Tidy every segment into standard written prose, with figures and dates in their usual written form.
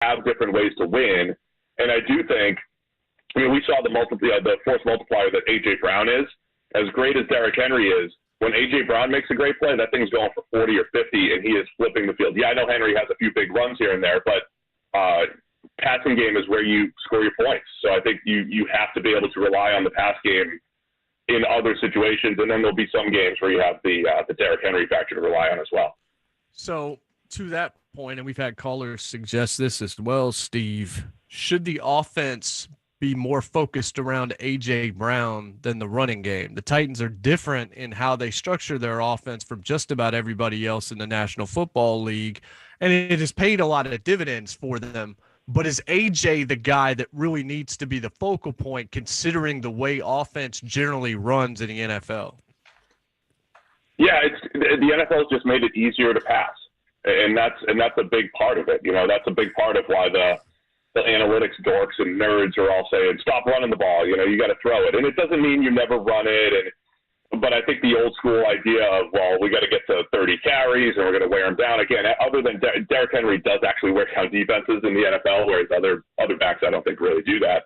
have different ways to win. And I do think, I mean, we saw the force multiplier that A.J. Brown is. As great as Derrick Henry is, when A.J. Brown makes a great play, that thing's going for 40 or 50, and he is flipping the field. Yeah, I know Henry has a few big runs here and there, but passing game is where you score your points. So I think you have to be able to rely on the pass game in other situations, and then there'll be some games where you have the Derrick Henry factor to rely on as well. So to that point, and we've had callers suggest this as well, Steve, should the offense be more focused around A.J. Brown than the running game? The Titans are different in how they structure their offense from just about everybody else in the National Football League, and it has paid a lot of dividends for them. But is A.J. the guy that really needs to be the focal point considering the way offense generally runs in the NFL? Yeah, the NFL's just made it easier to pass, and that's a big part of it. You know, that's a big part of why the analytics dorks and nerds are all saying, stop running the ball. You know, you got to throw it. And it doesn't mean you never run it. But I think the old school idea of, well, we got to get to 30 carries and we're going to wear them down. Again, other than Derrick Henry does actually wear down defenses in the NFL, whereas other backs I don't think really do that.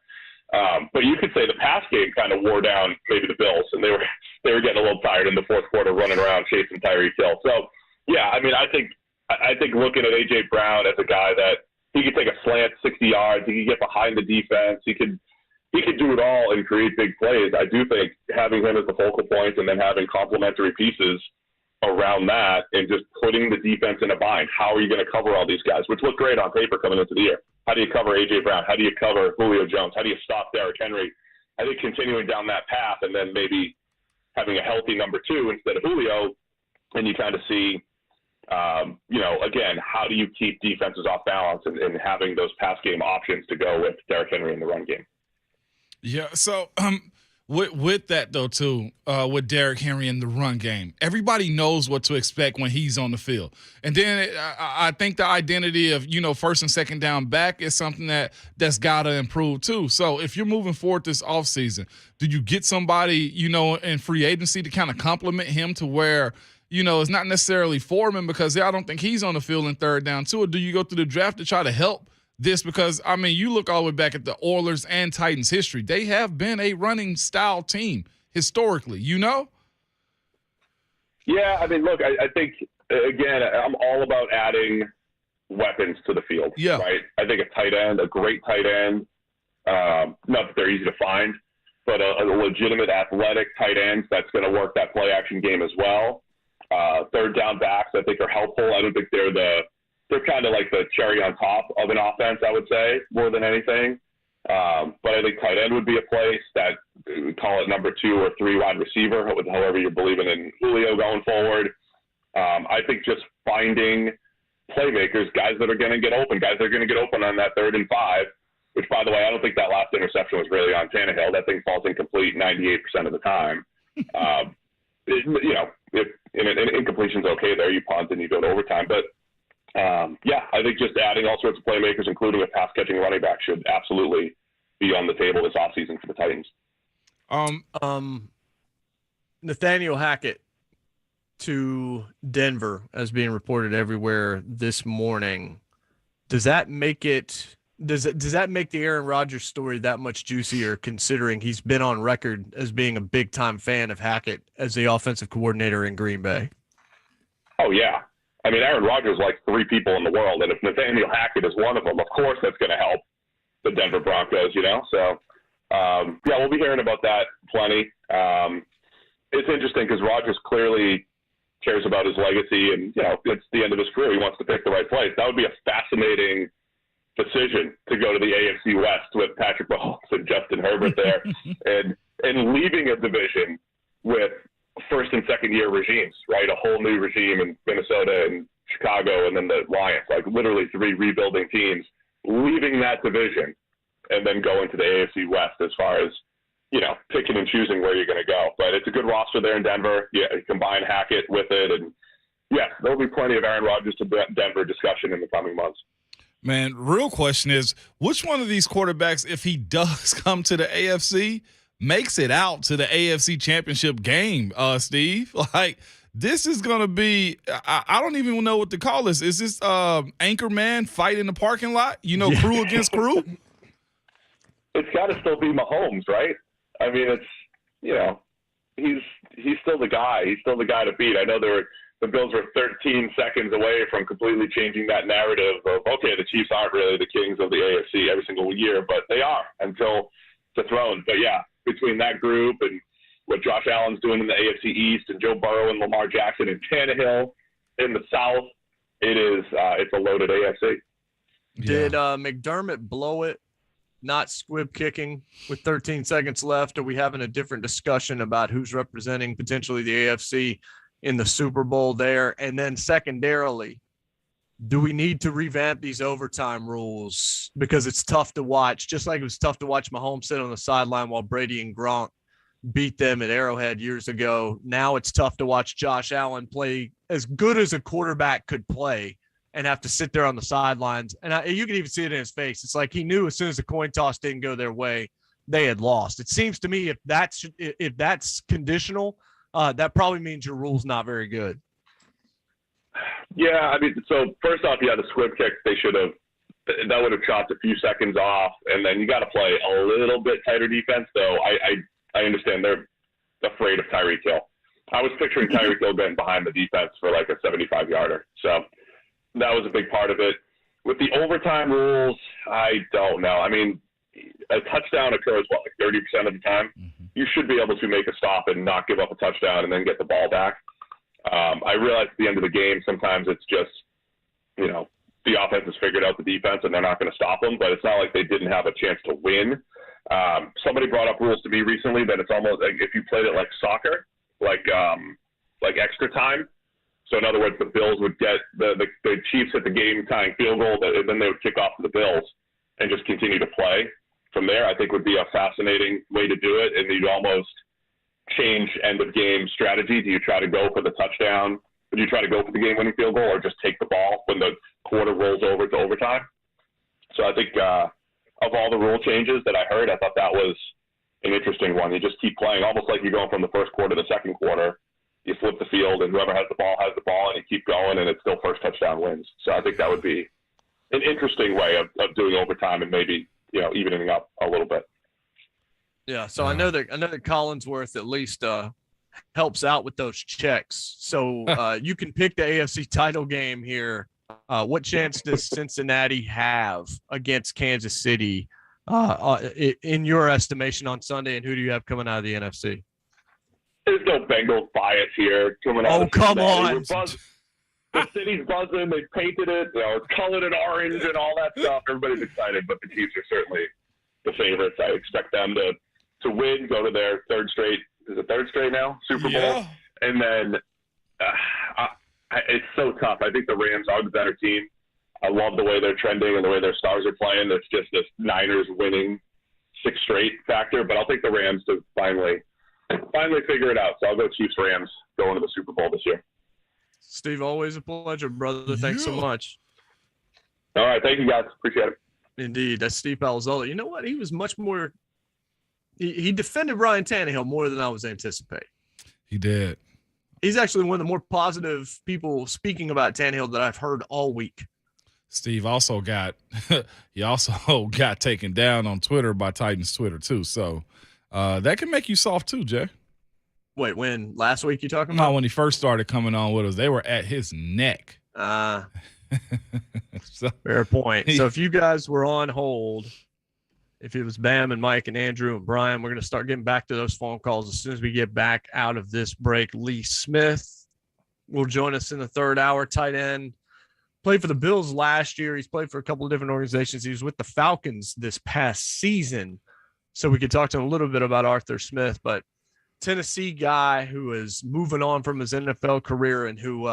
But you could say the pass game kind of wore down maybe the Bills, and they were getting a little tired in the fourth quarter running around chasing Tyreek Hill. So, yeah, I mean, I think looking at A.J. Brown as a guy that he could take a slant 60 yards. He could get behind the defense. He could do it all and create big plays. I do think having him as the focal point and then having complementary pieces around that and just putting the defense in a bind. How are you going to cover all these guys, which look great on paper coming into the year? How do you cover A.J. Brown? How do you cover Julio Jones? How do you stop Derrick Henry? I think continuing down that path and then maybe having a healthy number two instead of Julio, and you kind of see again, how do you keep defenses off balance and having those pass game options to go with Derrick Henry in the run game? Yeah, so with that, though, too, with Derrick Henry in the run game, everybody knows what to expect when he's on the field. And then I think the identity of, first and second down back is something that's got to improve, too. So if you're moving forward this offseason, do you get somebody, in free agency to kind of complement him to where – it's not necessarily Foreman because I don't think he's on the field in third down too. Or do you go through the draft to try to help this? Because, I mean, you look all the way back at the Oilers and Titans history. They have been a running style team historically, Yeah, I mean, look, I think, again, I'm all about adding weapons to the field, right? I think a great tight end, not that they're easy to find, but a legitimate athletic tight end that's going to work that play action game as well. Third down backs, I think, are helpful. I don't think they're kind of like the cherry on top of an offense, I would say, more than anything. But I think tight end would be a place that we call it number 2 or 3 wide receiver, however you're believing in Julio going forward. I think just finding playmakers, guys that are going to get open, on that 3rd and 5, which, by the way, I don't think that last interception was really on Tannehill. That thing falls incomplete 98% of the time. If an incompletion's okay there, you punt and you go to overtime. But, I think just adding all sorts of playmakers, including a pass-catching running back, should absolutely be on the table this offseason for the Titans. Nathaniel Hackett to Denver, as being reported everywhere this morning. Does that make it Does that make the Aaron Rodgers story that much juicier, considering he's been on record as being a big-time fan of Hackett as the offensive coordinator in Green Bay? Oh, yeah. I mean, Aaron Rodgers likes 3 people in the world, and if Nathaniel Hackett is one of them, of course that's going to help the Denver Broncos, So, we'll be hearing about that plenty. It's interesting because Rodgers clearly cares about his legacy, and, it's the end of his career. He wants to pick the right place. That would be a fascinating decision to go to the AFC West with Patrick Mahomes and Justin Herbert there and leaving a division with first and second year regimes, right? A whole new regime in Minnesota and Chicago and then the Lions, like literally 3 rebuilding teams, leaving that division and then going to the AFC West as far as, picking and choosing where you're going to go. But it's a good roster there in Denver. Yeah, combine Hackett with it. And yeah, there'll be plenty of Aaron Rodgers to Denver discussion in the coming months. Man, real question is, which one of these quarterbacks, if he does come to the AFC, makes it out to the AFC Championship game, Steve? Like, This is going to be I don't even know what to call this. Is this Anchorman fight in the parking lot? Crew against crew? It's got to still be Mahomes, right? I mean, it's, he's still the guy. He's still the guy to beat. I know the Bills were 13 seconds away from completely changing that narrative of, okay, the Chiefs aren't really the kings of the AFC every single year, but they are until the throne. But, yeah, between that group and what Josh Allen's doing in the AFC East and Joe Burrow and Lamar Jackson and Tannehill in the South, it's a loaded AFC. Yeah. Did McDermott blow it, not squib kicking with 13 seconds left? Are we having a different discussion about who's representing potentially the AFC in the Super Bowl there? And then secondarily, do we need to revamp these overtime rules? Because it's tough to watch, just like it was tough to watch Mahomes sit on the sideline while Brady and Gronk beat them at Arrowhead years ago. Now it's tough to watch Josh Allen play as good as a quarterback could play and have to sit there on the sidelines. And you can even see it in his face. It's like he knew as soon as the coin toss didn't go their way, they had lost. It seems to me if that's conditional, that probably means your rule's not very good. Yeah, I mean, so first off, the squib kicks, that would have chopped a few seconds off, and then you got to play a little bit tighter defense, though. I understand they're afraid of Tyreek Hill. I was picturing Tyreek Hill getting behind the defense for like a 75-yarder, so that was a big part of it. With the overtime rules, I don't know. I mean, a touchdown occurs, 30% of the time? Mm-hmm. You should be able to make a stop and not give up a touchdown and then get the ball back. I realize at the end of the game, sometimes it's just, the offense has figured out the defense and they're not going to stop them, but it's not like they didn't have a chance to win. Somebody brought up rules to me recently that it's almost like if you played it like soccer, like extra time. So in other words, the Bills would get the Chiefs hit the game tying field goal, and then they would kick off to the Bills and just continue to play from there. I think would be a fascinating way to do it, and you'd almost change end of game strategy. Do you try to go for the touchdown? Do you try to go for the game winning field goal, or just take the ball when the quarter rolls over to overtime? So I think of all the rule changes that I heard, I thought that was an interesting one. You just keep playing, almost like you're going from the first quarter to the second quarter. You flip the field, and whoever has the ball, and you keep going, and it's still first touchdown wins. So I think that would be an interesting way of doing overtime and maybe, evening up a little bit. Yeah, so I know that Collinsworth at least helps out with those checks. So you can pick the AFC title game here. What chance does Cincinnati have against Kansas City in your estimation on Sunday, and who do you have coming out of the NFC? There's no Bengals bias here coming out. Oh, come on. The city's buzzing. They painted it. It's colored in orange and all that stuff. Everybody's excited, but the Chiefs are certainly the favorites. I expect them to win, go to their third straight now? Super Bowl. Yeah. And then it's so tough. I think the Rams are the better team. I love the way they're trending and the way their stars are playing. It's just this Niners winning 6 straight factor, but I'll take the Rams to finally figure it out. So I'll go Chiefs-Rams going to the Super Bowl this year. Steve, always a pleasure, brother. Thanks so much. All right. Thank you, guys. Appreciate it. Indeed. That's Steve Palazzolo. You know what? He was much more – he defended Ryan Tannehill more than I was anticipating. He did. He's actually one of the more positive people speaking about Tannehill that I've heard all week. Steve also got taken down on Twitter by Titans Twitter too. So that can make you soft too, Jay. Wait, when? Last week you talking about? No, when he first started coming on with us, they were at his neck. Fair point. So if you guys were on hold, if it was Bam and Mike and Andrew and Brian, we're going to start getting back to those phone calls as soon as we get back out of this break. Lee Smith will join us in the third hour. Tight end. Played for the Bills last year. He's played for a couple of different organizations. He was with the Falcons this past season. So we could talk to him a little bit about Arthur Smith, but Tennessee guy who is moving on from his NFL career and who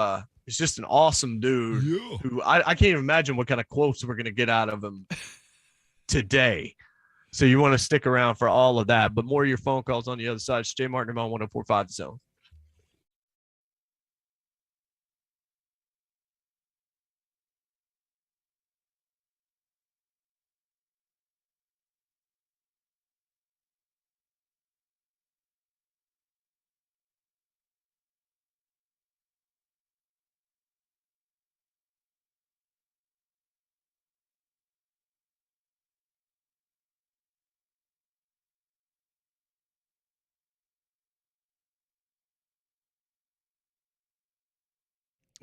is just an awesome dude. Yeah. Who I can't even imagine what kind of quotes we're going to get out of him today. So you want to stick around for all of that, but more of your phone calls on the other side. It's JMart and Ramon 104.5 The Zone.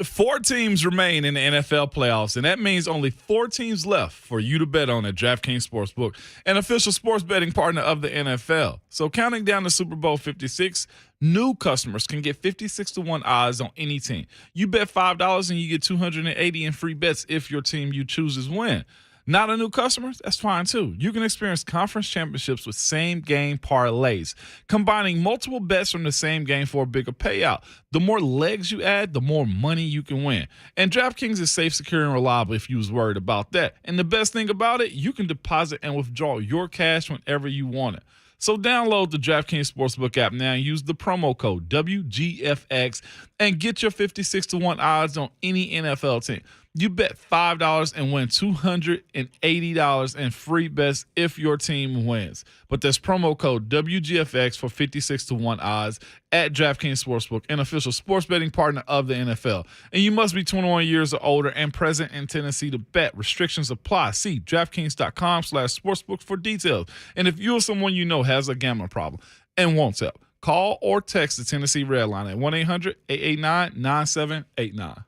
4 teams remain in the NFL playoffs, and that means only 4 teams left for you to bet on at DraftKings Sportsbook, an official sports betting partner of the NFL. So counting down to Super Bowl 56, new customers can get 56 to 1 odds on any team. You bet $5 and you get 280 in free bets if your team you choose is win. Not a new customer? That's fine too. You can experience conference championships with same game parlays, combining multiple bets from the same game for a bigger payout. The more legs you add, the more money you can win. And DraftKings is safe, secure, and reliable if you was worried about that. And the best thing about it, you can deposit and withdraw your cash whenever you want it. So download the DraftKings Sportsbook app now and use the promo code WGFX and get your 56 to 1 odds on any NFL team. You bet $5 and win $280 in free bets if your team wins. But that's promo code WGFX for 56 to 1 odds at DraftKings Sportsbook, an official sports betting partner of the NFL. And you must be 21 years or older and present in Tennessee to bet. Restrictions apply. See DraftKings.com/sportsbook for details. And if you or someone you know has a gambling problem and wants help, call or text the Tennessee Red Line at 1-800-889-9789.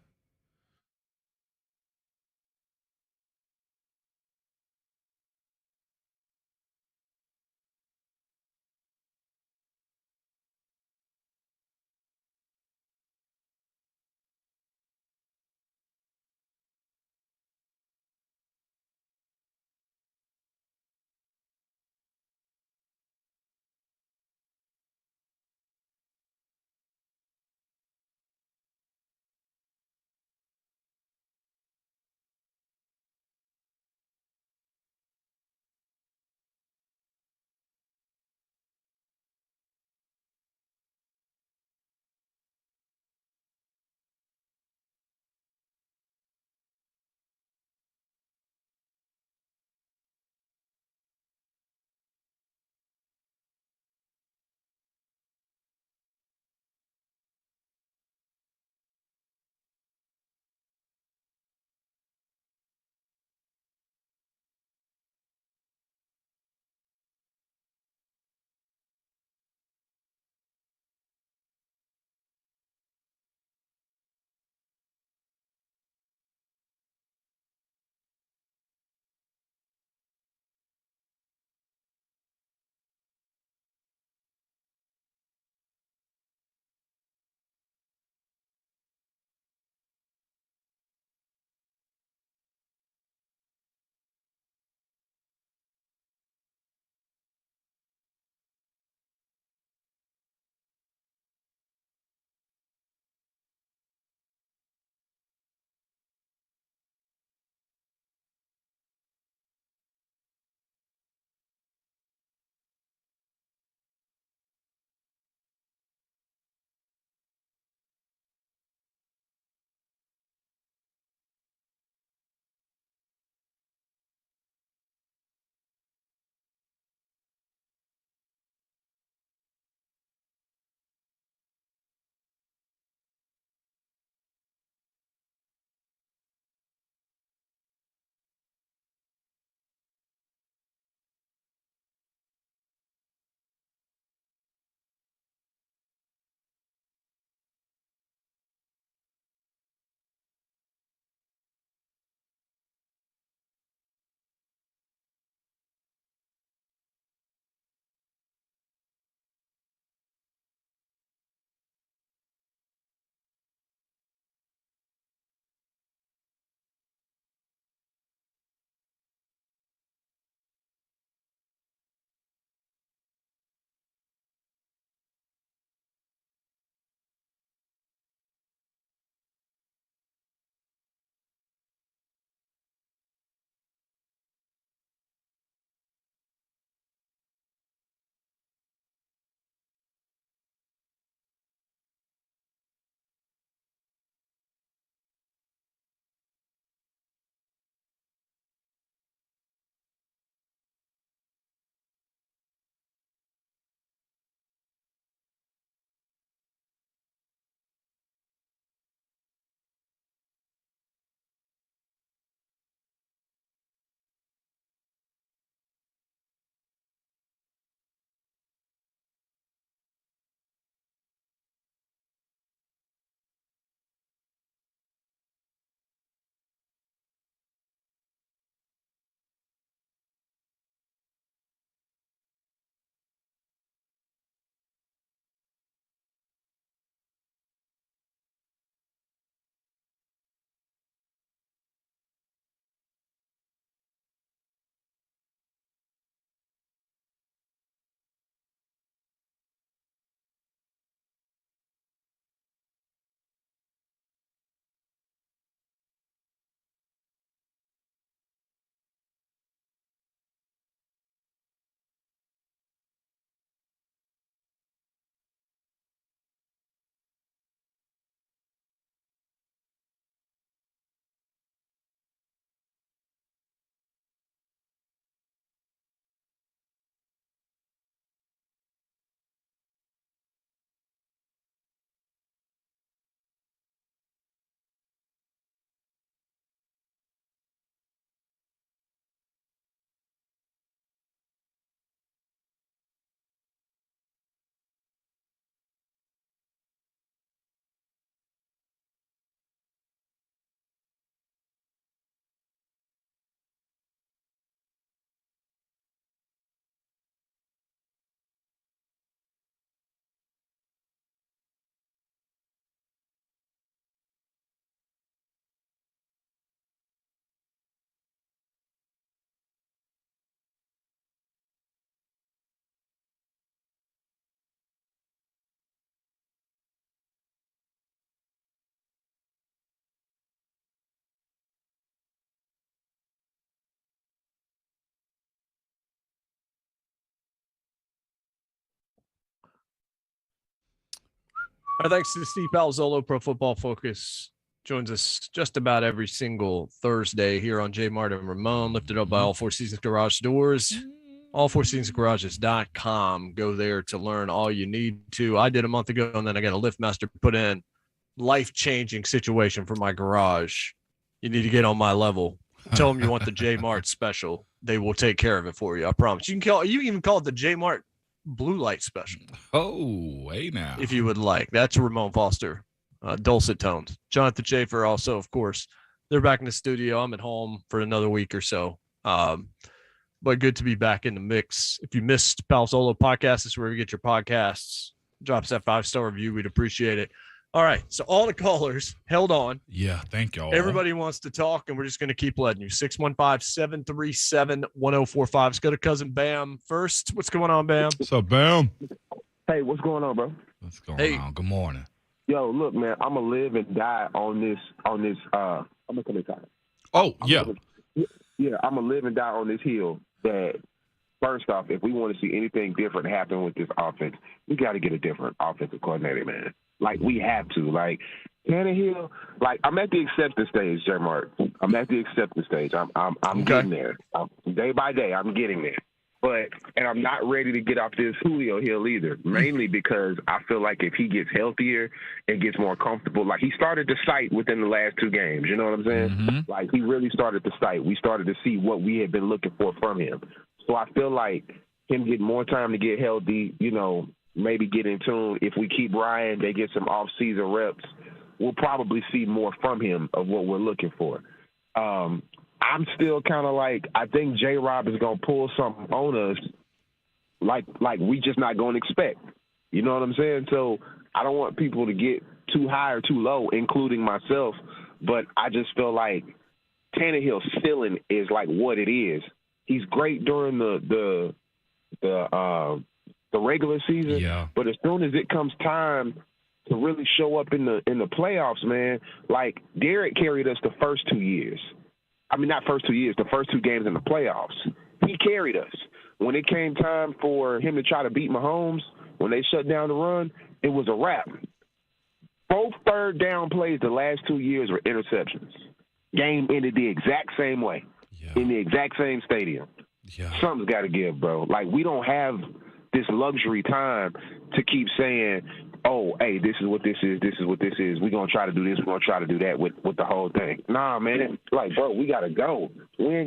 Our thanks to Steve Palazzolo. Pro Football Focus joins us just about every single Thursday here on JMart and Ramon, lifted up by All Four Seasons Garage Doors. All4seasonsgarages.com. Go there to learn all you need to. I did a month ago, and then I got a LiftMaster put in. Life-changing situation for my garage. You need to get on my level. Tell them you want the JMart special. They will take care of it for you. I promise. You can even call it the JMart Blue Light Special. Oh, hey now. If you would like. That's Ramon Foster. Dulcet tones. Jonathan Schaefer also, of course. They're back in the studio. I'm at home for another week or so. But good to be back in the mix. If you missed Palazzolo podcast, this is where you get your podcasts. Drop us that 5-star review. We'd appreciate it. All right. So all the callers held on. Yeah, thank y'all. Everybody wants to talk, and we're just going to keep letting you. 615-737-1045. Let's go to Cousin Bam first. What's going on, Bam? What's up, Bam? Hey, what's going on, bro? What's going on? Good morning. Yo, look, man, I'm gonna live and die on this. I'm gonna come inside. Oh, yeah. I'm gonna live and die on this hill. That first off, if we want to see anything different happen with this offense, we got to get a different offensive coordinator, man. Like, we have to. Like, Tannehill, like, I'm at the acceptance stage, JMart. I'm at the acceptance stage. I'm getting there. Day by day, I'm getting there. And I'm not ready to get off this Julio hill either, mainly because I feel like if he gets healthier and gets more comfortable, like he started to sight within the last 2 games, you know what I'm saying? Mm-hmm. Like he really started to sight. We started to see what we had been looking for from him. So I feel like him getting more time to get healthy, you know, maybe get in tune. If we keep Ryan, they get some off-season reps, we'll probably see more from him of what we're looking for. I'm still kind of like, I think J-Rob is going to pull something on us like we just not going to expect. You know what I'm saying? So I don't want people to get too high or too low, including myself, but I just feel like Tannehill's ceiling is like what it is. He's great during the regular season, but as soon as it comes time to really show up in the playoffs, man, like Derek carried us the first 2 years. I mean, not first 2 years, the first 2 games in the playoffs. He carried us. When it came time for him to try to beat Mahomes, when they shut down the run, it was a wrap. Both third down plays the last 2 years were interceptions. Game ended the exact same way, in the exact same stadium. Something's got to give, bro. Like, we don't have this luxury time to keep saying, oh, hey, this is what this is, this is what this is. We're going to try to do this, we're going to try to do that with the whole thing. Nah, man, like, bro, we got to go. They're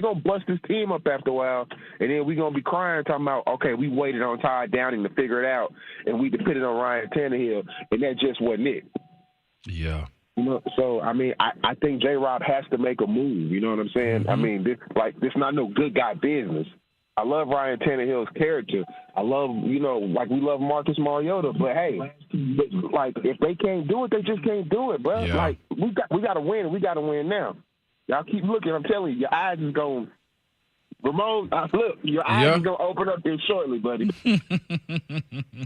going to bust this team up after a while, and then we're going to be crying, talking about, okay, we waited on Todd Downing to figure it out, and we depended on Ryan Tannehill, and that just wasn't it. Yeah. You know, so, I mean, I think J-Rob has to make a move, you know what I'm saying? Mm-hmm. I mean, this not no good guy business. I love Ryan Tannehill's character. I love, you know, like we love Marcus Mariota. But hey, like if they can't do it, they just can't do it, bro. Yeah. Like we got to win. We got to win now. Y'all keep looking. I'm telling you, your eyes is going. Ramon, look, your eyes is gonna open up here shortly, buddy.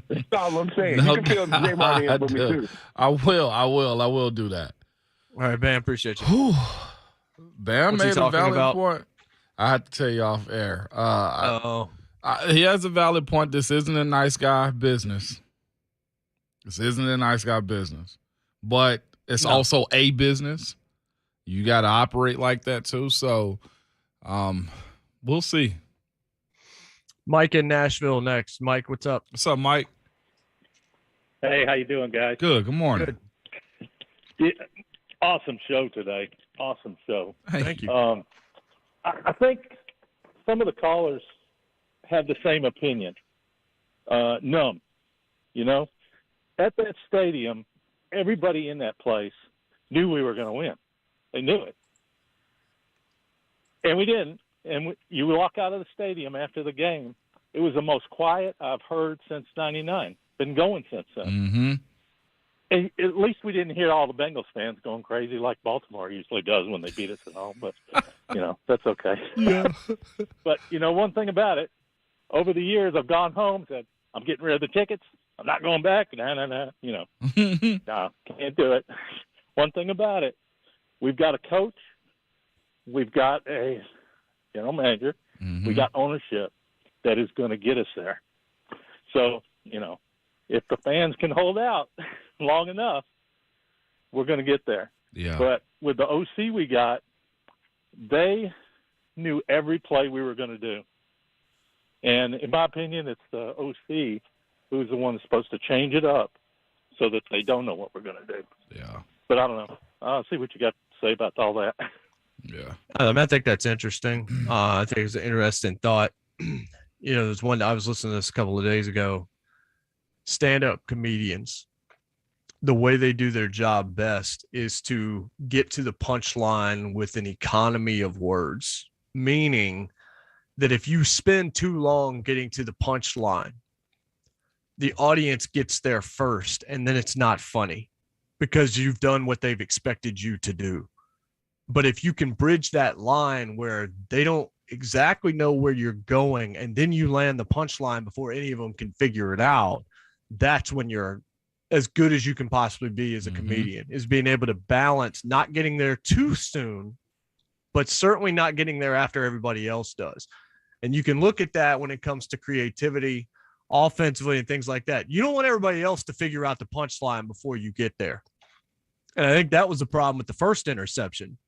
That's all I'm saying. No, you can feel JMart in with me too. I will do that. All right, Bam. Appreciate you. Bam made a valid point. I have to tell you off air. He has a valid point. This isn't a nice guy business. But it's also a business. You got to operate like that too. So we'll see. Mike in Nashville next. Mike, what's up? What's up, Mike? Hey, how you doing, guys? Good. Good morning. Good. Awesome show today. Awesome show. Thank you. I think some of the callers have the same opinion. Numb, you know, at that stadium, everybody in that place knew we were going to win. They knew it, and we didn't. And you walk out of the stadium after the game, it was the most quiet I've heard since '99. Been going since then. Mm-hmm. And at least we didn't hear all the Bengals fans going crazy like Baltimore usually does when they beat us at home. But, you know, that's okay. Yeah. But, you know, one thing about it, over the years I've gone home, said, I'm getting rid of the tickets. I'm not going back. Nah. You know, no, can't do it. One thing about it, we've got a coach. We've got a general manager. Mm-hmm. We got ownership that is going to get us there. So, you know, if the fans can hold out long enough, we're going to get there. Yeah. But with the OC we got, they knew every play we were going to do. And in my opinion, it's the OC who's the one that's supposed to change it up so that they don't know what we're going to do. Yeah. But I don't know. I'll see what you got to say about all that. Yeah. I think that's interesting. I think it's an interesting thought. There's one I was listening to this a couple of days ago. Stand-up comedians, the way they do their job best is to get to the punchline with an economy of words, meaning that if you spend too long getting to the punchline, the audience gets there first, and then it's not funny because you've done what they've expected you to do. But if you can bridge that line where they don't exactly know where you're going, and then you land the punchline before any of them can figure it out, that's when you're as good as you can possibly be as a comedian, is being able to balance not getting there too soon, but certainly not getting there after everybody else does. And you can look at that when it comes to creativity, offensively, and things like that. You don't want everybody else to figure out the punchline before you get there. And I think that was the problem with the first interception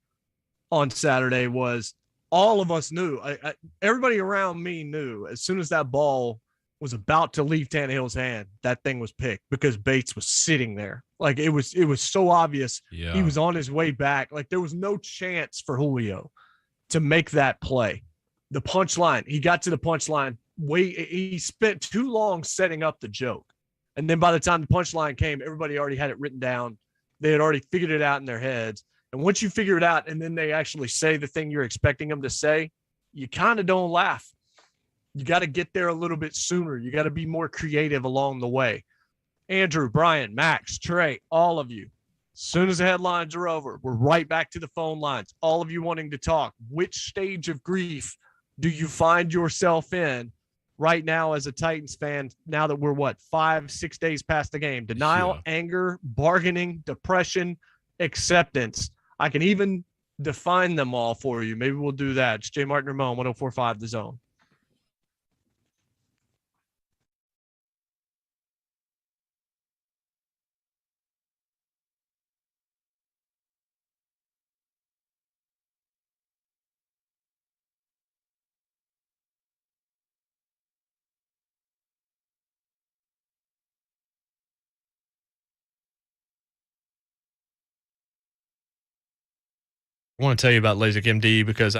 on Saturday. Was all of us knew, everybody around me knew as soon as that ball was about to leave Tannehill's hand, that thing was picked because Bates was sitting there. Like it was so obvious. Yeah. He was on his way back. Like there was no chance for Julio to make that play. The punchline, he got to the punchline. He spent too long setting up the joke. And then by the time the punchline came, everybody already had it written down. They had already figured it out in their heads. And once you figure it out and then they actually say the thing you're expecting them to say, you kind of don't laugh. You got to get there a little bit sooner. You got to be more creative along the way. Andrew, Brian, Max, Trey, all of you, as soon as the headlines are over, we're right back to the phone lines. All of you wanting to talk. Which stage of grief do you find yourself in right now as a Titans fan, now that we're 5-6 days past the game? Denial, anger, bargaining, depression, acceptance. I can even define them all for you. Maybe we'll do that. It's JMart and Ramon, 104.5 The Zone. I want to tell you about LASIK MD because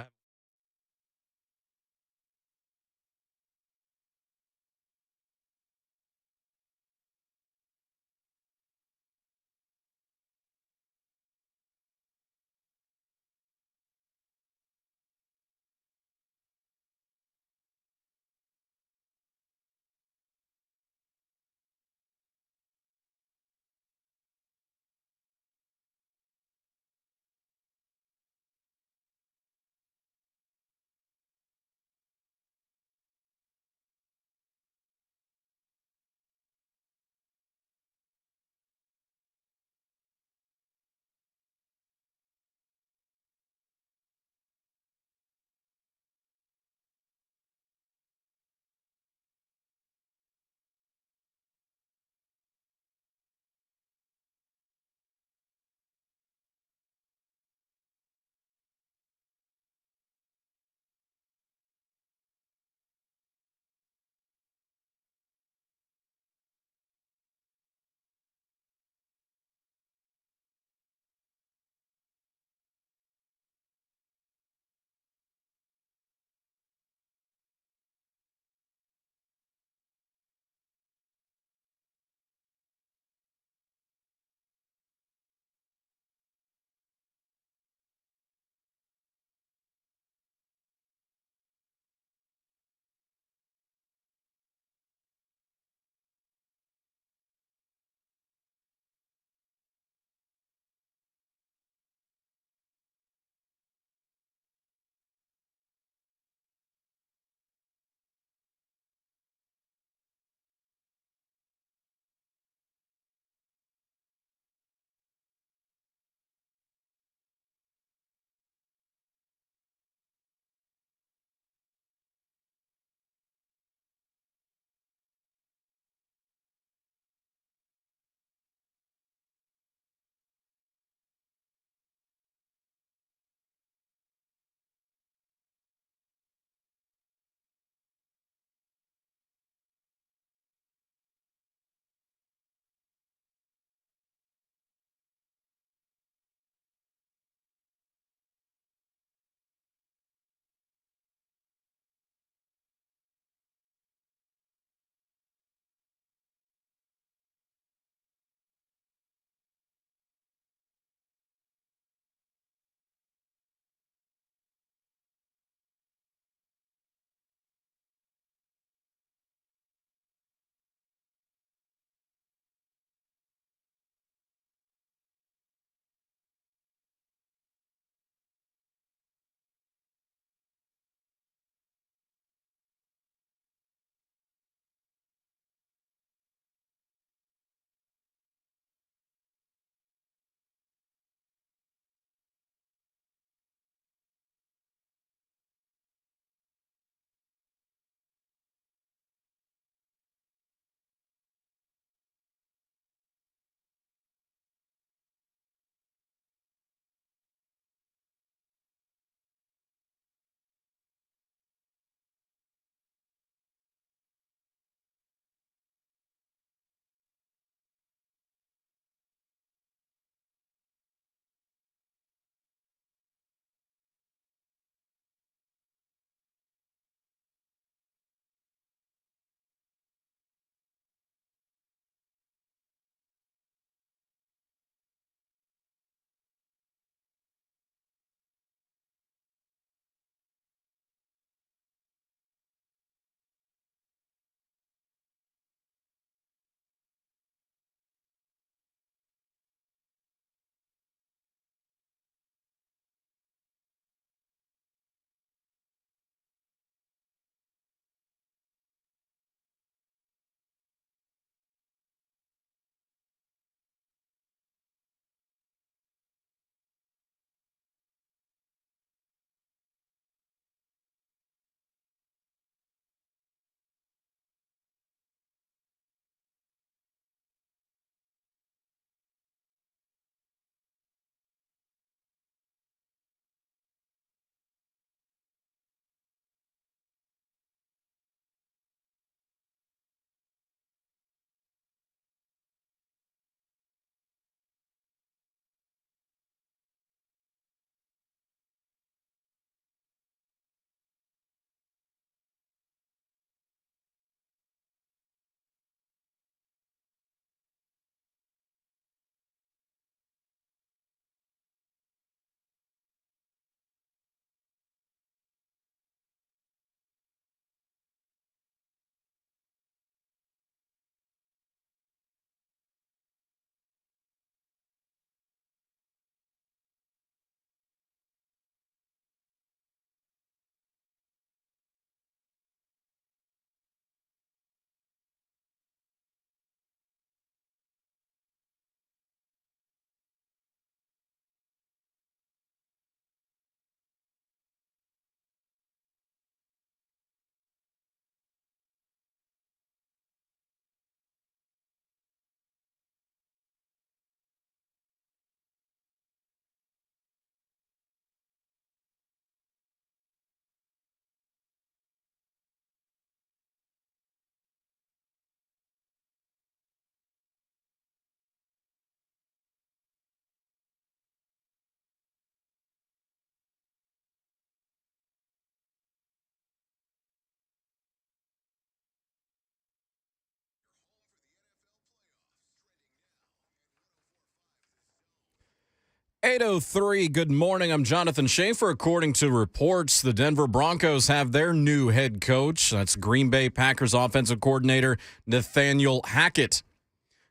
8:03, good morning. I'm Jonathan Schaefer. According to reports, the Denver Broncos have their new head coach. That's Green Bay Packers offensive coordinator Nathaniel Hackett.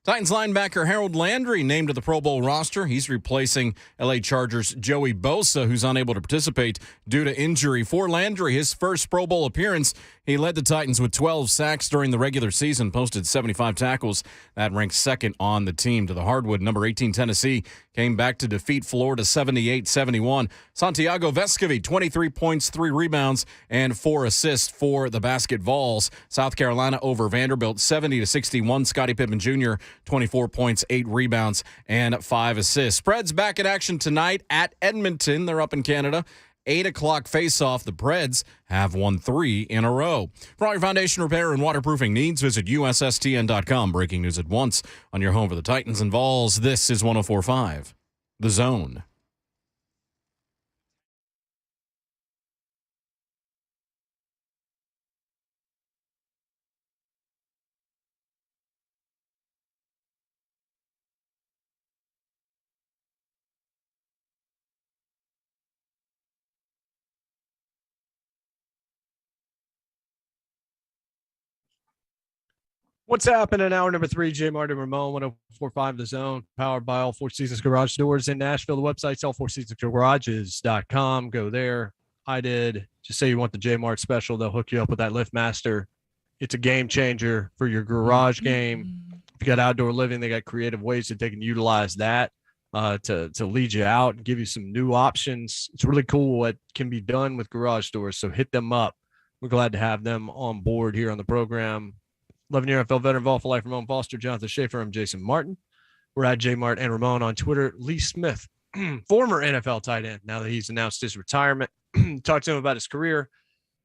Titans linebacker Harold Landry named to the Pro Bowl roster. He's replacing L.A. Chargers' Joey Bosa, who's unable to participate due to injury. For Landry, his first Pro Bowl appearance, he led the Titans with 12 sacks during the regular season, posted 75 tackles. That ranks second on the team. To the hardwood, number 18 Tennessee came back to defeat Florida 78-71. Santiago Vescovi, 23 points, 3 rebounds, and 4 assists for the Basket Vols. South Carolina over Vanderbilt 70-61. Scottie Pippen Jr., 24 points, 8 rebounds, and 5 assists. Preds back in action tonight at Edmonton. They're up in Canada. 8 o'clock face-off. The Preds have won 3 in a row. For all your foundation repair and waterproofing needs, visit USSTN.com. Breaking news at once on your home for the Titans and Vols. This is 104.5 The Zone. What's happening? Hour number 3, JMart and Ramon, 104.5 The Zone, powered by All Four Seasons Garage Doors in Nashville. The website's allfourseasonsgarages.com. Go there. I did. Just say you want the JMart special. They'll hook you up with that LiftMaster. It's a game changer for your garage game. If you got outdoor living, they got creative ways that they can utilize that to lead you out and give you some new options. It's really cool what can be done with garage doors. So hit them up. We're glad to have them on board here on the program. 11-year NFL veteran, Vol for Life, Ramon Foster, Jonathan Schaefer. I'm Jason Martin. We're at JMart and Ramon on Twitter. Lee Smith, former NFL tight end, now that he's announced his retirement. Talked to him about his career,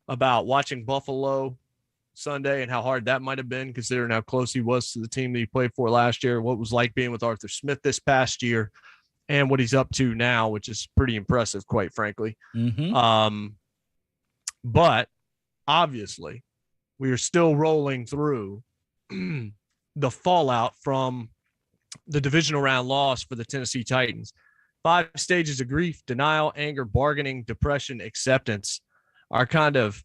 about watching Buffalo Sunday and how hard that might have been considering how close he was to the team that he played for last year, what it was like being with Arthur Smith this past year, and what he's up to now, which is pretty impressive, quite frankly. But obviously, we are still rolling through the fallout from the divisional round loss for the Tennessee Titans. 5 stages of grief, denial, anger, bargaining, depression, acceptance. Our kind of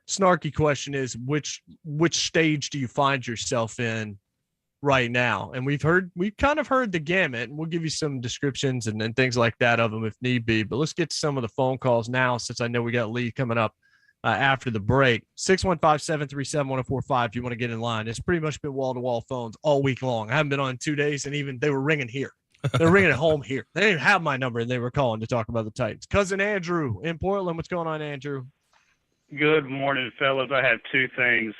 snarky question is, which stage do you find yourself in right now? And we've kind of heard the gamut, and we'll give you some descriptions and things like that of them if need be. But let's get to some of the phone calls now, since I know we got Lee coming up after the break. 615-737-1045 if you want to get in line. It's pretty much been wall-to-wall phones all week long. I haven't been on 2 days, and even they were ringing here. They're ringing at home here. They didn't have my number, and they were calling to talk about the Titans. Cousin Andrew in Portland. What's going on, Andrew? Good morning, fellas. I have 2 things.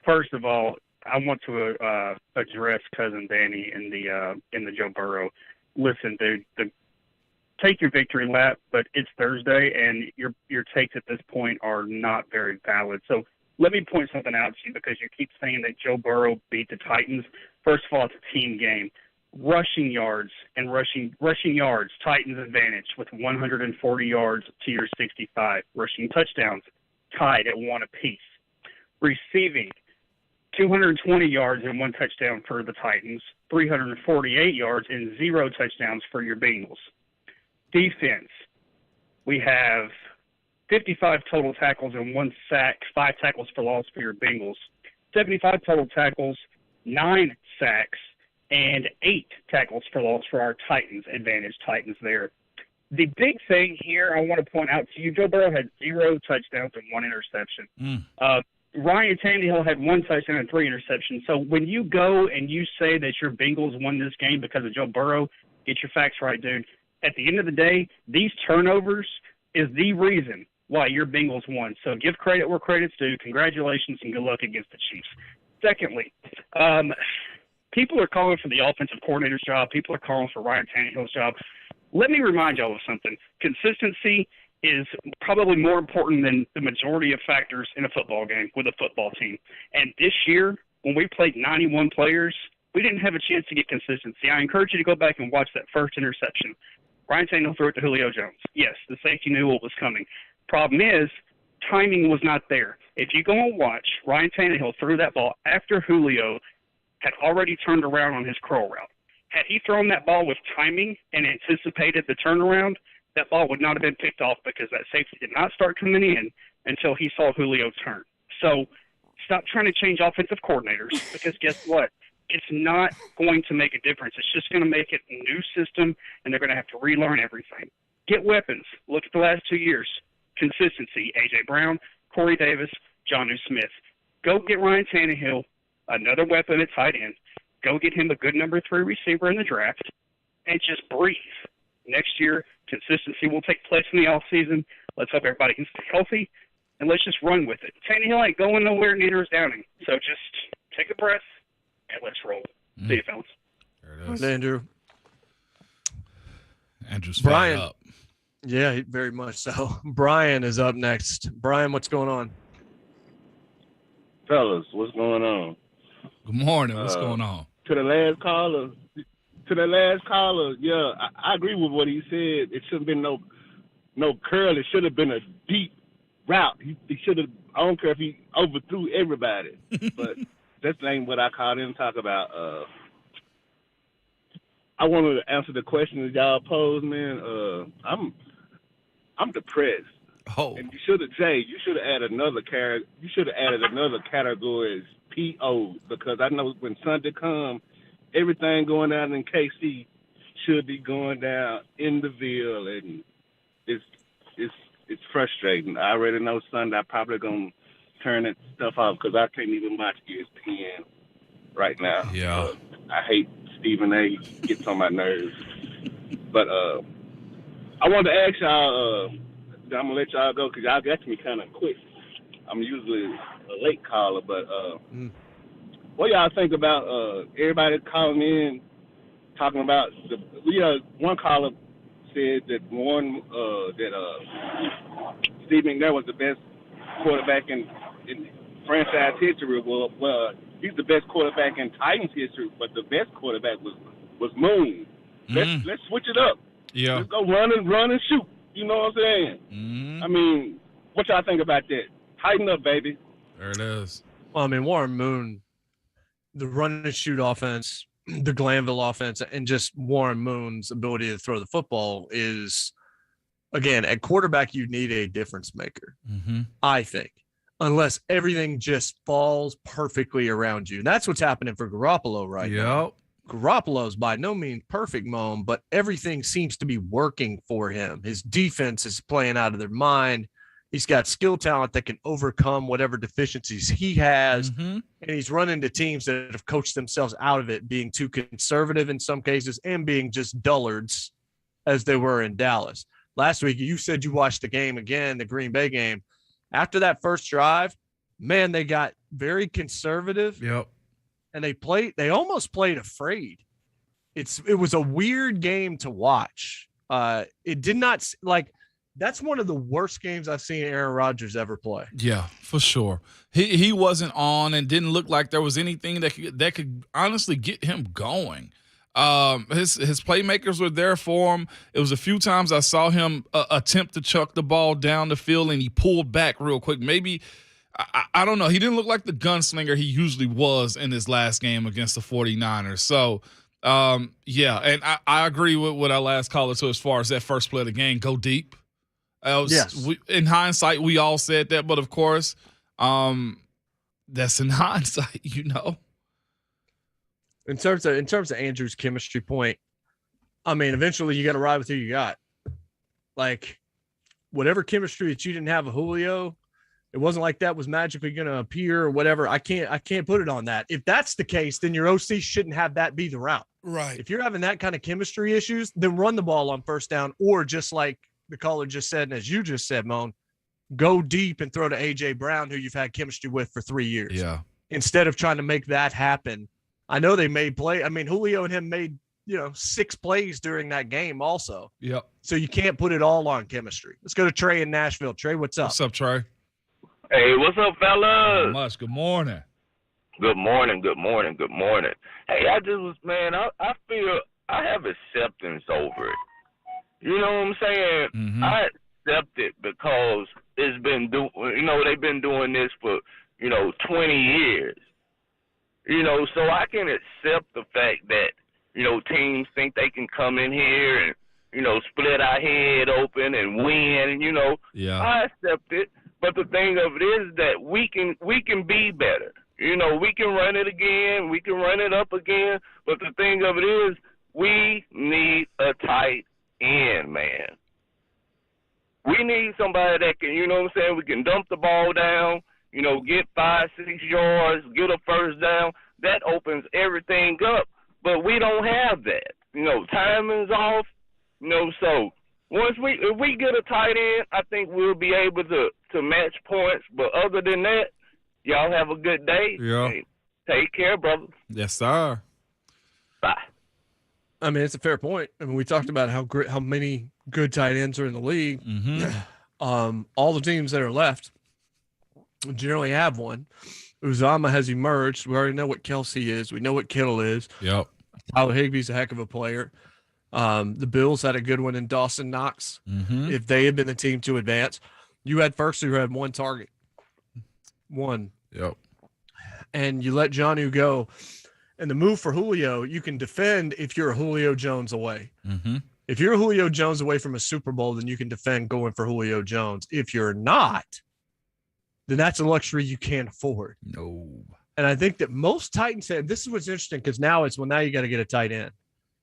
First of all, I want to address Cousin Danny in the Joe Burrow. Listen, dude, take your victory lap, but it's Thursday, and your takes at this point are not very valid. So let me point something out to you, because you keep saying that Joe Burrow beat the Titans. First of all, it's a team game. Rushing yards and rushing yards, Titans advantage with 140 yards to your 65. Rushing touchdowns, tied at 1 apiece. Receiving, 220 yards and 1 touchdown for the Titans, 348 yards and 0 touchdowns for your Bengals. Defense, we have 55 total tackles and 1 sack, 5 tackles for loss for your Bengals, 75 total tackles, 9 sacks, and 8 tackles for loss for our Titans, advantage Titans there. The big thing here I want to point out to you, Joe Burrow had 0 touchdowns and 1 interception. Ryan Tannehill had 1 touchdown and 3 interceptions. So when you go and you say that your Bengals won this game because of Joe Burrow, get your facts right, dude. At the end of the day, these turnovers is the reason why your Bengals won. So give credit where credit's due. Congratulations and good luck against the Chiefs. Secondly, people are calling for the offensive coordinator's job. People are calling for Ryan Tannehill's job. Let me remind y'all of something. Consistency is probably more important than the majority of factors in a football game with a football team. And this year, when we played 91 players, we didn't have a chance to get consistency. I encourage you to go back and watch that first interception. Ryan Tannehill threw it to Julio Jones. Yes, the safety knew what was coming. Problem is, timing was not there. If you go and watch, Ryan Tannehill threw that ball after Julio had already turned around on his curl route. Had he thrown that ball with timing and anticipated the turnaround, that ball would not have been picked off because that safety did not start coming in until he saw Julio turn. So stop trying to change offensive coordinators because guess what? It's not going to make a difference. It's just going to make it a new system, and they're going to have to relearn everything. Get weapons. Look at the last 2 years. Consistency. A.J. Brown, Corey Davis, Jonnu Smith. Go get Ryan Tannehill, another weapon at tight end. Go get him a good number 3 receiver in the draft, and just breathe. Next year, consistency will take place in the offseason. Let's hope everybody can stay healthy, and let's just run with it. Tannehill ain't going nowhere, neither is Downing. So just take a breath, and let's roll. See you, fellas. There it is. Andrew. Andrew's Brian. fired up. Yeah, very much so. Brian is up next. Brian, what's going on? Fellas, what's going on? Good morning. What's going on? To the last caller, yeah, I agree with what he said. It shouldn't have been no curl. It should have been a deep route. He should have. I don't care if he overthrew everybody, but that's ain't what I called in to talk about. I wanted to answer the question that y'all posed, man. I'm depressed. Oh, And you should have added another category. You should have added another category as PO, because I know when Sunday comes, everything going down in KC should be going down in the Ville, and it's frustrating. I already know Sunday I'm probably gonna turn that stuff off because I can't even watch ESPN right now. Yeah. I hate Stephen A. Gets on my nerves. But I wanted to ask y'all. I'm gonna let y'all go because y'all got to me kind of quick. I'm usually a late caller, but what y'all think about everybody calling in talking about one caller said that Steve McNair was the best quarterback in franchise history. Well, he's the best quarterback in Titans history, but the best quarterback was Moon. Let's switch it up. Yeah. Let's go run and shoot. You know what I'm saying? Mm-hmm. I mean, what y'all think about that? Tighten up, baby. There it is. Well, I mean, Warren Moon, the run and shoot offense, the Glanville offense, and just Warren Moon's ability to throw the football is, again, at quarterback, you need a difference maker, I think, unless everything just falls perfectly around you. And that's what's happening for Garoppolo right now. Yep. Garoppolo's by no means perfect, Moan, but everything seems to be working for him. His defense is playing out of their mind. He's got skill talent that can overcome whatever deficiencies he has. And he's run into teams that have coached themselves out of it, being too conservative in some cases and being just dullards as they were in Dallas. Last week, you said you watched the game again, the Green Bay game. After that first drive, man, they got very conservative. Yep. And they almost played afraid. It was a weird game to watch. It did not that's one of the worst games I've seen Aaron Rodgers ever play. Yeah, for sure. He wasn't on and didn't look like there was anything that could honestly get him going. His playmakers were there for him. It was a few times I saw him attempt to chuck the ball down the field and he pulled back real quick. Maybe I don't know. He didn't look like the gunslinger he usually was in his last game against the 49ers. So, yeah, and I agree with what our last caller to as far as that first play of the game, go deep. Yes. In hindsight, we all said that, but of course, that's in hindsight, you know. In terms of Andrew's chemistry point, I mean, eventually you got to ride with who you got. Like, whatever chemistry that you didn't have with Julio, it wasn't like that was magically going to appear or whatever. I can't put it on that. If that's the case, then your OC shouldn't have that be the route. Right. If you're having that kind of chemistry issues, then run the ball on first down, or just like the caller just said, and as you just said, Moan, go deep and throw to A.J. Brown, who you've had chemistry with for 3 years. Yeah. Instead of trying to make that happen. I know they made play. I mean, Julio and him made, 6 plays during that game also. Yep. So you can't put it all on chemistry. Let's go to Trey in Nashville. Trey, what's up? What's up, Trey? Hey, what's up, fellas? Not much. Good morning. Good morning. Hey, I feel I have acceptance over it. You know what I'm saying? Mm-hmm. I accept it because they've been doing this for, 20 years. So I can accept the fact that teams think they can come in here and, split our head open and win. Yeah. I accept it. But the thing of it is that we can be better. We can run it again. We can run it up again. But the thing of it is we need a tight end, man. We need somebody that can, we can dump the ball down, get 5-6 yards, get a first down. That opens everything up. But we don't have that. Timing's off. So if we get a tight end, I think we'll be able to match points. But other than that, y'all have a good day. Yeah. Hey, take care, brother. Yes, sir. Bye. I mean, it's a fair point. I mean, we talked about how many good tight ends are in the league. Mm-hmm. All the teams that are left generally have one. Uzama has emerged. We already know what Kelsey is. We know what Kittle is. Yep. Tyler Higbee's a heck of a player. The Bills had a good one in Dawson Knox. Mm-hmm. If they had been the team to advance, you had Firkser who had one target. One. Yep. And you let Jonnu go. And the move for Julio, you can defend if you're a Julio Jones away. Mm-hmm. If you're a Julio Jones away from a Super Bowl, then you can defend going for Julio Jones. If you're not, then that's a luxury you can't afford. No. And I think that most Titans said, this is what's interesting, because now you got to get a tight end.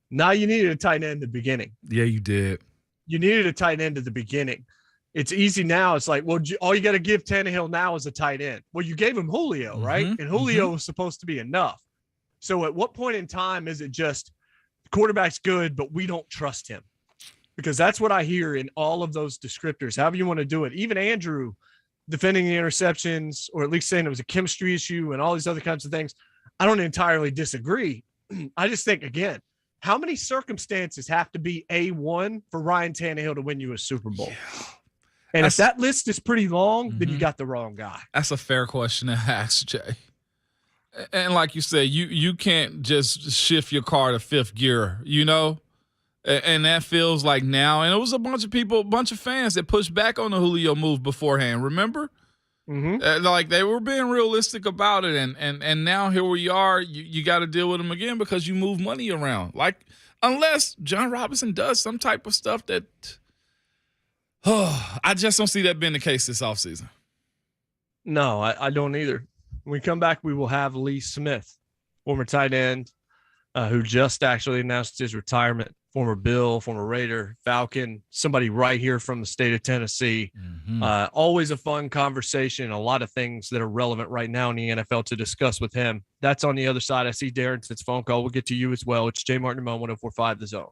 Now you needed a tight end at the beginning. Yeah, you did. You needed a tight end at the beginning. It's easy now. It's like, well, all you got to give Tannehill now is a tight end. Well, you gave him Julio, right? And Julio was supposed to be enough. So at what point in time is it just the quarterback's good, but we don't trust him? Because that's what I hear in all of those descriptors, however you want to do it. Even Andrew defending the interceptions, or at least saying it was a chemistry issue and all these other kinds of things. I don't entirely disagree. I just think, again, how many circumstances have to be A1 for Ryan Tannehill to win you a Super Bowl? Yeah. And if that list is pretty long, then you got the wrong guy. That's a fair question to ask, Jay. And like you said, you can't just shift your car to fifth gear, And that feels like now. And it was a bunch of fans that pushed back on the Julio move beforehand, remember? Like they were being realistic about it. And now here we are. You got to deal with them again because you move money around. Like, unless John Robinson does some type of stuff that I just don't see that being the case this offseason. No, I don't either. When we come back, we will have Lee Smith, former tight end, who just actually announced his retirement. Former Bill, former Raider, Falcon, somebody right here from the state of Tennessee. Always a fun conversation. A lot of things that are relevant right now in the NFL to discuss with him. That's on the other side. I see Darren's phone call. We'll get to you as well. It's JMart and Ramon, 104.5 The Zone.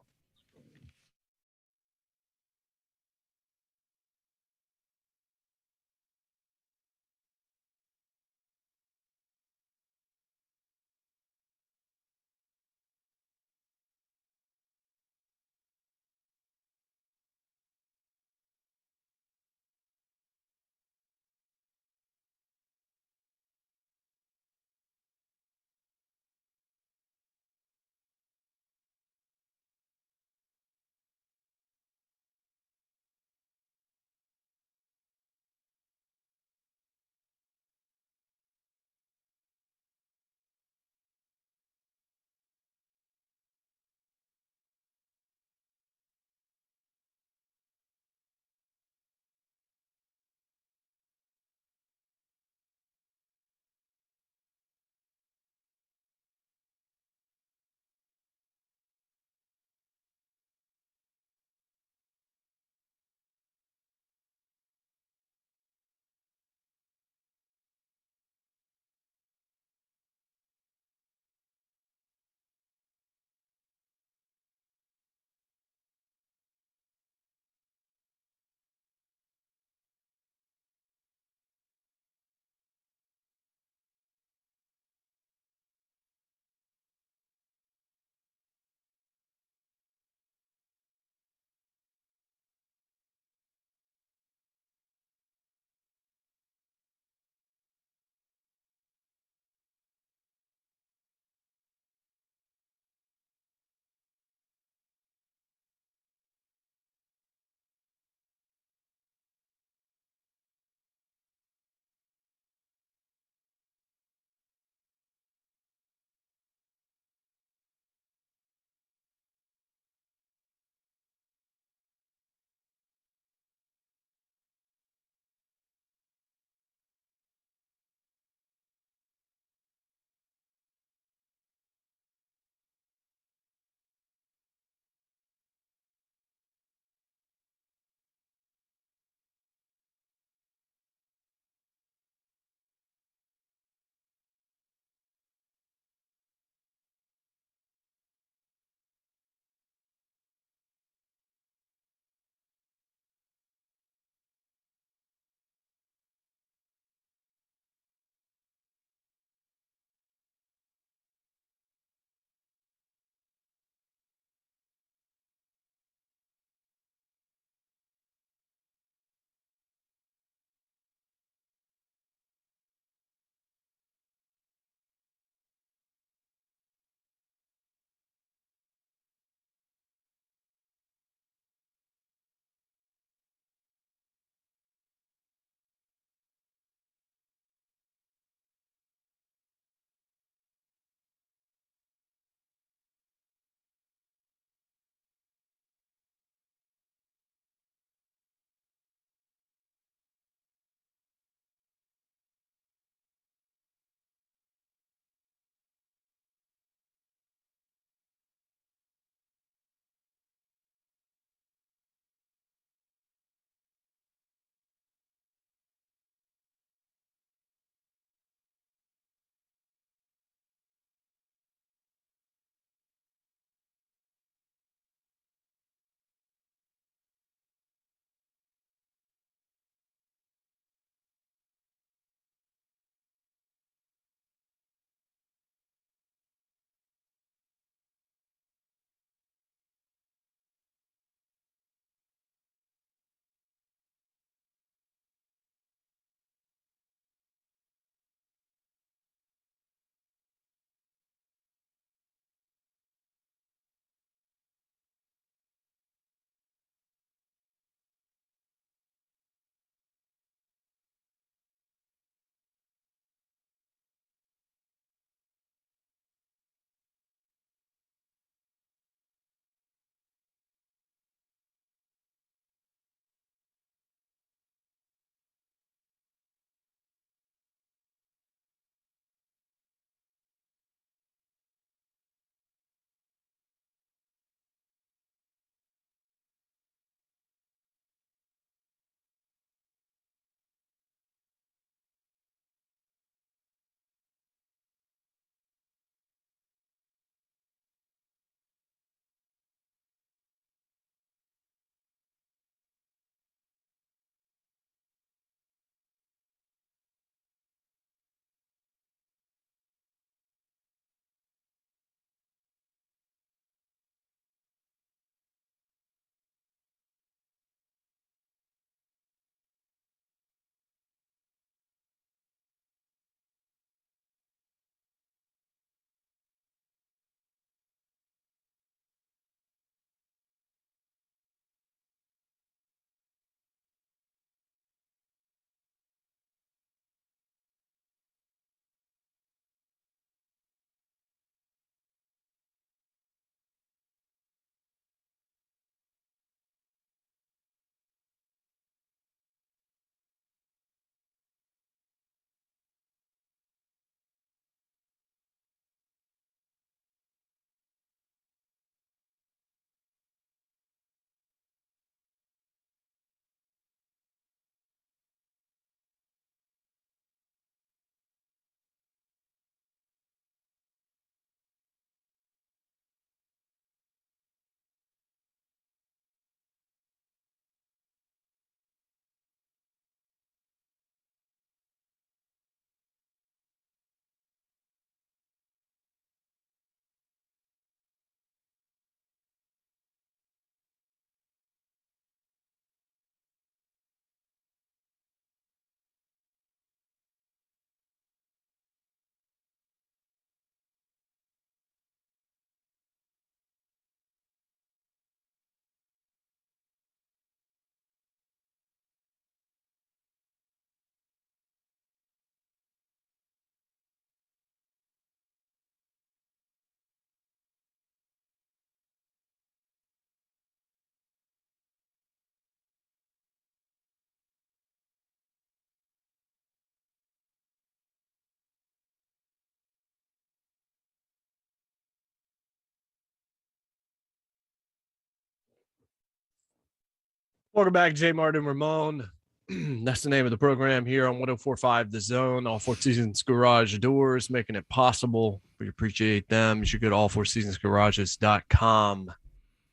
Welcome back, JMart and Ramon. That's the name of the program here on 104.5 The Zone. All Four Seasons Garage Doors, making it possible. We appreciate them. You should go to allfourseasonsgarages.com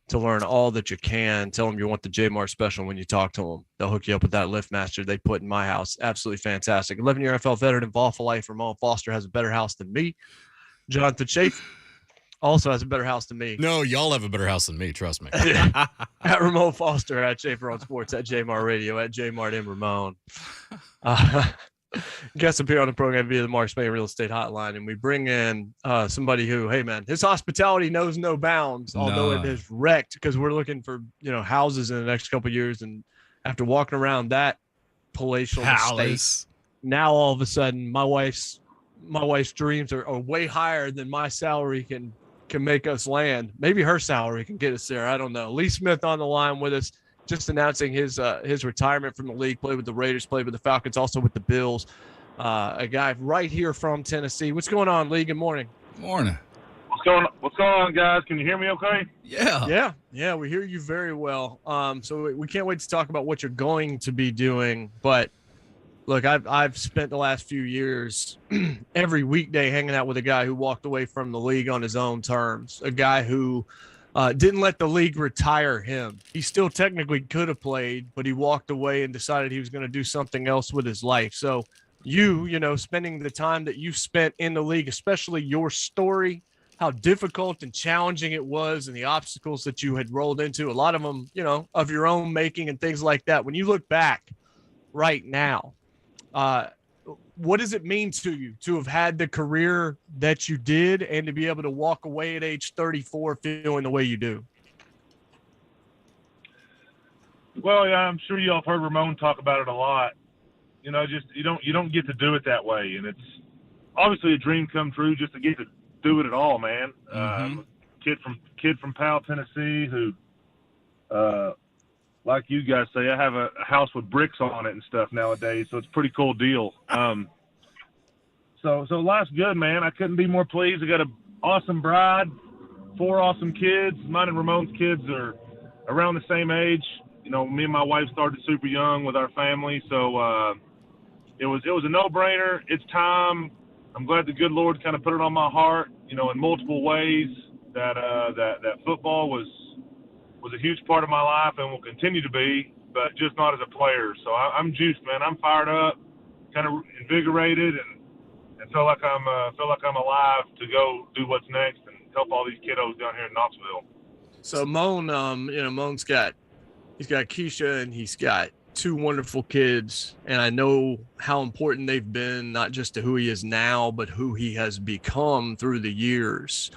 to learn all that you can. Tell them you want the JMart special when you talk to them. They'll hook you up with that LiftMaster they put in my house. Absolutely fantastic. 11-year NFL veteran involved for life. Ramon Foster has a better house than me. Jonathan Schaefer also has a better house than me. No, y'all have a better house than me. Trust me. At Ramon Foster, at Schaefer on Sports, at JMart Radio, at JMart and Ramon. Guests appear on the program via the Mark Spain Real Estate Hotline, and we bring in somebody who, hey man, his hospitality knows no bounds, although it has wrecked because we're looking for houses in the next couple of years, and after walking around that palatial estate, now all of a sudden my wife's dreams are way higher than my salary can make us land. Maybe her salary can get us there. I don't know. Lee Smith on the line with us, just announcing his retirement from the league. Played with the Raiders, played with the Falcons, also with the Bills. A guy right here from Tennessee. What's going on, Lee? Good morning. Morning. What's going on, guys? Can you hear me okay? Yeah. Yeah, we hear you very well. So we can't wait to talk about what you're going to be doing, but look, I've spent the last few years every weekday hanging out with a guy who walked away from the league on his own terms, a guy who didn't let the league retire him. He still technically could have played, but he walked away and decided he was going to do something else with his life. So spending the time that you spent in the league, especially your story, how difficult and challenging it was and the obstacles that you had rolled into, a lot of them, of your own making and things like that. When you look back right now, what does it mean to you to have had the career that you did and to be able to walk away at age 34 feeling the way you do? Well, yeah, I'm sure y'all have heard Ramon talk about it a lot. You don't get to do it that way, and it's obviously a dream come true just to get to do it at all, man. Kid from Powell, Tennessee, who like you guys say, I have a house with bricks on it and stuff nowadays, so it's a pretty cool deal. So life's good, man. I couldn't be more pleased. I got an awesome bride, 4 awesome kids. Mine and Ramon's kids are around the same age. Me and my wife started super young with our family, so it was a no-brainer. It's time. I'm glad the good Lord kind of put it on my heart, in multiple ways that football was a huge part of my life and will continue to be, but just not as a player. So I'm juiced, man. I'm fired up, kind of invigorated, and feel like I'm alive to go do what's next and help all these kiddos down here in Knoxville. So Moan, Moan's he's got Keisha and he's got 2 wonderful kids, and I know how important they've been, not just to who he is now, but who he has become through the years.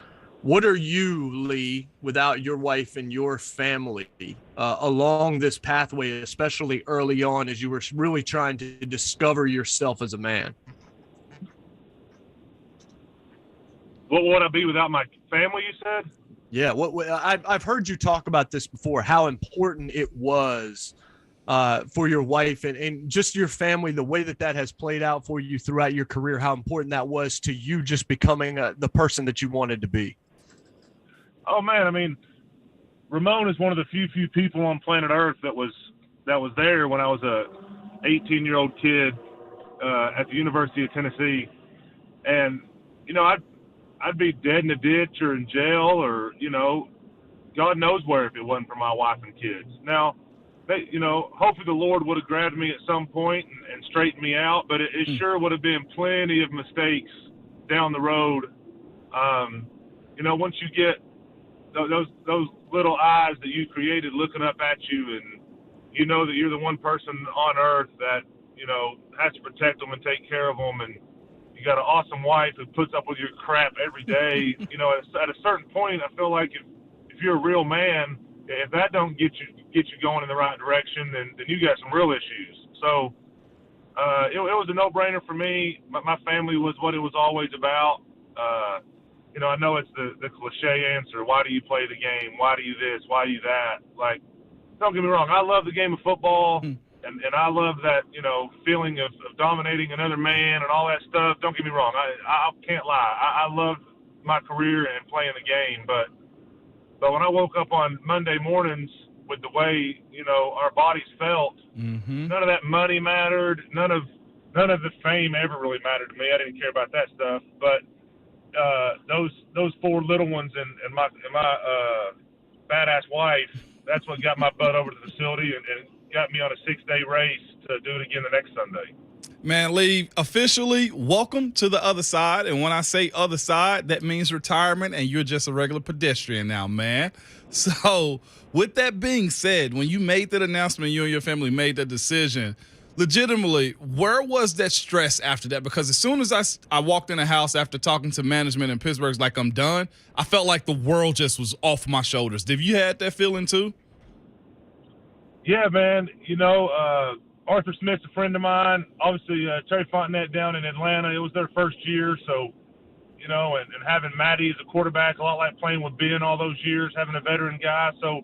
What are you, Lee, without your wife and your family along this pathway, especially early on as you were really trying to discover yourself as a man? What would I be without my family, you said? Yeah, I've heard you talk about this before, how important it was for your wife and just your family, the way that has played out for you throughout your career, how important that was to you just becoming the person that you wanted to be. Oh man, I mean, Ramon is one of the few people on planet Earth that was there when I was a 18-year-old kid at the University of Tennessee, and I'd be dead in a ditch or in jail or God knows where if it wasn't for my wife and kids. Now, hopefully the Lord would have grabbed me at some point and straightened me out, but it sure would have been plenty of mistakes down the road. Once you get those little eyes that you created looking up at you, and that you're the one person on earth that has to protect them and take care of them, and you got an awesome wife who puts up with your crap every day. At a certain point, I feel like if you're a real man, if that don't get you going in the right direction, then you got some real issues. So it was a no-brainer for me. My family was what it was always about. I know it's the cliche answer. Why do you play the game? Why do you this? Why do you that? Like, don't get me wrong. I love the game of football, and I love that, feeling of dominating another man and all that stuff. Don't get me wrong. I can't lie. I loved my career and playing the game. But when I woke up on Monday mornings with the way, our bodies felt. Mm-hmm. None of that money mattered. None of the fame ever really mattered to me. I didn't care about that stuff. But those 4 little ones and my badass wife, that's what got my butt over to the facility and got me on a 6-day race to do it again the next Sunday. Man, Lee, officially, welcome to the other side. And when I say other side, that means retirement, and you're just a regular pedestrian now, man. So with that being said, when you made that announcement, you and your family made that decision, legitimately, where was that stress after that? Because as soon as I walked in the house after talking to management in Pittsburgh's like, I'm done, I felt like the world just was off my shoulders. Did you had that feeling too? Yeah, man. Arthur Smith's a friend of mine. Obviously, Terry Fontenette down in Atlanta, it was their first year. So, and having Matty as a quarterback, a lot like playing with Ben all those years, having a veteran guy. So,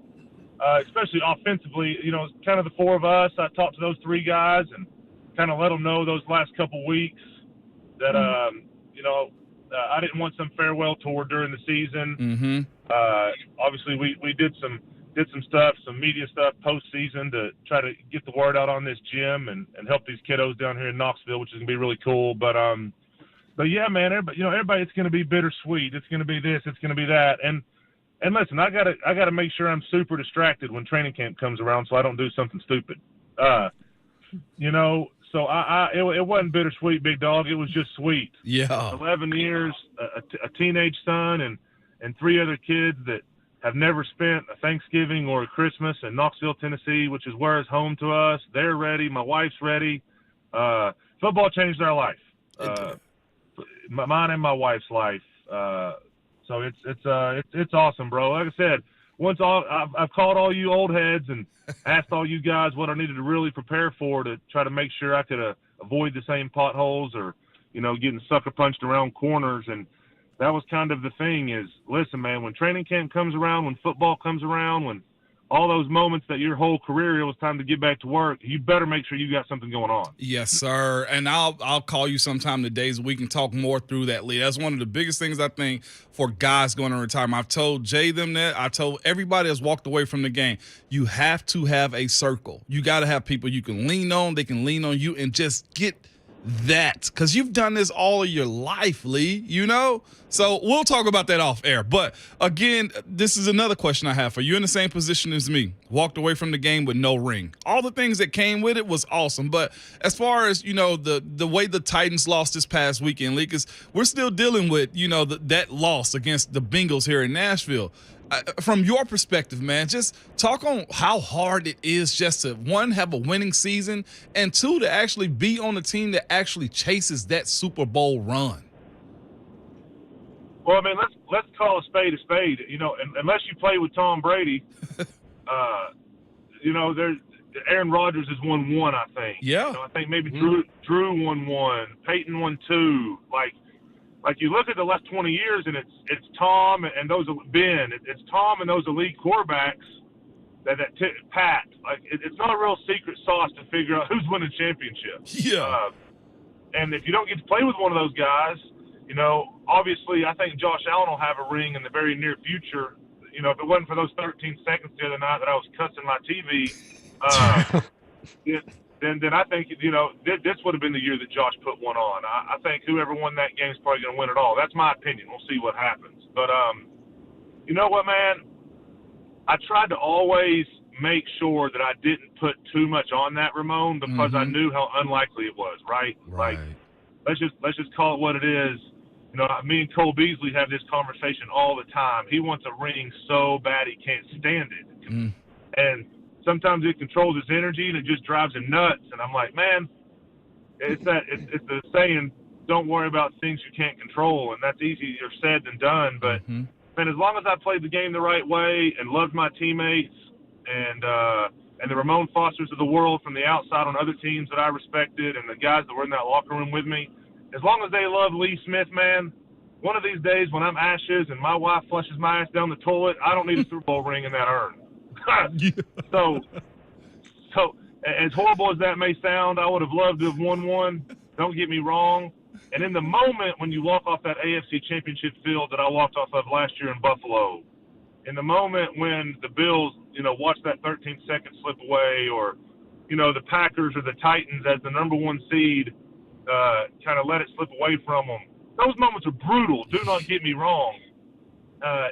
especially offensively, kind of the 4 of us, I talked to those 3 guys and kind of let them know those last couple weeks that, I didn't want some farewell tour during the season. Mm-hmm. Obviously, we did some stuff, some media stuff postseason to try to get the word out on this gym and help these kiddos down here in Knoxville, which is gonna be really cool. But yeah, man, everybody, it's gonna be bittersweet. It's gonna be this, it's gonna be that, and listen, I gotta make sure I'm super distracted when training camp comes around, so I don't do something stupid. So it wasn't bittersweet, big dog. It was just sweet. Yeah. 11 years, a teenage son, and 3 other kids that have never spent a Thanksgiving or a Christmas in Knoxville, Tennessee, which is where it's home to us. They're ready. My wife's ready. Football changed our life. Mine and my wife's life. So it's awesome, bro. Like I said, I've called all you old heads and asked all you guys what I needed to really prepare for to try to make sure I could avoid the same potholes or, getting sucker punched around corners. And that was kind of the thing is, listen, man, when training camp comes around, when football comes around, when all those moments that your whole career, it was time to get back to work, you better make sure you got something going on. Yes, sir. And I'll call you sometime today so we can talk more through that, Lee. That's one of the biggest things I think for guys going to retirement. I've told Jay them that. I told everybody that's walked away from the game, you have to have a circle. You got to have people you can lean on. They can lean on you and just get that, because you've done this all of your life, Lee, So we'll talk about that off air. But again, this is another question I have for you in the same position as me. Walked away from the game with no ring. All the things that came with it was awesome. But as far as, the way the Titans lost this past weekend, Lee, because we're still dealing with, that loss against the Bengals here in Nashville. From your perspective, man, just talk on how hard it is just to, 1, have a winning season, and 2, to actually be on a team that actually chases that Super Bowl run. Well, I mean, let's call a spade a spade. Unless you play with Tom Brady, there's Aaron Rodgers has won 1, I think. Yeah. I think maybe Drew won 1, Peyton won 2. Like you look at the last 20 years, and it's Tom and those Ben. It's Tom and those elite quarterbacks Pat. Like it's not a real secret sauce to figure out who's winning championships. Yeah. And if you don't get to play with one of those guys, obviously I think Josh Allen will have a ring in the very near future. If it wasn't for those 13 seconds the other night that I was cussing my TV, then I think, this would have been the year that Josh put one on. I think whoever won that game is probably going to win it all. That's my opinion. We'll see what happens. But, you know what, man? I tried to always make sure that I didn't put too much on that, Ramon, because I knew how unlikely it was, right? Like, let's just call it what it is. Me and Cole Beasley have this conversation all the time. He wants a ring so bad he can't stand it. And sometimes it controls his energy and it just drives him nuts. And I'm like, man, it's the saying, don't worry about things you can't control. And that's easier said than done. But, man, as long as I played the game the right way and loved my teammates and the Ramon Fosters of the world from the outside on other teams that I respected and the guys that were in that locker room with me, as long as they love Lee Smith, man, one of these days when I'm ashes and my wife flushes my ass down the toilet, I don't need a Super Bowl ring in that urn. So as horrible as that may sound, I would have loved to have won one. Don't get me wrong. And in the moment when you walk off that AFC Championship field that I walked off of last year in Buffalo, in the moment when the Bills watch that 13 seconds slip away, or, the Packers or the Titans as the number one seed kind of let it slip away from them. Those moments are brutal. Do not get me wrong.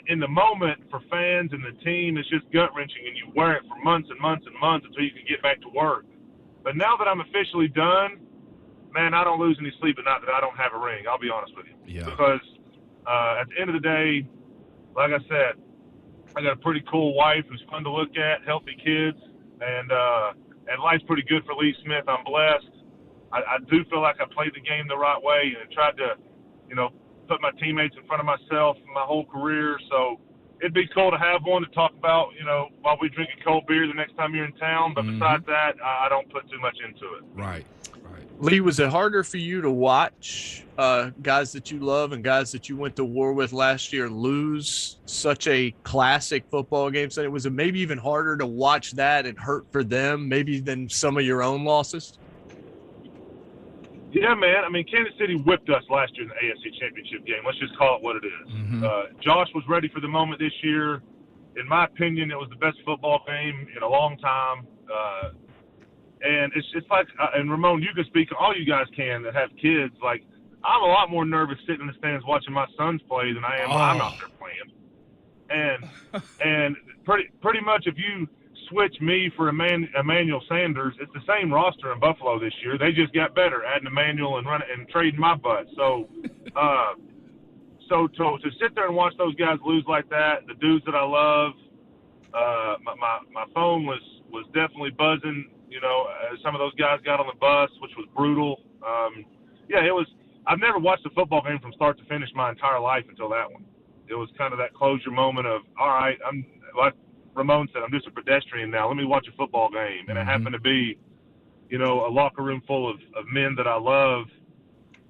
In the moment, for fans and the team, it's just gut-wrenching, and you wear it for months and months and months until you can get back to work. But now that I'm officially done, man, I don't lose any sleep at night that I don't have a ring. I'll be honest with you. Yeah. Because at the end of the day, like I said, I got a pretty cool wife who's fun to look at, healthy kids, and life's pretty good for Lee Smith. I'm blessed. I do feel like I played the game the right way and tried to, put my teammates in front of myself my whole career. So it'd be cool to have one to talk about, while we drink a cold beer the next time you're in town. But besides that, I don't put too much into it. Right. Lee, was it harder for you to watch guys that you love and guys that you went to war with last year lose such a classic football game? So was it maybe even harder to watch that and hurt for them maybe than some of your own losses? Yeah, man. I mean, Kansas City whipped us last year in the AFC Championship game. Let's just call it what it is. Josh was ready for the moment this year. In my opinion, it was the best football game in a long time. And it's just like, and Ramon, you can speak, all you guys can that have kids. Like, I'm a lot more nervous sitting in the stands watching my sons play than I am when I'm out there playing. And pretty much if you switch me for Emmanuel Sanders, it's the same roster in Buffalo this year. They just got better, adding Emmanuel and trading my butt. So, to sit there and watch those guys lose like that, the dudes that I love, my phone was definitely buzzing. Some of those guys got on the bus, which was brutal. It was. I've never watched a football game from start to finish my entire life until that one. It was kind of that closure moment of, all right, I'm like Ramon said, I'm just a pedestrian now. Let me watch a football game. And it happened to be, a locker room full of men that I love.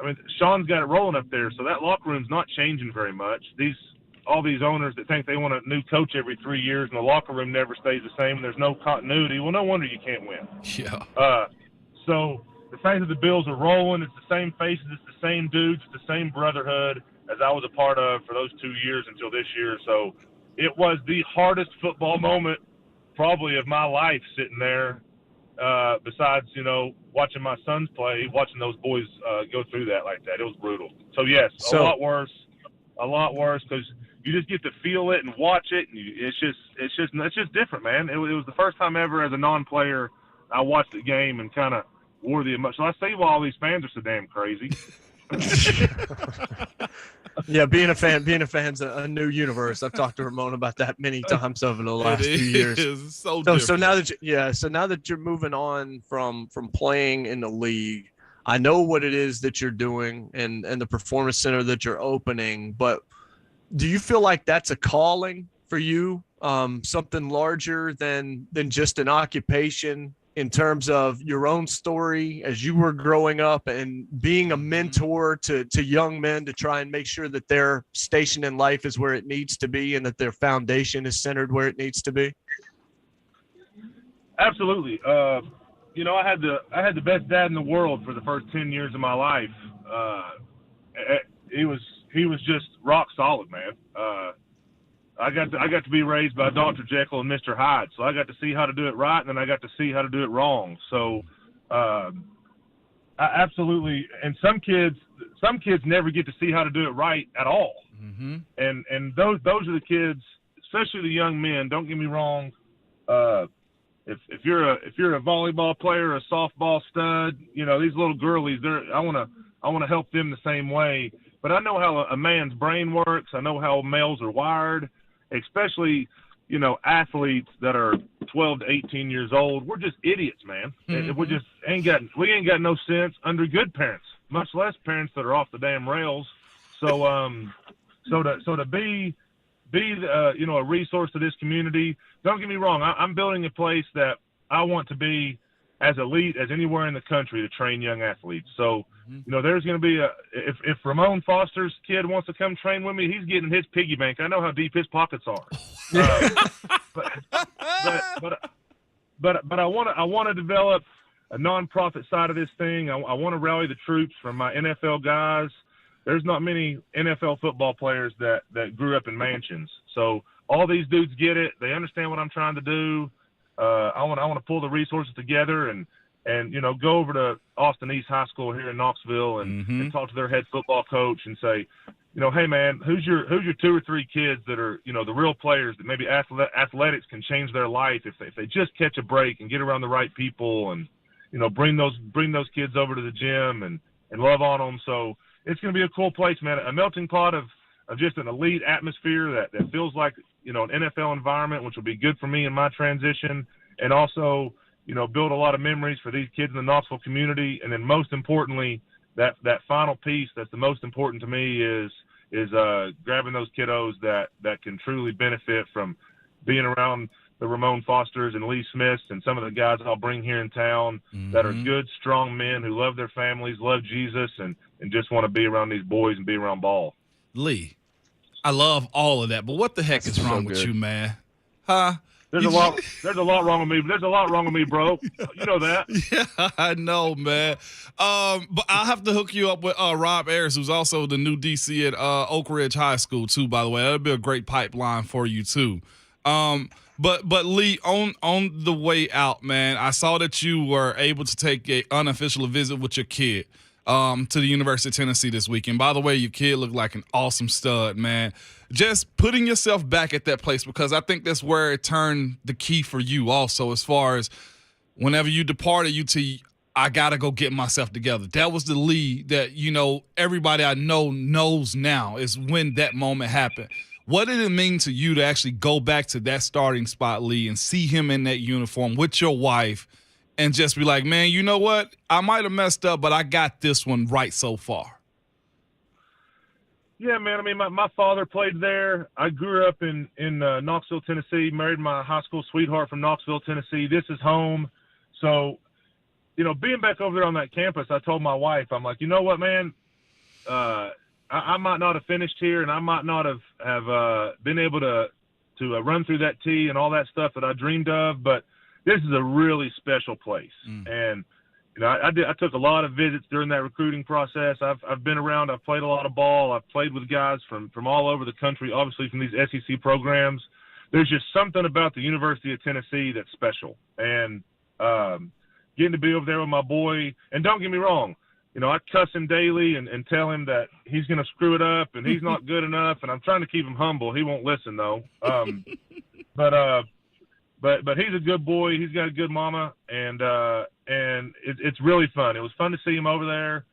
I mean, Sean's got it rolling up there, so that locker room's not changing very much. All these owners that think they want a new coach every 3 years and the locker room never stays the same and there's no continuity, well, no wonder you can't win. Yeah. So the fact that the Bills are rolling, it's the same faces, it's the same dudes, it's the same brotherhood as I was a part of for those 2 years until this year. So it was the hardest football moment probably of my life sitting there, besides, watching my sons play, watching those boys go through that like that. It was brutal. So, yes, a lot worse because you just get to feel it and watch it. And it's just different, man. It was the first time ever as a non-player I watched the game and kind of wore the emotion. So I see why all these fans are so damn crazy. Yeah, being a fan's a new universe. I've talked to Ramon about that many times over the last 2 years. So now that you're moving on from playing in the league, I know what it is that you're doing and the performance center that you're opening, but do you feel like that's a calling for you? Something larger than just an occupation in terms of your own story as you were growing up and being a mentor to young men to try and make sure that their station in life is where it needs to be and that their foundation is centered where it needs to be? Absolutely. I had the best dad in the world for the first 10 years of my life. He was just rock solid, man. I got to be raised by Dr. Jekyll and Mr. Hyde, so I got to see how to do it right, and then I got to see how to do it wrong. So, I absolutely. And some kids never get to see how to do it right at all. Mm-hmm. And those are the kids, especially the young men. Don't get me wrong. If you're a volleyball player, a softball stud, these little girlies, I want to help them the same way. But I know how a man's brain works. I know how males are wired. Especially, athletes that are 12 to 18 years old. We're just idiots, man. Mm-hmm. We ain't got no sense under good parents, much less parents that are off the damn rails. So, to be a resource to this community. Don't get me wrong. I'm building a place that I want to be as elite as anywhere in the country to train young athletes. So, there's going to be if Ramon Foster's kid wants to come train with me, he's getting his piggy bank. I know how deep his pockets are. But I want to develop a nonprofit side of this thing. I want to rally the troops from my NFL guys. There's not many NFL football players that grew up in mansions. So all these dudes get it. They understand what I'm trying to do. I want to pull the resources together and go over to Austin East High School here in Knoxville and talk to their head football coach and say, hey man, who's your 2 or 3 kids that are, the real players that maybe athletics can change their life if they just catch a break and get around the right people and, bring those kids over to the gym and love on them. So it's going to be a cool place, man. A melting pot of just an elite atmosphere that feels like, an NFL environment, which will be good for me in my transition, and also, build a lot of memories for these kids in the Knoxville community. And then most importantly, that final piece that's the most important to me is grabbing those kiddos that can truly benefit from being around the Ramon Fosters and Lee Smiths and some of the guys I'll bring here in town that are good, strong men who love their families, love Jesus, and just want to be around these boys and be around ball. Lee, I love all of that, but what the heck is wrong with you, man? Huh? There's a lot wrong with me. There's a lot wrong with me, bro. You know that. Yeah, I know, man. But I'll have to hook you up with Rob Ayers, who's also the new DC at Oak Ridge High School, too, by the way. That'll be a great pipeline for you, too. But Lee, on the way out, man, I saw that you were able to take an unofficial visit with your kid to the University of Tennessee this weekend. By the way, your kid looked like an awesome stud, man. Just putting yourself back at that place, because I think that's where it turned the key for you also, as far as whenever you departed UT, I got to go get myself together. That was the Lee that, everybody I know knows now is when that moment happened. What did it mean to you to actually go back to that starting spot, Lee, and see him in that uniform with your wife and just be like, man, you know what? I might have messed up, but I got this one right so far. Yeah, man. I mean, my father played there. I grew up in Knoxville, Tennessee, married my high school sweetheart from Knoxville, Tennessee. This is home. So, being back over there on that campus, I told my wife, I'm like, you know what, man? I might not have finished here, and I might not have been able to run through that tee and all that stuff that I dreamed of, but this is a really special place. And I took a lot of visits during that recruiting process. I've been around. I've played a lot of ball. I've played with guys from all over the country, obviously from these SEC programs. There's just something about the University of Tennessee that's special. And getting to be over there with my boy, and don't get me wrong, I cuss him daily and tell him that he's going to screw it up and he's not good enough, and I'm trying to keep him humble. He won't listen, though. But he's a good boy. He's got a good mama, and it's really fun. It was fun to see him over there.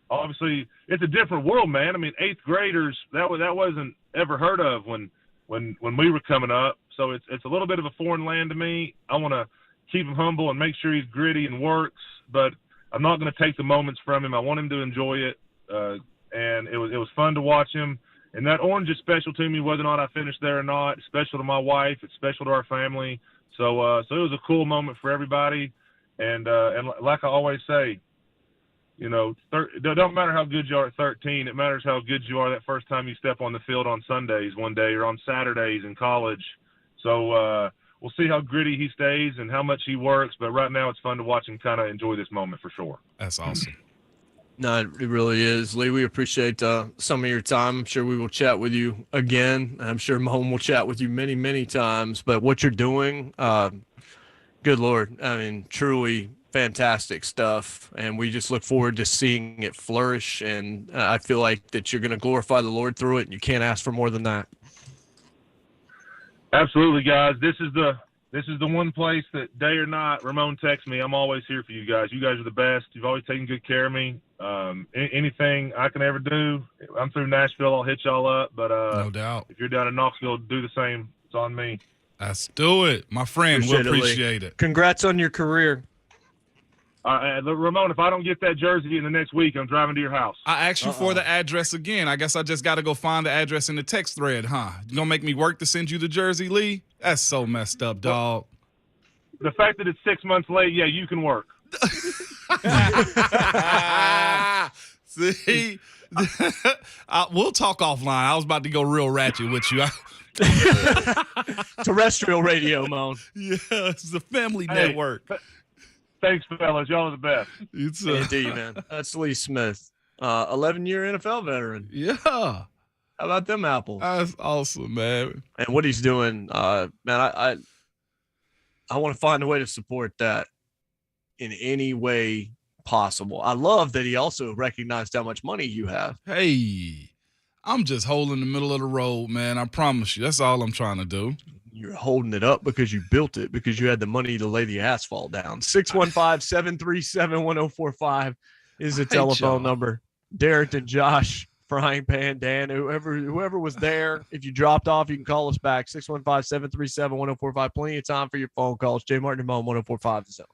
Obviously, it's a different world, man. I mean, 8th graders, that wasn't ever heard of when we were coming up. So it's a little bit of a foreign land to me. I want to keep him humble and make sure he's gritty and works, but I'm not going to take the moments from him. I want him to enjoy it, and it was fun to watch him. And that orange is special to me, whether or not I finish there or not. It's special to my wife. It's special to our family. So it was a cool moment for everybody. And like I always say, it don't matter how good you are at 13. It matters how good you are that first time you step on the field on Sundays one day or on Saturdays in college. So we'll see how gritty he stays and how much he works. But right now it's fun to watch him kind of enjoy this moment for sure. That's awesome. No, it really is. Lee, we appreciate some of your time. I'm sure we will chat with you again. I'm sure Moan will chat with you many, many times. But what you're doing, good Lord, I mean, truly fantastic stuff. And we just look forward to seeing it flourish. And I feel like that you're going to glorify the Lord through it. And you can't ask for more than that. Absolutely, guys. This is the one place that day or night, Ramon texts me, I'm always here for you guys. You guys are the best. You've always taken good care of me. Anything I can ever do, I'm through Nashville, I'll hit y'all up. But no doubt. If you're down in Knoxville, do the same. It's on me. Let's do it. My friend, we'll appreciate it. Congrats on your career. Ramon, if I don't get that jersey in the next week, I'm driving to your house. I asked you for the address again. I guess I just got to go find the address in the text thread, huh? You gonna make me work to send you the jersey, Lee? That's so messed up, dog. The fact that it's 6 months late, yeah, you can work. See, we'll talk offline. I was about to go real ratchet with you. Terrestrial radio, Moan. Yeah, it's the family network. Thanks, fellas. Y'all are the best. Indeed, man. That's Lee Smith, 11-year NFL veteran. Yeah. How about them apples? That's awesome, man. And what he's doing, man, I want to find a way to support that in any way possible. I love that he also recognized how much money you have. Hey, I'm just holding the middle of the road, man. I promise you. That's all I'm trying to do. You're holding it up because you built it, because you had the money to lay the asphalt down. 615-737-1045 is the telephone number. Derek and Josh, Frying Pan, Dan, whoever was there. If you dropped off, you can call us back. 615-737-1045. Plenty of time for your phone calls. JMart and Ramon, 1045 The Zone.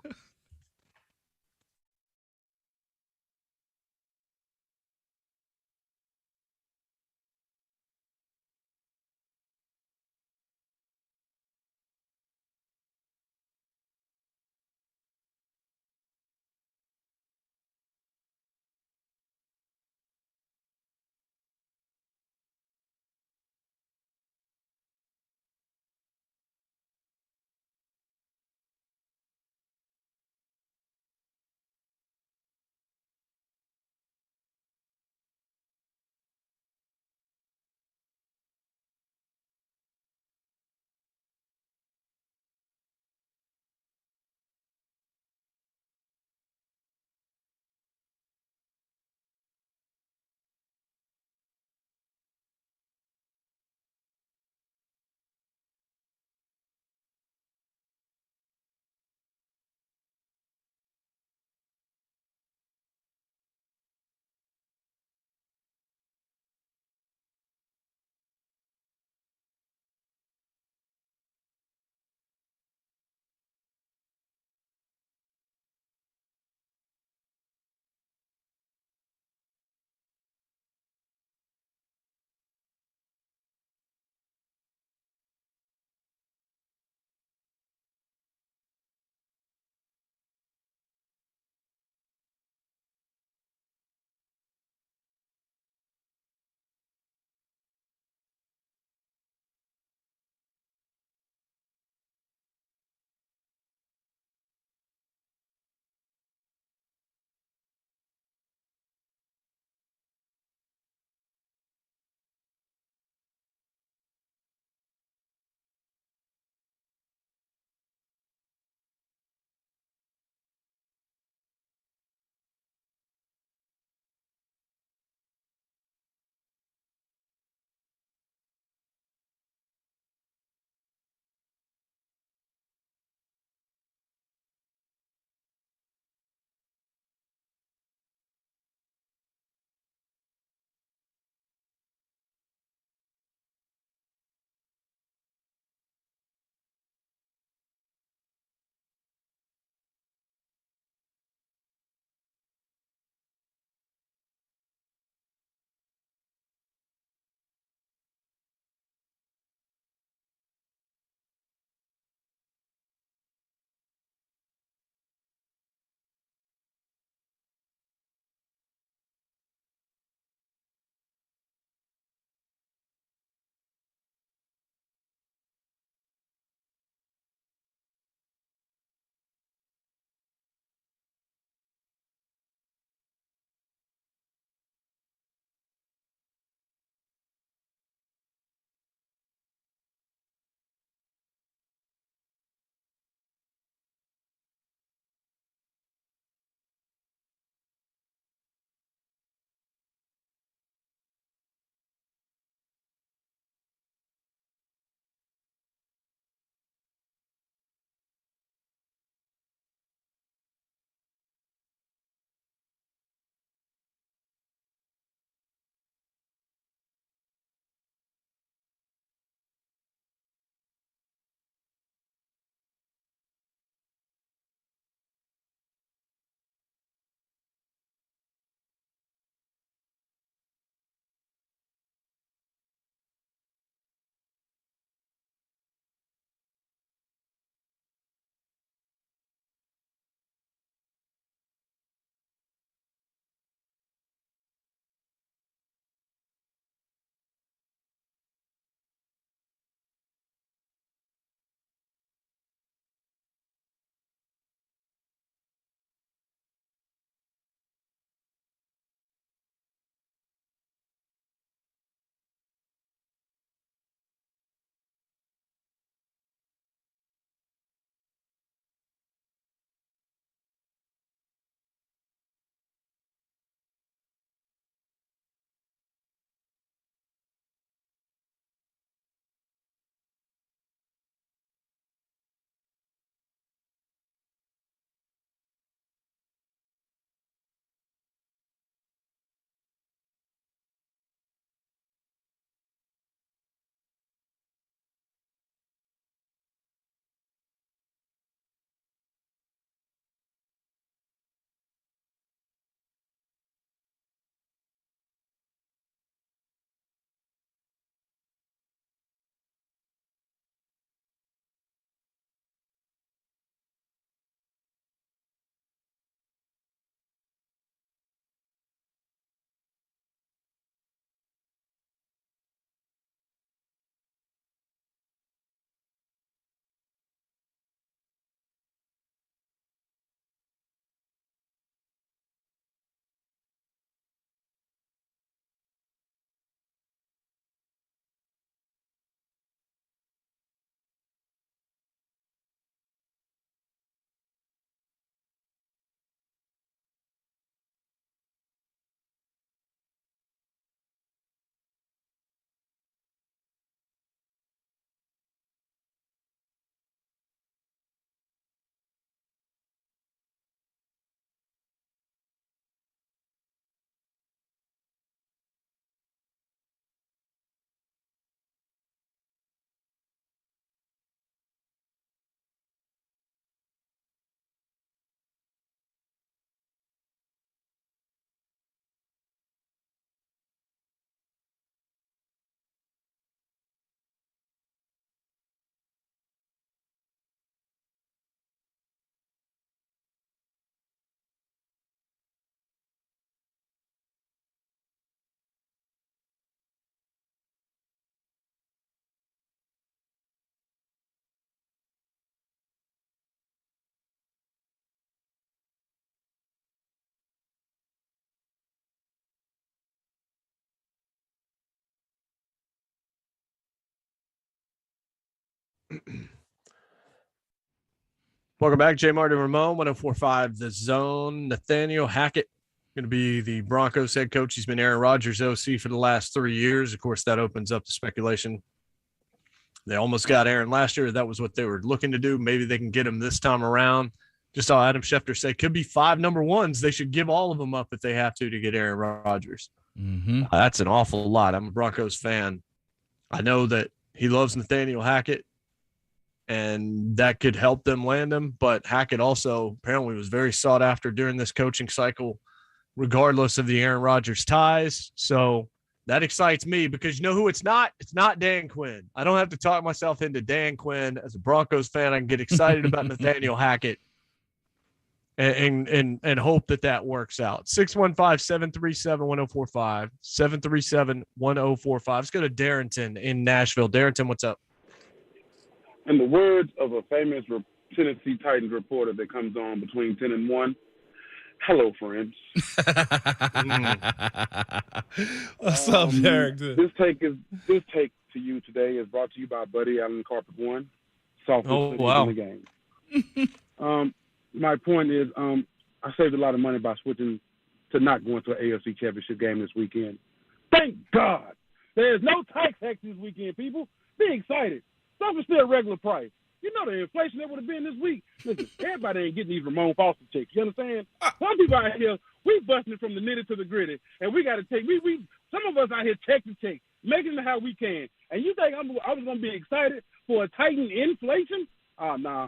Welcome back, JMart and Ramon, 104.5 The Zone. Nathaniel Hackett going to be the Broncos head coach. He's been Aaron Rodgers' OC for the last 3 years. Of course, that opens up the speculation. They almost got Aaron last year. That was what they were looking to do. Maybe they can get him this time around. Just saw Adam Schefter say could be 5 number ones. They should give all of them up if they have to get Aaron Rodgers. Mm-hmm. That's an awful lot. I'm a Broncos fan. I know that he loves Nathaniel Hackett, and that could help them land him. But Hackett also apparently was very sought after during this coaching cycle, regardless of the Aaron Rodgers ties. So that excites me because you know who it's not? It's not Dan Quinn. I don't have to talk myself into Dan Quinn. As a Broncos fan, I can get excited about Nathaniel Hackett and hope that works out. 615-737-1045, 737-1045. Let's go to Darrington in Nashville. Darrington, what's up? In the words of a famous Tennessee Titans reporter that comes on between 10 and 1, hello, friends. What's up, Darrington? This take to you today is brought to you by Buddy Allen Carpet One. Softest in the game. My point is, I saved a lot of money by switching to not going to an AFC Championship game this weekend. Thank God. There's no tax this weekend, people. Be excited. Stuff is still regular price. You know the inflation that would have been this week. Listen, everybody ain't getting these Ramon Foster checks. You understand? Some people out here, we busting it from the nitty to the gritty, and we got to take. Some of us out here check to check, making it how we can. And you think I was gonna be excited for a Titan inflation? Nah,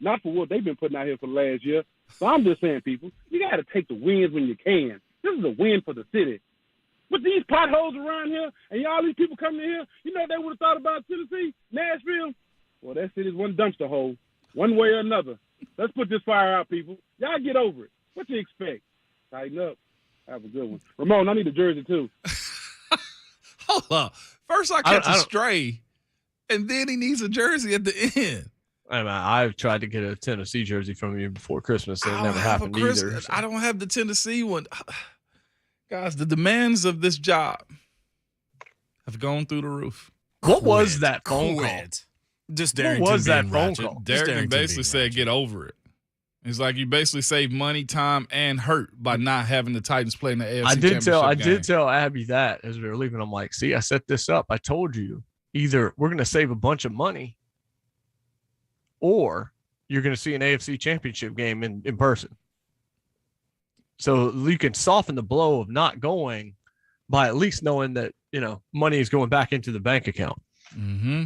not for what they've been putting out here for the last year. So I'm just saying, people, you got to take the wins when you can. This is a win for the city. With these potholes around here and all these people coming in here, you know what they would have thought about Tennessee, Nashville? Well, that city's one dumpster hole, one way or another. Let's put this fire out, people. Y'all get over it. What you expect? Tighten up. Have a good one. Ramon, I need a jersey, too. Hold on. First I catch a stray, and then he needs a jersey at the end. I've tried to get a Tennessee jersey from you before Christmas, and it never happened either. I don't have the Tennessee one. Guys, the demands of this job have gone through the roof. What was that phone call? Just Darrington. What was that phone call? Darrington basically said, get over it. It's like you basically save money, time, and hurt by not having the Titans play in the AFC Championship game. I did tell Abby that as we were leaving. I'm like, see, I set this up. I told you either we're going to save a bunch of money or you're going to see an AFC Championship game in person. So you can soften the blow of not going by at least knowing that, money is going back into the bank account. Mm-hmm.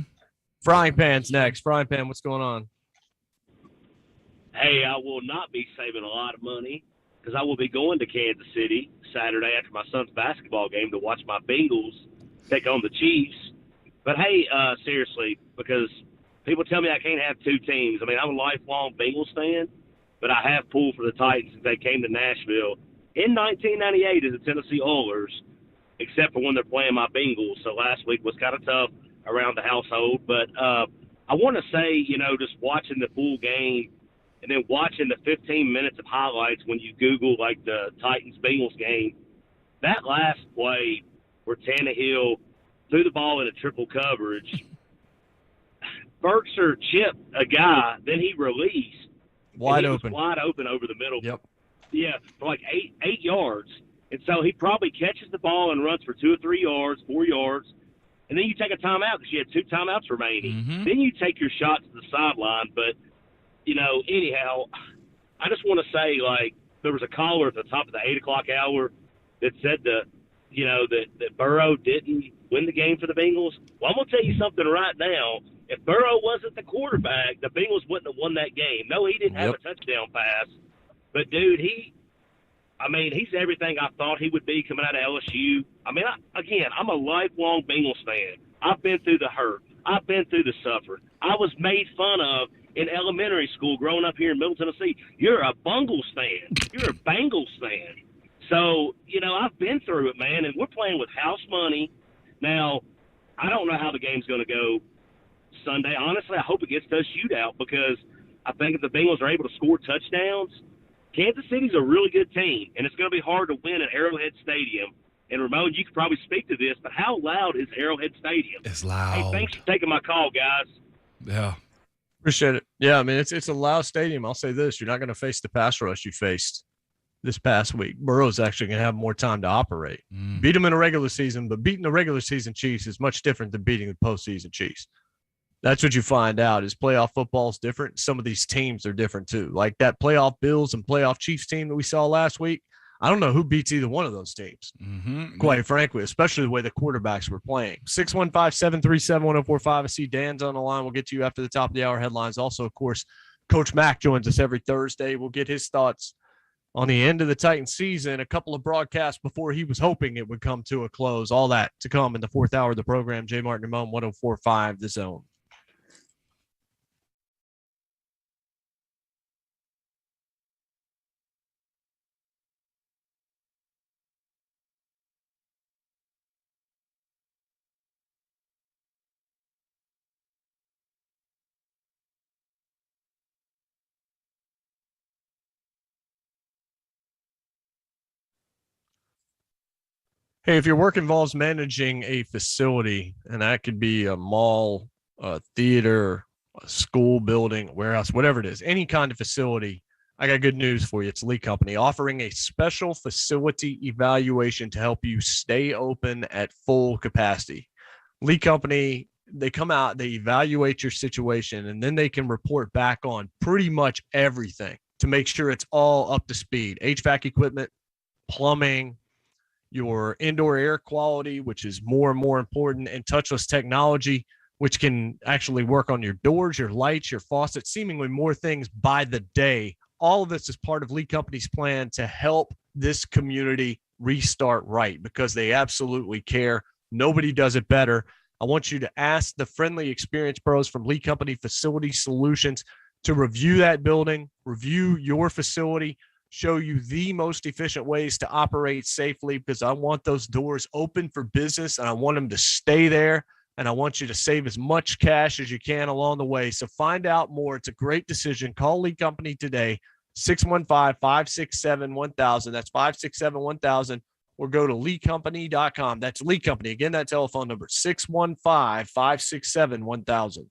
Frying Pan's next. Frying Pan, what's going on? Hey, I will not be saving a lot of money because I will be going to Kansas City Saturday after my son's basketball game to watch my Bengals take on the Chiefs. But, hey, seriously, because people tell me I can't have two teams. I mean, I'm a lifelong Bengals fan, but I have pulled for the Titans since they came to Nashville in 1998 as the Tennessee Oilers, except for when they're playing my Bengals. So last week was kind of tough around the household. But I want to say, just watching the full game and then watching the 15 minutes of highlights when you Google, like, the Titans-Bengals game, that last play where Tannehill threw the ball into triple coverage, Berkshire chipped a guy, then he released. Wide open over the middle. Yep. Yeah, for like eight yards. And so he probably catches the ball and runs for 2 or 3 yards, 4 yards. And then you take a timeout because you had 2 timeouts remaining. Mm-hmm. Then you take your shot to the sideline. But, anyhow, I just want to say, like, there was a caller at the top of the 8 o'clock hour that said that Burrow didn't win the game for the Bengals. Well, I'm going to tell you something right now. If Burrow wasn't the quarterback, the Bengals wouldn't have won that game. No, he didn't have a touchdown pass. But, dude, he's everything I thought he would be coming out of LSU. I mean, I'm a lifelong Bengals fan. I've been through the hurt. I've been through the suffering. I was made fun of in elementary school growing up here in Middle Tennessee. You're a Bungles fan. You're a Bengals fan. So, I've been through it, man, and we're playing with house money. Now, I don't know how the game's going to go Sunday. Honestly, I hope it gets to a shootout because I think if the Bengals are able to score touchdowns, Kansas City's a really good team, and it's going to be hard to win at Arrowhead Stadium. And, Ramon, you could probably speak to this, but how loud is Arrowhead Stadium? It's loud. Hey, thanks for taking my call, guys. Yeah. Appreciate it. Yeah, I mean, it's a loud stadium. I'll say this. You're not going to face the pass rush you faced this past week. Burrow's actually going to have more time to operate. Beat them in a regular season, but beating the regular season Chiefs is much different than beating the postseason Chiefs. That's what you find out is playoff football is different. Some of these teams are different too. Like that playoff Bills and playoff Chiefs team that we saw last week. I don't know who beats either one of those teams, quite frankly, especially the way the quarterbacks were playing. 615-737-1045. I see Dan's on the line. We'll get to you after the top of the hour headlines. Also, of course, Coach Mack joins us every Thursday. We'll get his thoughts on the end of the Titans season, a couple of broadcasts before he was hoping it would come to a close. All that to come in the fourth hour of the program. JMart and Ramon, 104.5 The Zone. Hey, if your work involves managing a facility, and that could be a mall, a theater, a school building, warehouse, whatever it is, any kind of facility, I got good news for you. It's Lee Company offering a special facility evaluation to help you stay open at full capacity. Lee Company, they come out, they evaluate your situation, and then they can report back on pretty much everything to make sure it's all up to speed. HVAC equipment, plumbing, your indoor air quality, which is more and more important, and touchless technology, which can actually work on your doors, your lights, your faucets, seemingly more things by the day. All of this is part of Lee Company's plan to help this community restart right because they absolutely care. Nobody does it better. I want you to ask the friendly experience pros from Lee Company Facility Solutions to review that building, review your facility, show you the most efficient ways to operate safely because I want those doors open for business and I want them to stay there. And I want you to save as much cash as you can along the way. So find out more. It's a great decision. Call Lee Company today, 615-567-1000. That's 567-1000. Or go to leecompany.com. That's Lee Company. Again, that telephone number, 615-567-1000.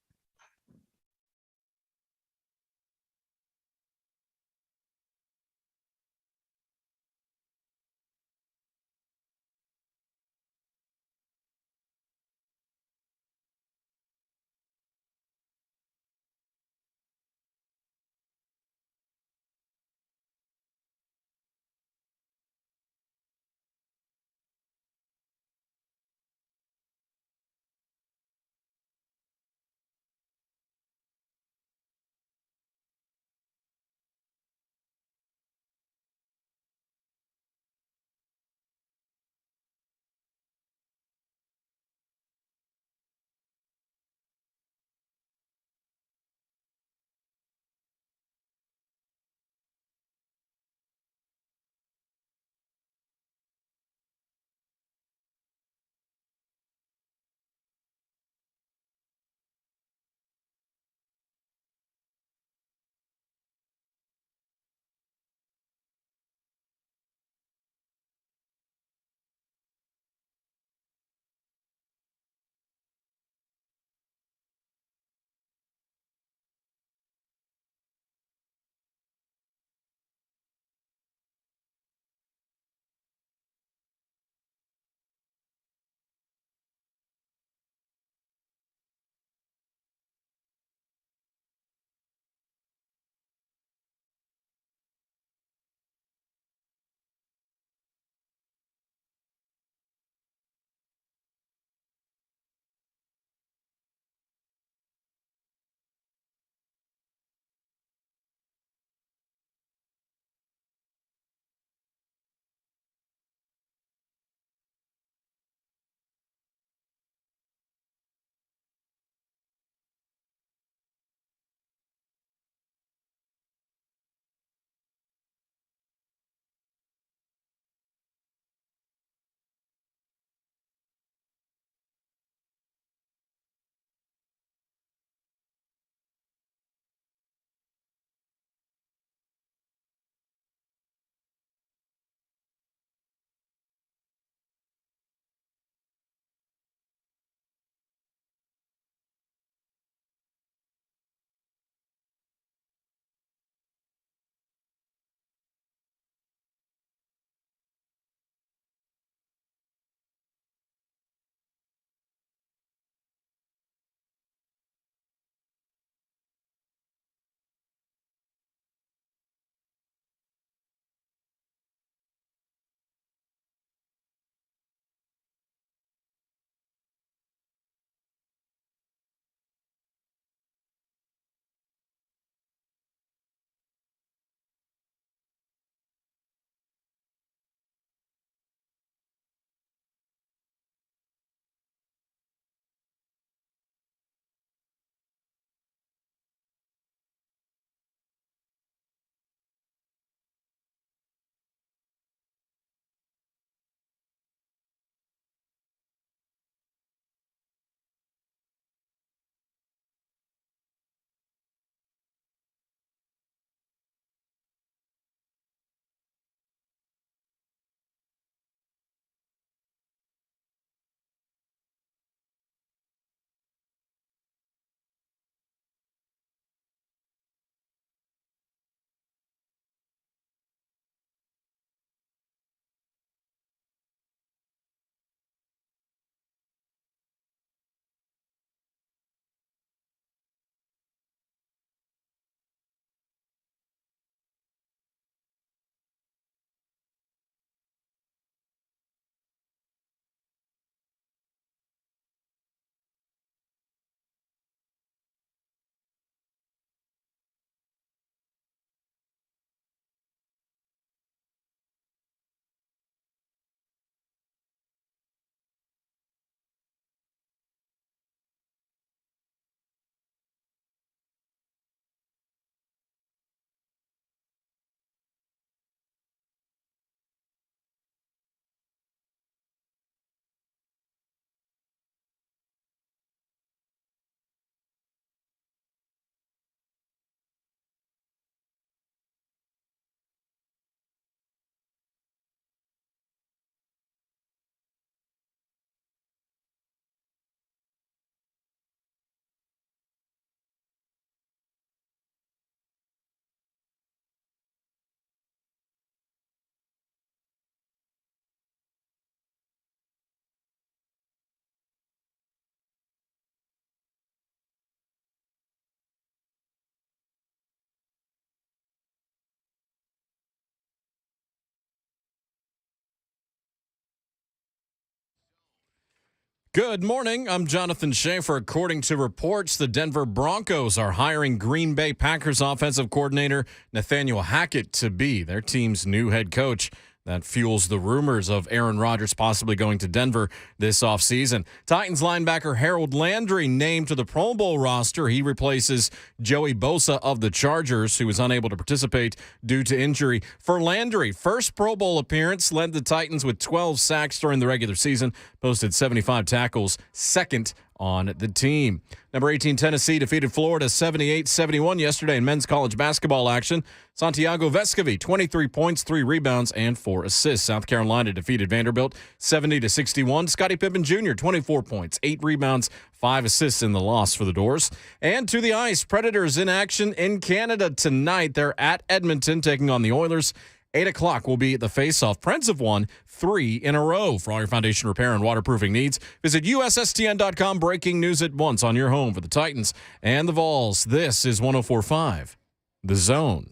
Good morning. I'm Jonathan Schaefer. According to reports, the Denver Broncos are hiring Green Bay Packers offensive coordinator Nathaniel Hackett to be their team's new head coach. That fuels the rumors of Aaron Rodgers possibly going to Denver this offseason. Titans linebacker Harold Landry named to the Pro Bowl roster. He replaces Joey Bosa of the Chargers, who was unable to participate due to injury. For Landry, first Pro Bowl appearance, led the Titans with 12 sacks during the regular season, posted 75 tackles, second on the team. Number 18, Tennessee defeated Florida 78-71 yesterday in men's college basketball action. Santiago Vescovi, 23 points, 3 rebounds, and 4 assists. South Carolina defeated Vanderbilt 70-61. Scottie Pippen Jr., 24 points, 8 rebounds, 5 assists in the loss for the Doors. And to the ice, Predators in action in Canada tonight. They're at Edmonton taking on the Oilers. 8 o'clock will be the face-off. Preds have won 3 in a row. For all your foundation repair and waterproofing needs, visit USSTN.com. Breaking news at once on your home for the Titans and the Vols. This is 104.5 The Zone.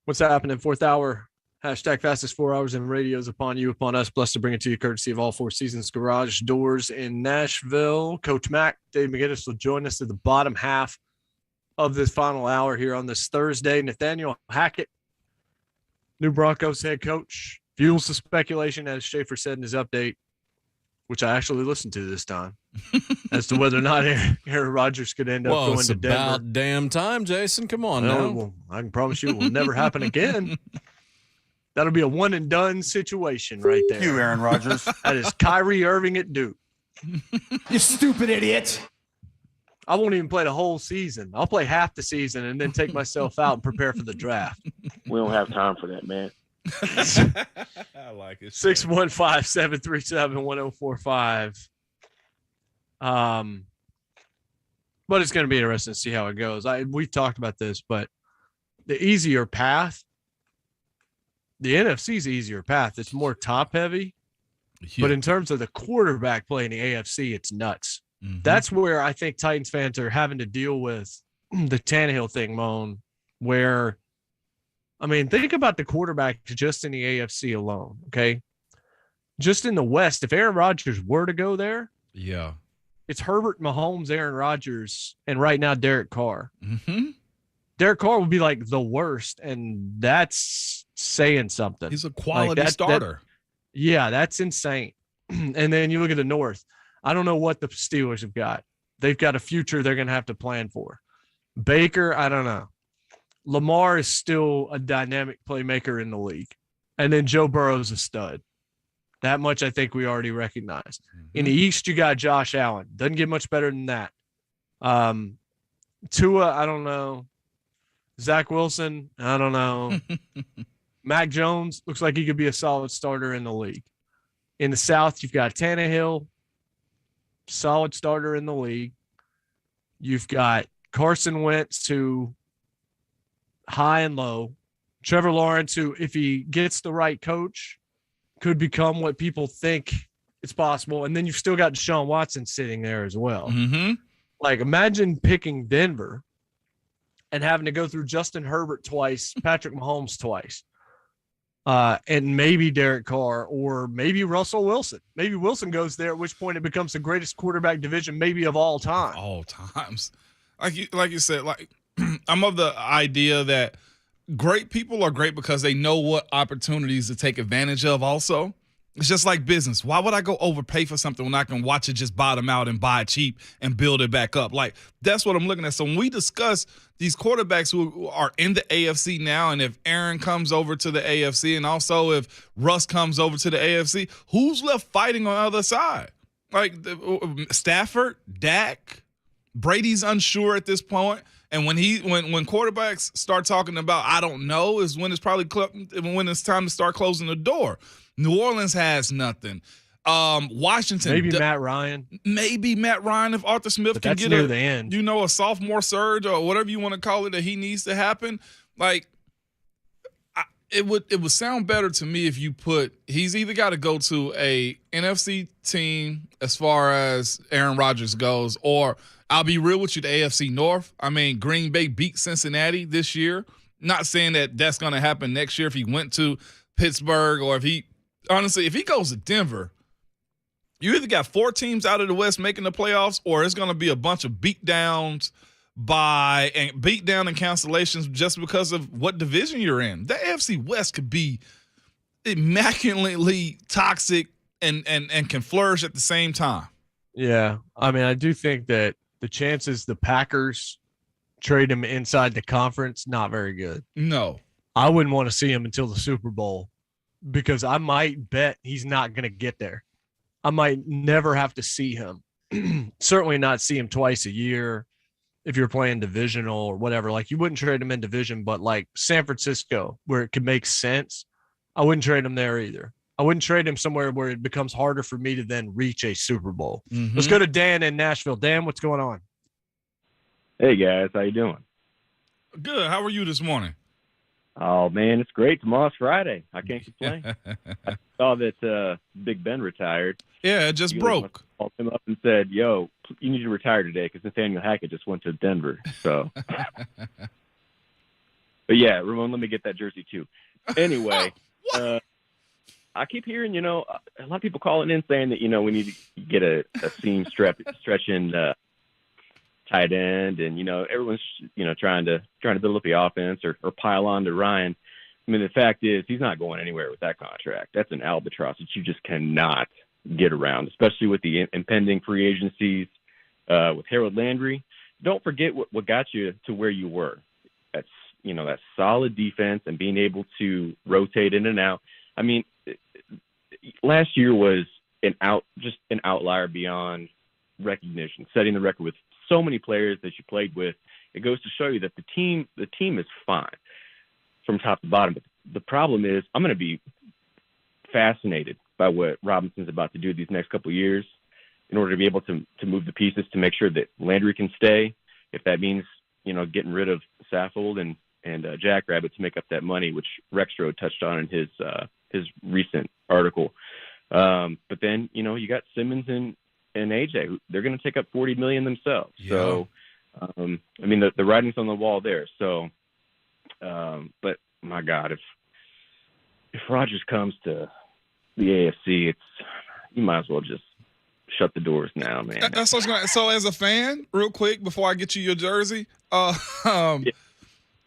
What's happening? Fourth hour. Hashtag fastest 4 hours in radio is upon you, upon us. Blessed to bring it to you courtesy of All Four Seasons Garage Doors in Nashville. Coach Mac, Dave McGinnis will join us at the bottom half of this final hour here on this Thursday. Nathaniel Hackett, new Broncos head coach, fuels the speculation, as Schaefer said in his update, which I actually listened to this time, as to whether or not Aaron Rodgers could end up going to Denver. Well, it's about damn time, Jason. Come on now. Well, I can promise you it will never happen again. That'll be a one-and-done situation right there. You, Aaron Rodgers. That is Kyrie Irving at Duke. You stupid idiot. I won't even play the whole season. I'll play half the season and then take myself out and prepare for the draft. We don't have time for that, man. I like it. 615-737-1045. But it's going to be interesting to see how it goes. We've talked about this, but the easier path, the NFC's easier path. It's more top heavy, but in terms of the quarterback play in the AFC, it's nuts. Mm-hmm. That's where I think Titans fans are having to deal with the Tannehill thing, Moan, where, I mean, think about the quarterback just in the AFC alone, okay? Just in the West, if Aaron Rodgers were to go there, yeah, it's Herbert, Mahomes, Aaron Rodgers, and right now Derek Carr. Mm-hmm. Derek Carr would be like the worst, and that's saying something. He's a quality starter. Yeah, that's insane. And then you look at the North. I don't know what the Steelers have got. They've got a future they're going to have to plan for. Baker, I don't know. Lamar is still a dynamic playmaker in the league. And then Joe Burrow's a stud. That much I think we already recognize. Mm-hmm. In the East, you got Josh Allen. Doesn't get much better than that. Tua, I don't know. Zach Wilson, I don't know. Mac Jones looks like he could be a solid starter in the league. In the South, you've got Tannehill, solid starter in the league. You've got Carson Wentz, who high and low. Trevor Lawrence, who, if he gets the right coach, could become what people think it's possible. And then you've still got Deshaun Watson sitting there as well. Mm-hmm. Like, imagine picking Denver and having to go through Justin Herbert twice, Patrick Mahomes twice, and maybe Derek Carr, or maybe Russell Wilson. Maybe Wilson goes there, at which point it becomes the greatest quarterback division maybe of all time. All times. Like you said, like I'm of the idea that great people are great because they know what opportunities to take advantage of also. It's just like business. Why would I go overpay for something when I can watch it just bottom out and buy it cheap and build it back up? Like, that's what I'm looking at. So when we discuss these quarterbacks who are in the AFC now, and if Aaron comes over to the AFC, and also if Russ comes over to the AFC, who's left fighting on the other side? Like Stafford, Dak, Brady's unsure at this point. And when quarterbacks start talking about I don't know is when it's probably when it's time to start closing the door. New Orleans has nothing. Washington. Maybe Matt Ryan. Maybe Matt Ryan if Arthur Smith can get near the end. A sophomore surge or whatever you want to call it that he needs to happen. Like, it would sound better to me if you he's either got to go to a NFC team as far as Aaron Rodgers goes, or I'll be real with you, the AFC North. I mean, Green Bay beat Cincinnati this year. Not saying that that's going to happen next year if he went to Pittsburgh or if he goes to Denver, you either got 4 teams out of the West making the playoffs, or it's going to be a bunch of beatdowns and cancellations just because of what division you're in. The AFC West could be immaculately toxic and can flourish at the same time. Yeah. I mean, I do think that the chances the Packers trade him inside the conference, not very good. No. I wouldn't want to see him until the Super Bowl because I might bet he's not going to get there. I might never have to see him. Certainly not see him twice a year. If you're playing divisional or whatever, like you wouldn't trade him in division, but like San Francisco, where it could make sense, I wouldn't trade him there either. I wouldn't trade him somewhere where it becomes harder for me to then reach a Super Bowl. Mm-hmm. Let's go to Dan in Nashville. Dan, what's going on? Hey guys, how you doing? Good. How are you this morning? Oh man, it's great. Tomorrow's Friday. I can't complain. I saw that Big Ben retired. Yeah, it just broke. Called him up and said, "Yo, you need to retire today because Nathaniel Hackett just went to Denver." So, but yeah, Ramon, let me get that jersey too. Anyway, I keep hearing, a lot of people calling in saying that we need to get a seam stretching tight end, and everyone's trying to build up the offense or pile on to Ryan. I mean, the fact is he's not going anywhere with that contract. That's an albatross that you just cannot get around, especially with the impending free agencies with Harold Landry. Don't forget what got you to where you were. That's that solid defense and being able to rotate in and out. I mean, last year was an outlier beyond recognition, setting the record with so many players that you played with. It goes to show you that the team is fine from top to bottom. But the problem is I'm going to be fascinated by what Robinson's about to do these next couple of years in order to be able to move the pieces to make sure that Landry can stay. If that means, getting rid of Saffold and Jackrabbit to make up that money, which Rexroad touched on in his recent article. But then, you got Simmons and AJ, they're going to take up $40 million themselves. Yeah. So, I mean, the writing's on the wall there. So, but my God, if Rodgers comes to the AFC, you might as well just shut the doors now, man. That's what I was going to. So, as a fan, real quick before I get you your jersey, like,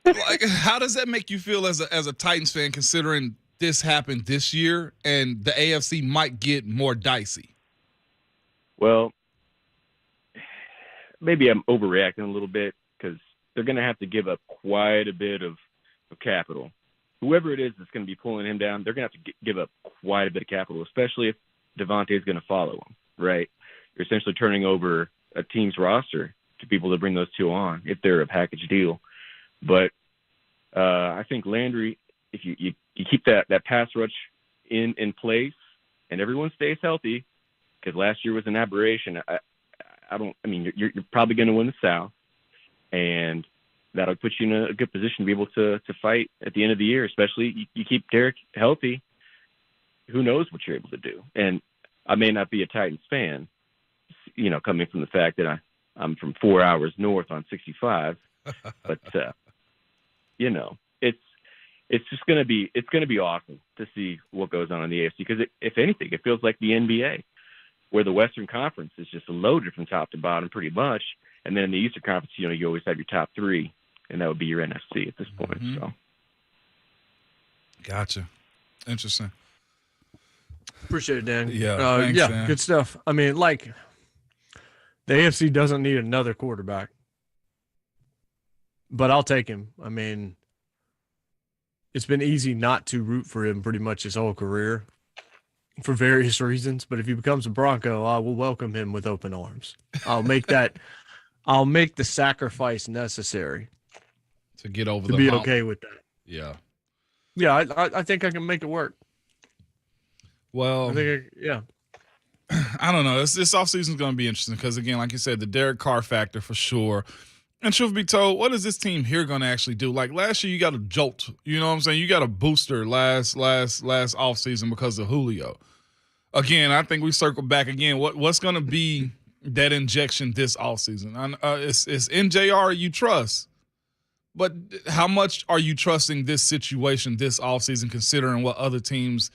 how does that make you feel as a Titans fan, considering this happened this year and the AFC might get more dicey? Well, maybe I'm overreacting a little bit because they're going to have to give up quite a bit of capital. Whoever it is that's going to be pulling him down, they're going to have to give up quite a bit of capital, especially if Devontae is going to follow him, right? You're essentially turning over a team's roster to people to bring those two on if they're a package deal. But I think Landry, if you keep that pass rush in place and everyone stays healthy, because last year was an aberration. You're probably going to win the South, and that'll put you in a good position to be able to fight at the end of the year, especially you keep Derek healthy. Who knows what you're able to do? And I may not be a Titans fan, coming from the fact that I'm from 4 hours north on 65, but it's just going to be awesome to see what goes on in the AFC, because if anything, it feels like the NBA, where the Western Conference is just loaded from top to bottom pretty much. And then in the Eastern Conference, you always have your top three, and that would be your NFC at this point. Mm-hmm. So, gotcha. Interesting. Appreciate it, Dan. Yeah, thanks, Dan. Good stuff. I mean, like, the AFC doesn't need another quarterback, but I'll take him. I mean, it's been easy not to root for him pretty much his whole career for various reasons. But if he becomes a Bronco, I will welcome him with open arms. I'll make the sacrifice necessary to get over to the be hump. Okay with that. Yeah. Yeah, I think I can make it work. Well, I don't know. This offseason is going to be interesting because, again, like you said, the Derek Carr factor for sure. And truth be told, what is this team here going to actually do? Like last year, you got a jolt. You know what I'm saying? You got a booster last offseason because of Julio. Again, I think we circle back again. What's going to be that injection this offseason? It's NJR you trust. But how much are you trusting this situation this offseason, considering what other teams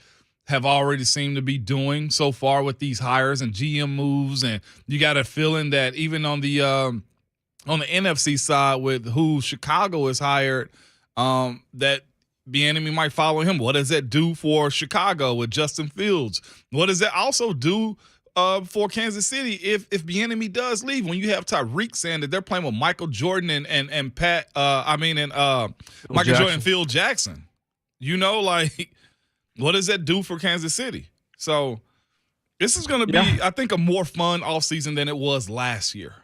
have already seemed to be doing so far with these hires and GM moves? And you got a feeling that even on the NFC side with who Chicago has hired, that Bieniemy might follow him. What does that do for Chicago with Justin Fields? What does that also do for Kansas City if Bieniemy does leave? When you have Tyreek saying that they're playing with Michael Jordan and Michael Jordan and Phil Jackson, you know, like what does that do for Kansas City? So this is going to be, I think, a more fun offseason than it was last year.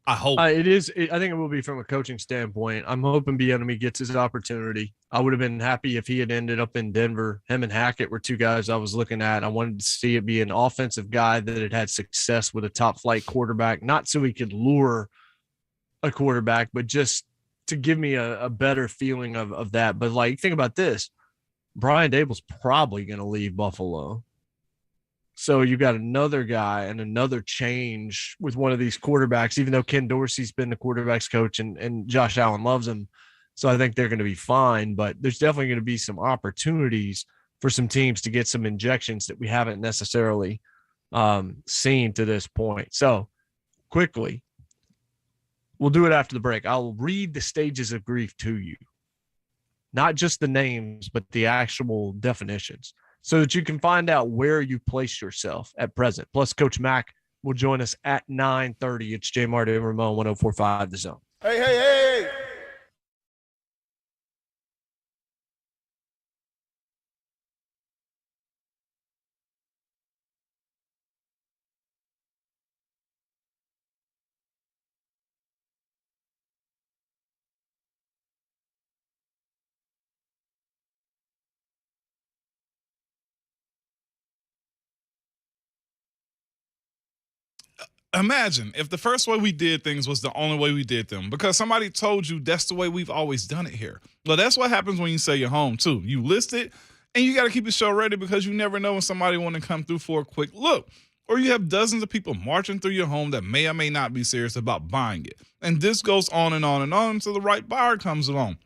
I hope it is. I think it will be from a coaching standpoint. I'm hoping Bieniemy gets his opportunity. I would have been happy if he had ended up in Denver. Him and Hackett were two guys I was looking at. I wanted to see it be an offensive guy that had had success with a top flight quarterback, not so he could lure a quarterback, but just to give me a better feeling of that. But like, think about this. Brian Dable's probably going to leave Buffalo. So you got another guy and another change with one of these quarterbacks, even though Ken Dorsey's been the quarterback's coach and Josh Allen loves him. So I think they're going to be fine, but there's definitely going to be some opportunities for some teams to get some injections that we haven't necessarily seen to this point. So quickly, we'll do it after the break. I'll read the stages of grief to you, not just the names, but the actual definitions, so that you can find out where you place yourself at present. Plus, Coach Mack will join us at 9:30. It's JMart and Ramon, 104.5 The Zone. Hey. Imagine if the first way we did things was the only way we did them because somebody told you that's the way we've always done it here. Well, that's what happens when you sell your home too. You list it and you got to keep the show ready because you never know when somebody want to come through for a quick look. Or you have dozens of people marching through your home that may or may not be serious about buying it. And this goes on and on and on until the right buyer comes along.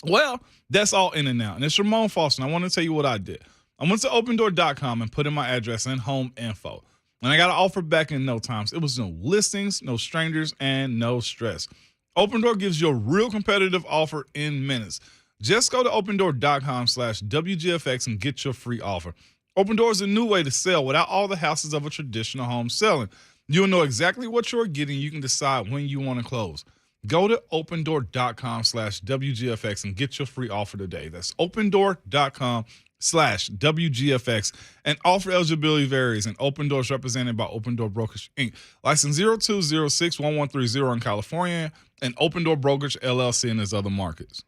Well, that's all in and out. And it's Ramon Foster. I want to tell you what I did. I went to opendoor.com and put in my address and home info. And I got an offer back in no time. It was no listings, no strangers, and no stress. Open Door gives you a real competitive offer in minutes. Just go to opendoor.com/WGFX and get your free offer. Open Door is a new way to sell without all the hassles of a traditional home selling. You'll know exactly what you're getting. You can decide when you want to close. Go to opendoor.com/WGFX and get your free offer today. That's opendoor.com/WGFX, and offer eligibility varies, and Open Door is represented by Open Door Brokerage Inc. License 02061130 in California, and Open Door Brokerage LLC in its other markets.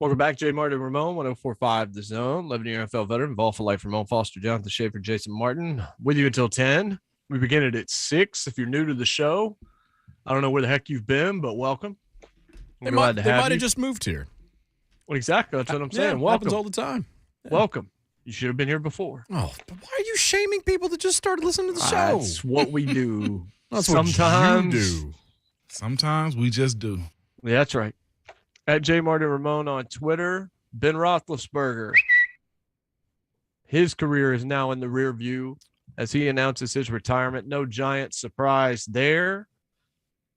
Welcome back, JMart and Ramon, 104.5 The Zone. 11-year NFL veteran, involved for life. Ramon Foster, Jonathan Schaefer, Jason Martin. With you until 10. We begin it at 6. If you're new to the show, I don't know where the heck you've been, but welcome. They might have just moved here. Well, exactly. That's what I'm saying. Yeah, welcome. happens all the time. Yeah. Welcome. You should have been here before. Oh, but why are you shaming people that just started listening to the show? That's what we do. That's Sometimes what you do. Sometimes we just do. Yeah, that's right. At JMart and Ramon on Twitter, Ben Roethlisberger. His career is now in the rear view as he announces his retirement. No giant surprise there.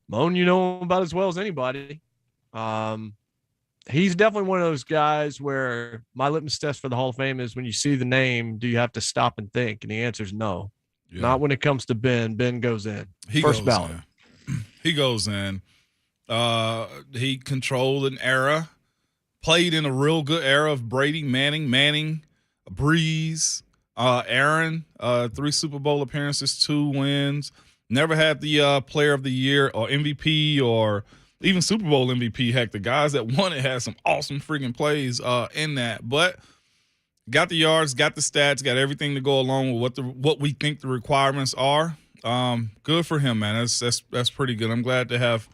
Moan, you know him about as well as anybody. He's definitely one of those guys where my litmus test for the Hall of Fame is when you see the name, do you have to stop and think? And the answer is no. Yeah. Not when it comes to Ben. Ben goes in. First ballot. He goes in. He controlled an era, played in a real good era of Brady, Manning, Breeze, Aaron, 3 Super Bowl appearances, 2 wins. Never had the player of the year or MVP or even Super Bowl MVP. Heck, the guys that won it had some awesome freaking plays in that. But got the yards, got the stats, got everything to go along with what we think the requirements are. Good for him, man. That's pretty good. I'm glad to have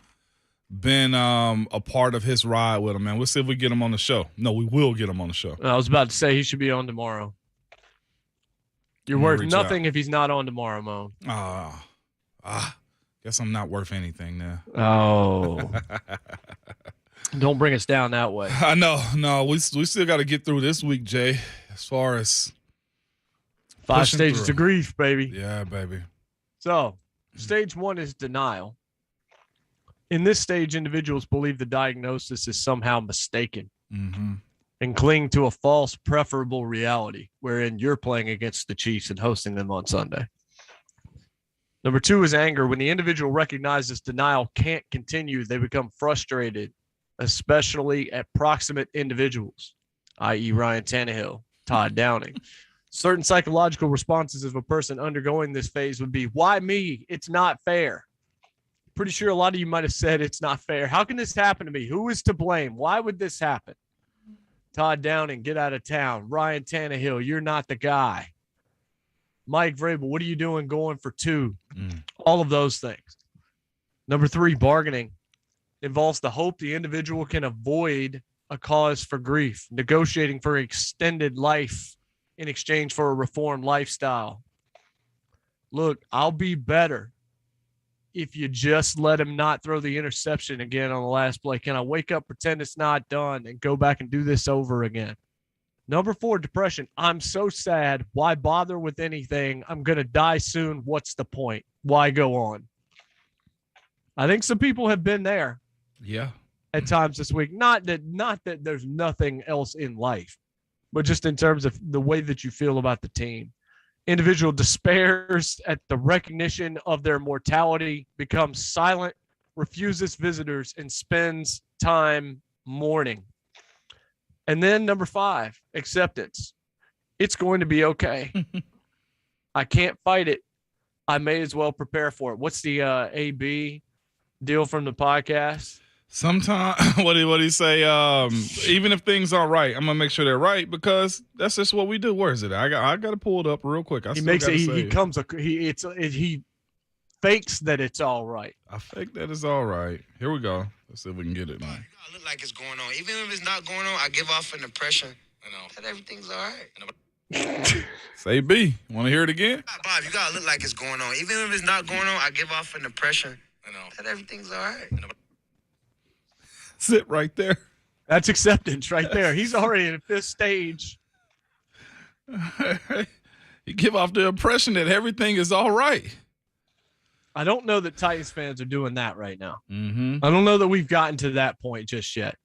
been a part of his ride with him, man. We'll see if we get him on the show. No, we will get him on the show. I was about to say he should be on tomorrow. You're worth nothing if he's not on tomorrow, Mo. Guess I'm not worth anything now. Oh. Don't bring us down that way. I know. No, we still got to get through this week, Jay, as far as 5 stages of grief, baby. Yeah, baby. So, stage 1 is denial. In this stage, individuals believe the diagnosis is somehow mistaken and cling to a false preferable reality, wherein you're playing against the Chiefs and hosting them on Sunday. Number 2 is anger. When the individual recognizes denial can't continue, they become frustrated, especially at proximate individuals, i.e. Ryan Tannehill, Todd Downing. Certain psychological responses of a person undergoing this phase would be, why me? It's not fair. Pretty sure a lot of you might have said it's not fair. How can this happen to me? Who is to blame? Why would this happen? Todd Downing, get out of town. Ryan Tannehill, you're not the guy. Mike Vrabel, what are you doing going for 2? All of those things. Number 3, bargaining. Involves the hope the individual can avoid a cause for grief, negotiating for extended life in exchange for a reformed lifestyle. Look, I'll be better if you just let him not throw the interception again on the last play. Can I wake up, pretend it's not done, and go back and do this over again? Number 4, depression. I'm so sad. Why bother with anything? I'm going to die soon. What's the point? Why go on? I think some people have been there. Yeah. At times this week. Not that there's nothing else in life, but just in terms of the way that you feel about the team. Individual despairs at the recognition of their mortality, becomes silent, refuses visitors, and spends time mourning. And then number 5, acceptance. It's going to be okay. I can't fight it. I may as well prepare for it. What's the AB deal from the podcast? Sometimes, what do you say? Even if things aren't right, I'm gonna make sure they're right because that's just what we do. Where is it? I got to pull it up real quick. He fakes that it's all right. I fake that it's all right. Here we go. Let's see if we can get it. Bob, you gotta look like it's going on. Even if it's not going on, I give off an impression, that everything's all right. Say B. Want to hear it again? Bob, you gotta look like it's going on. Even if it's not going on, I give off an impression, that everything's all right. Sit right there. That's acceptance right there. He's already in the 5th stage. You give off the impression that everything is all right. I don't know that Titans fans are doing that right now. I don't know that we've gotten to that point just yet.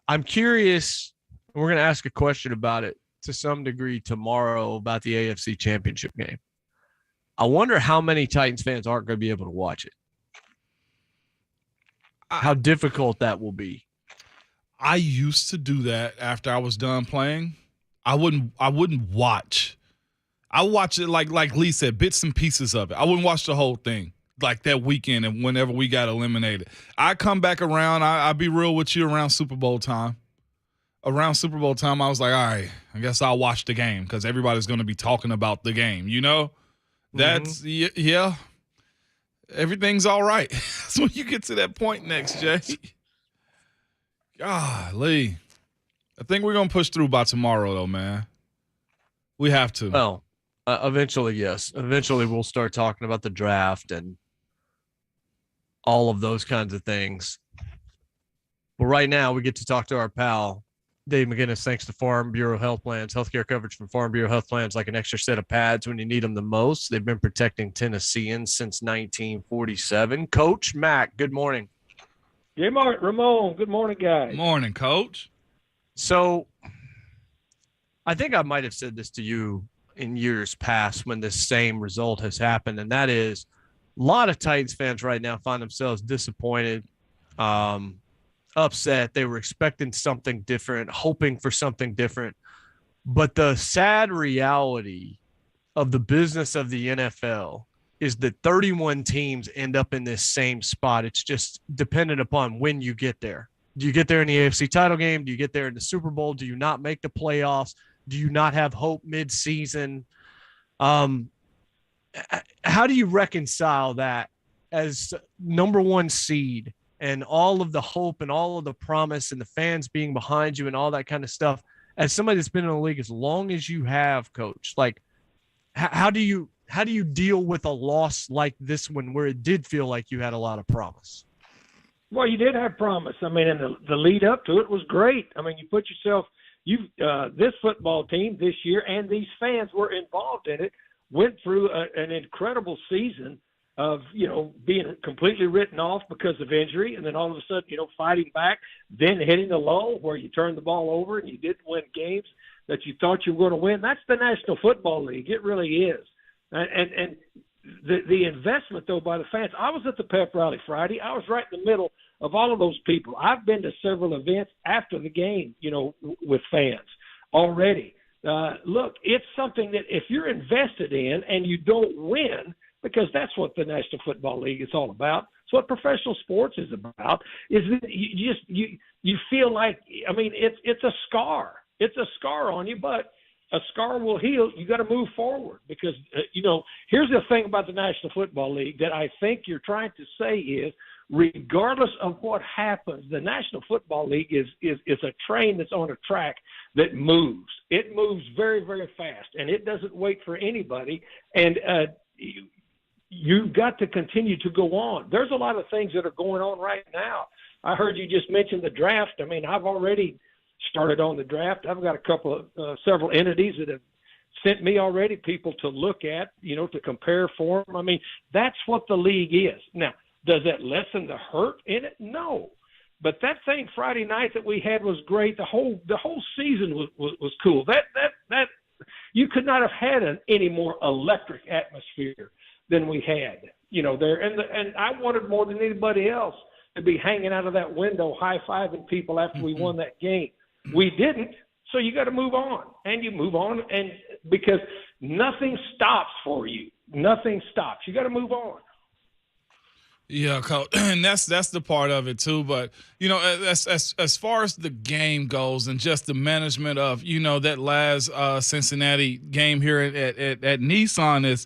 I'm curious. We're going to ask a question about it to some degree tomorrow about the AFC Championship game. I wonder how many Titans fans aren't going to be able to watch it. How difficult that will be. I used to do that after I was done playing. I wouldn't watch. I watch it like Lee said, bits and pieces of it. I wouldn't watch the whole thing like that weekend and whenever we got eliminated. I come back around. I be real with you around Super Bowl time. around Super Bowl time, I was like, all right, I guess I'll watch the game because everybody's going to be talking about the game. You know, that's yeah. Everything's all right. That's when you get to that point next, Jay. Golly. I think we're going to push through by tomorrow, though, man. We have to. Well, eventually, yes. Eventually, we'll start talking about the draft and all of those kinds of things. But right now, we get to talk to our pal, Dave McGinnis, thanks to Farm Bureau Health Plans. Healthcare coverage from Farm Bureau Health Plans, like an extra set of pads when you need them the most. They've been protecting Tennesseans since 1947. Coach Mac, good morning. JMart, Ramon, good morning, guys. Morning, Coach. So I think I might have said this to you in years past when this same result has happened, and that is a lot of Titans fans right now find themselves disappointed, upset. They were expecting something different, hoping for something different. But the sad reality of the business of the NFL is that 31 teams end up in this same spot. It's just dependent upon when you get there. Do you get there in the AFC title game? Do you get there in the Super Bowl? Do you not make the playoffs? Do you not have hope mid-season? How do you reconcile that as number one seed and all of the hope and all of the promise and the fans being behind you and all that kind of stuff, as somebody that's been in the league as long as you have, Coach? Like, how do you deal with a loss like this one where it did feel like you had a lot of promise? Well, you did have promise. I mean, and the lead up to it was great. I mean, you put yourself this football team this year and these fans were involved in it, went through an incredible season of, being completely written off because of injury, and then all of a sudden, fighting back, then hitting a lull where you turned the ball over and you didn't win games that you thought you were going to win. That's the National Football League. It really is. And the investment, though, by the fans. I was at the pep rally Friday. I was right in the middle of all of those people. I've been to several events after the game, with fans already. Look, it's something that if you're invested in and you don't win, because that's what the National Football League is all about. It's what professional sports is about. Is that you feel like, I mean, it's a scar. It's a scar on you, but a scar will heal. You got to move forward because here's the thing about the National Football League that I think you're trying to say is, regardless of what happens, the National Football League is a train that's on a track that moves. It moves very, very fast, and it doesn't wait for anybody. And you've got to continue to go on. There's a lot of things that are going on right now. I heard you just mention the draft. I mean, I've already started on the draft. I've got several entities that have sent me already people to look at, to compare for them. I mean, that's what the league is. Now, does that lessen the hurt in it? No. But that thing Friday night that we had was great. The whole season was cool. That you could not have had any more electric atmosphere than we had, there. And I wanted more than anybody else to be hanging out of that window high-fiving people after we won that game. We didn't, so you got to move on. And you move on, and because nothing stops for you. Nothing stops. You got to move on. Yeah, Coach, and that's the part of it too. But as far as the game goes, and just the management of that last Cincinnati game here at Nissan is,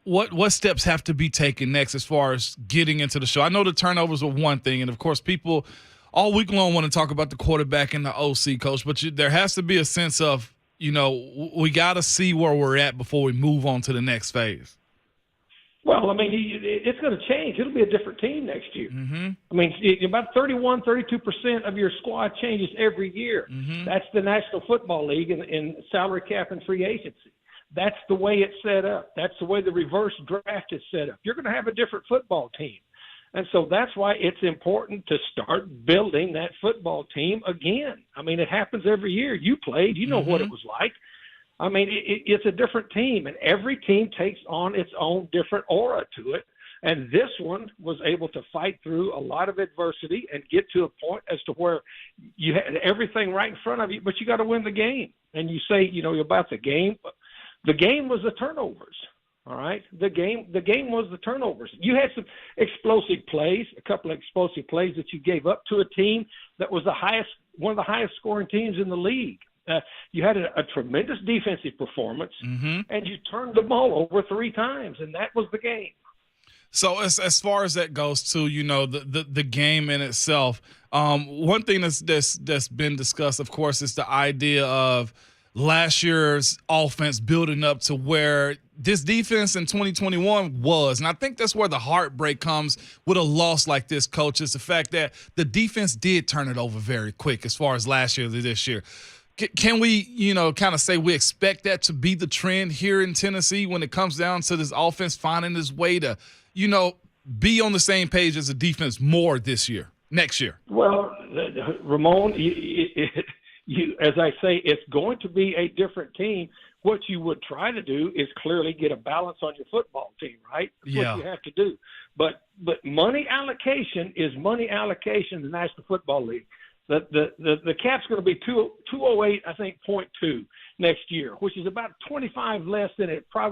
what steps have to be taken next as far as getting into the show. I know the turnovers were one thing, and of course people all week long want to talk about the quarterback and the OC, Coach. But there has to be a sense of we got to see where we're at before we move on to the next phase. Well, I mean, it's going to change. It'll be a different team next year. Mm-hmm. I mean, about 31, 32% of your squad changes every year. Mm-hmm. That's the National Football League in salary cap and free agency. That's the way it's set up. That's the way the reverse draft is set up. You're going to have a different football team. And so that's why it's important to start building that football team again. I mean, it happens every year. You played. You know what it was like. I mean, it's a different team, and every team takes on its own different aura to it. And this one was able to fight through a lot of adversity and get to a point as to where you had everything right in front of you, but you got to win the game. And you say, about the game was the turnovers. All right, the game was the turnovers. You had some explosive plays, a couple of explosive plays that you gave up to a team that was one of the highest scoring teams in the league. You had a tremendous defensive performance, and you turned the ball over 3 times, and that was the game. So as far as that goes, too, the game in itself. One thing that's been discussed, of course, is the idea of last year's offense building up to where this defense in 2021 was. And I think that's where the heartbreak comes with a loss like this, Coach, is the fact that the defense did turn it over very quick as far as last year to this year. Can we, kind of say we expect that to be the trend here in Tennessee when it comes down to this offense finding its way to, be on the same page as the defense more next year? Well, Ramon, as I say, it's going to be a different team. What you would try to do is clearly get a balance on your football team, right? That's what you have to do. But money allocation is money allocation in the National Football League. The cap's going to be 208, I think, 0.2 next year, which is about 25 less than it would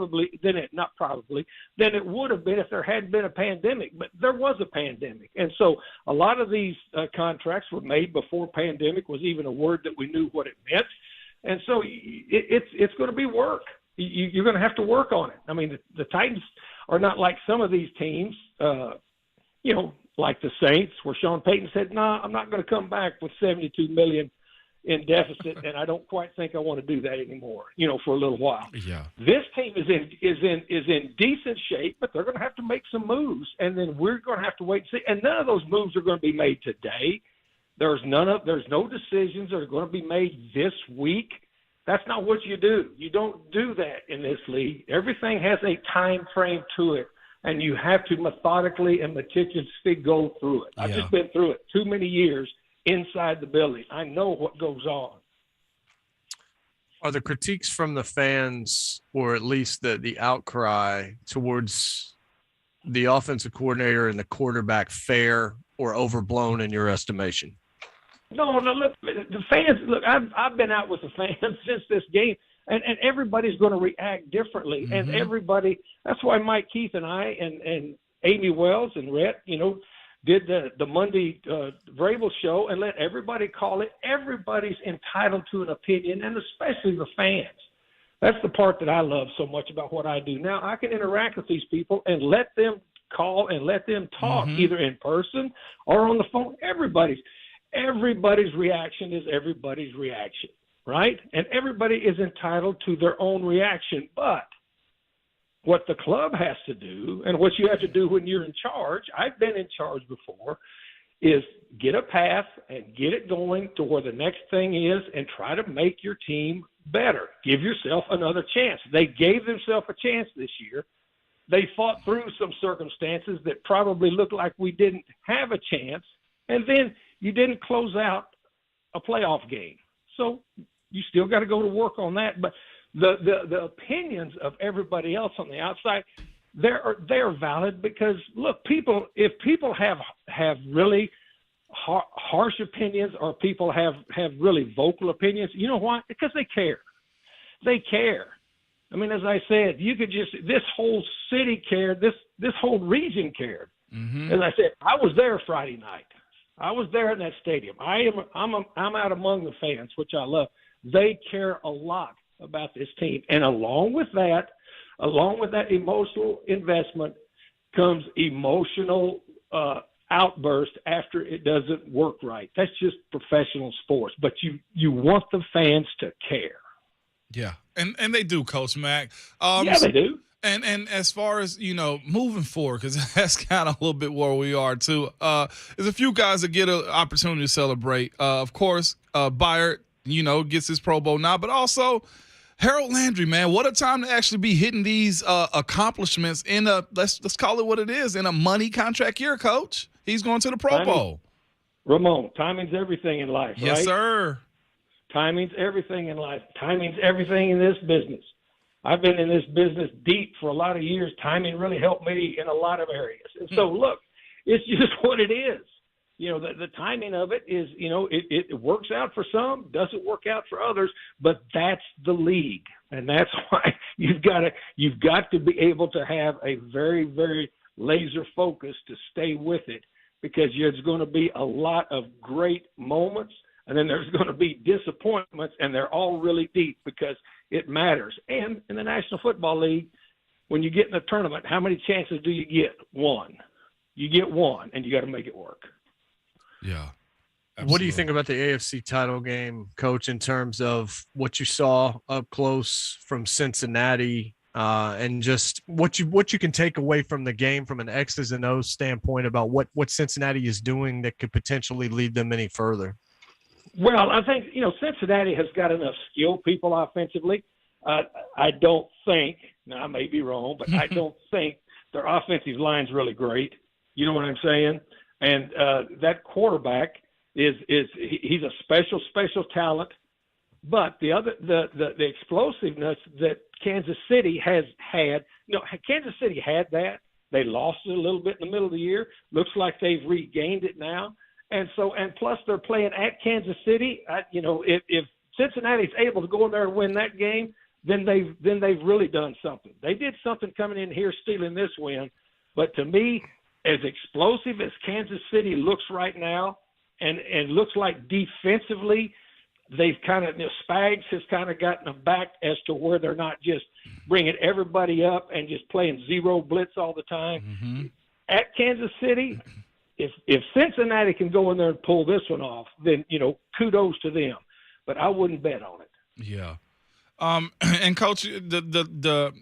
have been if there hadn't been a pandemic. But there was a pandemic, and so a lot of these contracts were made before pandemic was even a word that we knew what it meant. And so it's going to be work. You're going to have to work on it. I mean, the Titans are not like some of these teams, like the Saints, where Sean Payton said, "No, I'm not going to come back with $72 million in deficit, and I don't quite think I want to do that anymore." For a little while. Yeah. This team is in decent shape, but they're going to have to make some moves, and then we're going to have to wait and see. And none of those moves are going to be made today. There's no decisions that are going to be made this week. That's not what you do. You don't do that in this league. Everything has a time frame to it, and you have to methodically and meticulously go through it. I've just been through it too many years inside the building. I know what goes on. Are the critiques from the fans, or at least the outcry towards the offensive coordinator and the quarterback, fair or overblown in your estimation? No, look, the fans, I've been out with the fans since this game, and everybody's going to react differently. And everybody, that's why Mike Keith and I and Amy Wells and Rhett, did the Monday Vrabel show and let everybody call it. Everybody's entitled to an opinion, and especially the fans. That's the part that I love so much about what I do. Now, I can interact with these people and let them call and let them talk, either in person or on the phone. Everybody's reaction is everybody's reaction, right? And everybody is entitled to their own reaction. But what the club has to do, and what you have to do when you're in charge, I've been in charge before, is get a path and get it going to where the next thing is and try to make your team better. Give yourself another chance. They gave themselves a chance this year. They fought through some circumstances that probably looked like we didn't have a chance, and then you didn't close out a playoff game. So you still got to go to work on that. But the opinions of everybody else on the outside, they're valid because, look, if people have really harsh opinions or people have really vocal opinions, you know why? Because they care. They care. I mean, as I said, this whole city cared, this whole region cared. As I said, I was there Friday night. I was there in that stadium. I'm out among the fans, which I love. They care a lot about this team, and along with that emotional investment comes emotional outburst after it doesn't work right. That's just professional sports, but you want the fans to care. Yeah, and they do, Coach Mack. Yeah, they do. And as far as, moving forward, because that's kind of a little bit where we are, too, there's a few guys that get an opportunity to celebrate. Of course, Byard, gets his Pro Bowl now, but also Harold Landry, man, what a time to actually be hitting these accomplishments in let's call it what it is, in a money contract year, Coach. He's going to the Pro Bowl. Ramon, timing's everything in life, right? Yes, sir. Timing's everything in life. Timing's everything in this business. I've been in this business deep for a lot of years. Timing really helped me in a lot of areas. And so, look, it's just what it is. the timing of it is, it works out for some, doesn't work out for others, but that's the league. And that's why you've got to be able to have a very, very laser focus to stay with it, because there's going to be a lot of great moments, and then there's going to be disappointments, and they're all really deep because it matters. And in the National Football League, when you get in a tournament, how many chances do you get? One. You get one, and you got to make it work. Yeah. Absolutely. What do you think about the AFC title game, Coach, in terms of what you saw up close from Cincinnati, and just what you can take away from the game from an X's and O's standpoint about what Cincinnati is doing that could potentially lead them any further? Well, I think, Cincinnati has got enough skilled people offensively. I don't think, now I may be wrong, but I don't think their offensive line's really great. You know what I'm saying? And that quarterback he's a special talent. But the explosiveness that Kansas City has had, Kansas City had that. They lost it a little bit in the middle of the year. Looks like they've regained it now. And plus they're playing at Kansas City. If Cincinnati's able to go in there and win that game, then they've really done something. They did something coming in here stealing this win. But to me, as explosive as Kansas City looks right now, and looks like defensively, they've kind of, Spags has kind of gotten them back as to where they're not just bringing everybody up and just playing zero blitz all the time. Mm-hmm. At Kansas City, if Cincinnati can go in there and pull this one off, then, kudos to them. But I wouldn't bet on it. Yeah. And Coach, the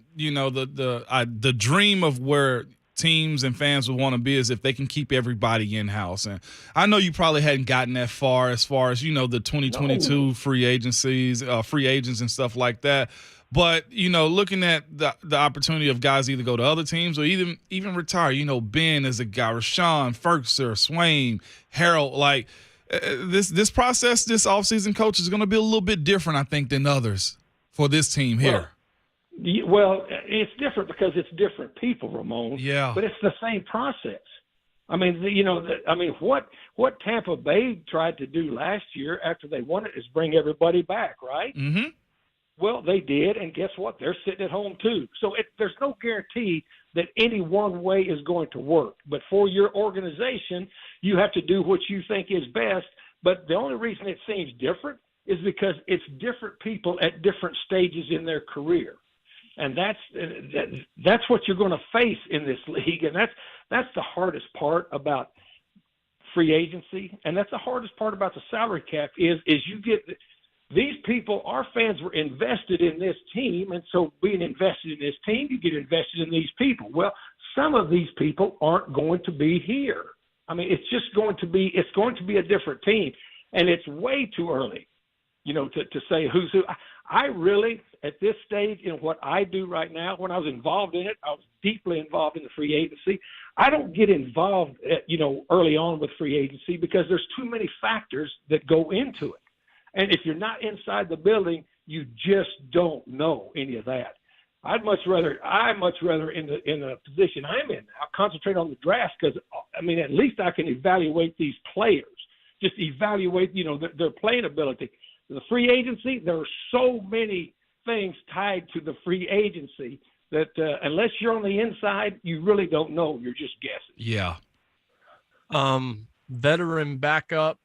dream of where teams and fans would want to be is if they can keep everybody in-house. And I know you probably hadn't gotten that far as the 2022 free agents and stuff like that. But, looking at the opportunity of guys either go to other teams or even retire, Ben is a guy, Rashawn, Ferguson, Swain, Harold, like this process, this offseason, Coach, is going to be a little bit different, I think, than others for this team here. Well, it's different because it's different people, Ramon. Yeah. But it's the same process. I mean, what Tampa Bay tried to do last year after they won it is bring everybody back, right? Mm-hmm. Well, they did, and guess what? They're sitting at home too. So there's no guarantee that any one way is going to work. But for your organization, you have to do what you think is best. But the only reason it seems different is because it's different people at different stages in their career. And that's what you're going to face in this league, and that's the hardest part about free agency, and that's the hardest part about the salary cap is you get these people. Our fans were invested in this team, and so being invested in this team, you get invested in these people. Well, some of these people aren't going to be here. I mean, it's going to be a different team, and it's way too early, to say who's who. I really, at this stage in what I do right now, when I was involved in it, I was deeply involved in the free agency. I don't get involved, early on with free agency because there's too many factors that go into it. And if you're not inside the building, you just don't know any of that. I'd much rather in the position I'm in now concentrate on the draft because, at least I can evaluate these players, just evaluate, their playing ability. The free agency, there are so many things tied to the free agency that unless you're on the inside, you really don't know. You're just guessing. Yeah. Veteran backup,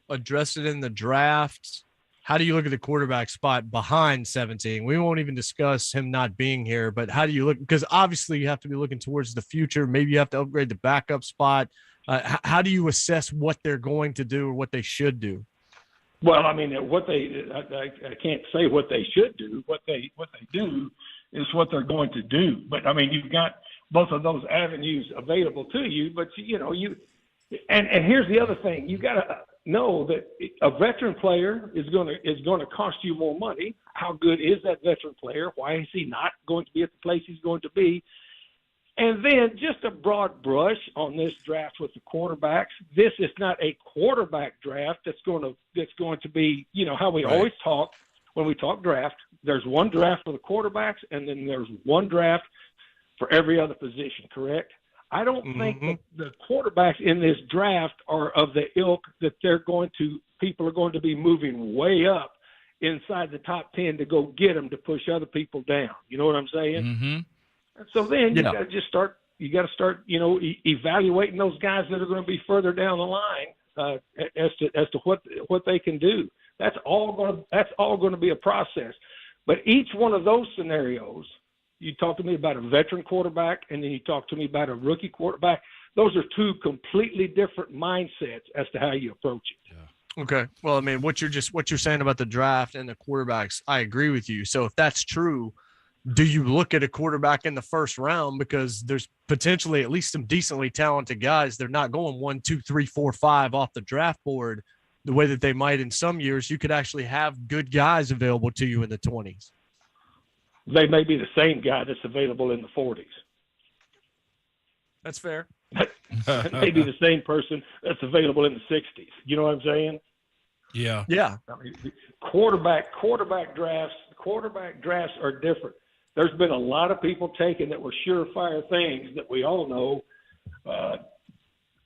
address it in the draft. How do you look at the quarterback spot behind 17? We won't even discuss him not being here, but how do you look? Because obviously you have to be looking towards the future. Maybe you have to upgrade the backup spot. How do you assess what they're going to do or what they should do? Well, I can't say what they should do. What they do is what they're going to do. But you've got both of those avenues available to you. But and here's the other thing: you got to know that a veteran player is going to cost you more money. How good is that veteran player? Why is he not going to be at the place he's going to be? And then just a broad brush on this draft with the quarterbacks. This is not a quarterback draft that's going to be, how we always talk when we talk draft. There's one draft for the quarterbacks, and then there's one draft for every other position, correct? I don't think the quarterbacks in this draft are of the ilk that people are going to be moving way up inside the top 10 to go get them to push other people down. You know what I'm saying? Mm-hmm. So then you got to just start. You got to start, evaluating those guys that are going to be further down the line as to what they can do. That's all going to be a process. But each one of those scenarios, you talk to me about a veteran quarterback, and then you talk to me about a rookie quarterback. Those are two completely different mindsets as to how you approach it. Yeah. Okay. Well, I mean, what you're saying about the draft and the quarterbacks, I agree with you. So if that's true, do you look at a quarterback in the first round, because there's potentially at least some decently talented guys? They're not going 1, 2, 3, 4, 5 off the draft board the way that they might in some years. You could actually have good guys available to you in the 20s. They may be the same guy that's available in the 40s. That's fair. That may be the same person that's available in the 60s. You know what I'm saying? Yeah. Yeah. I mean, quarterback drafts are different. There's been a lot of people taken that were surefire things that we all know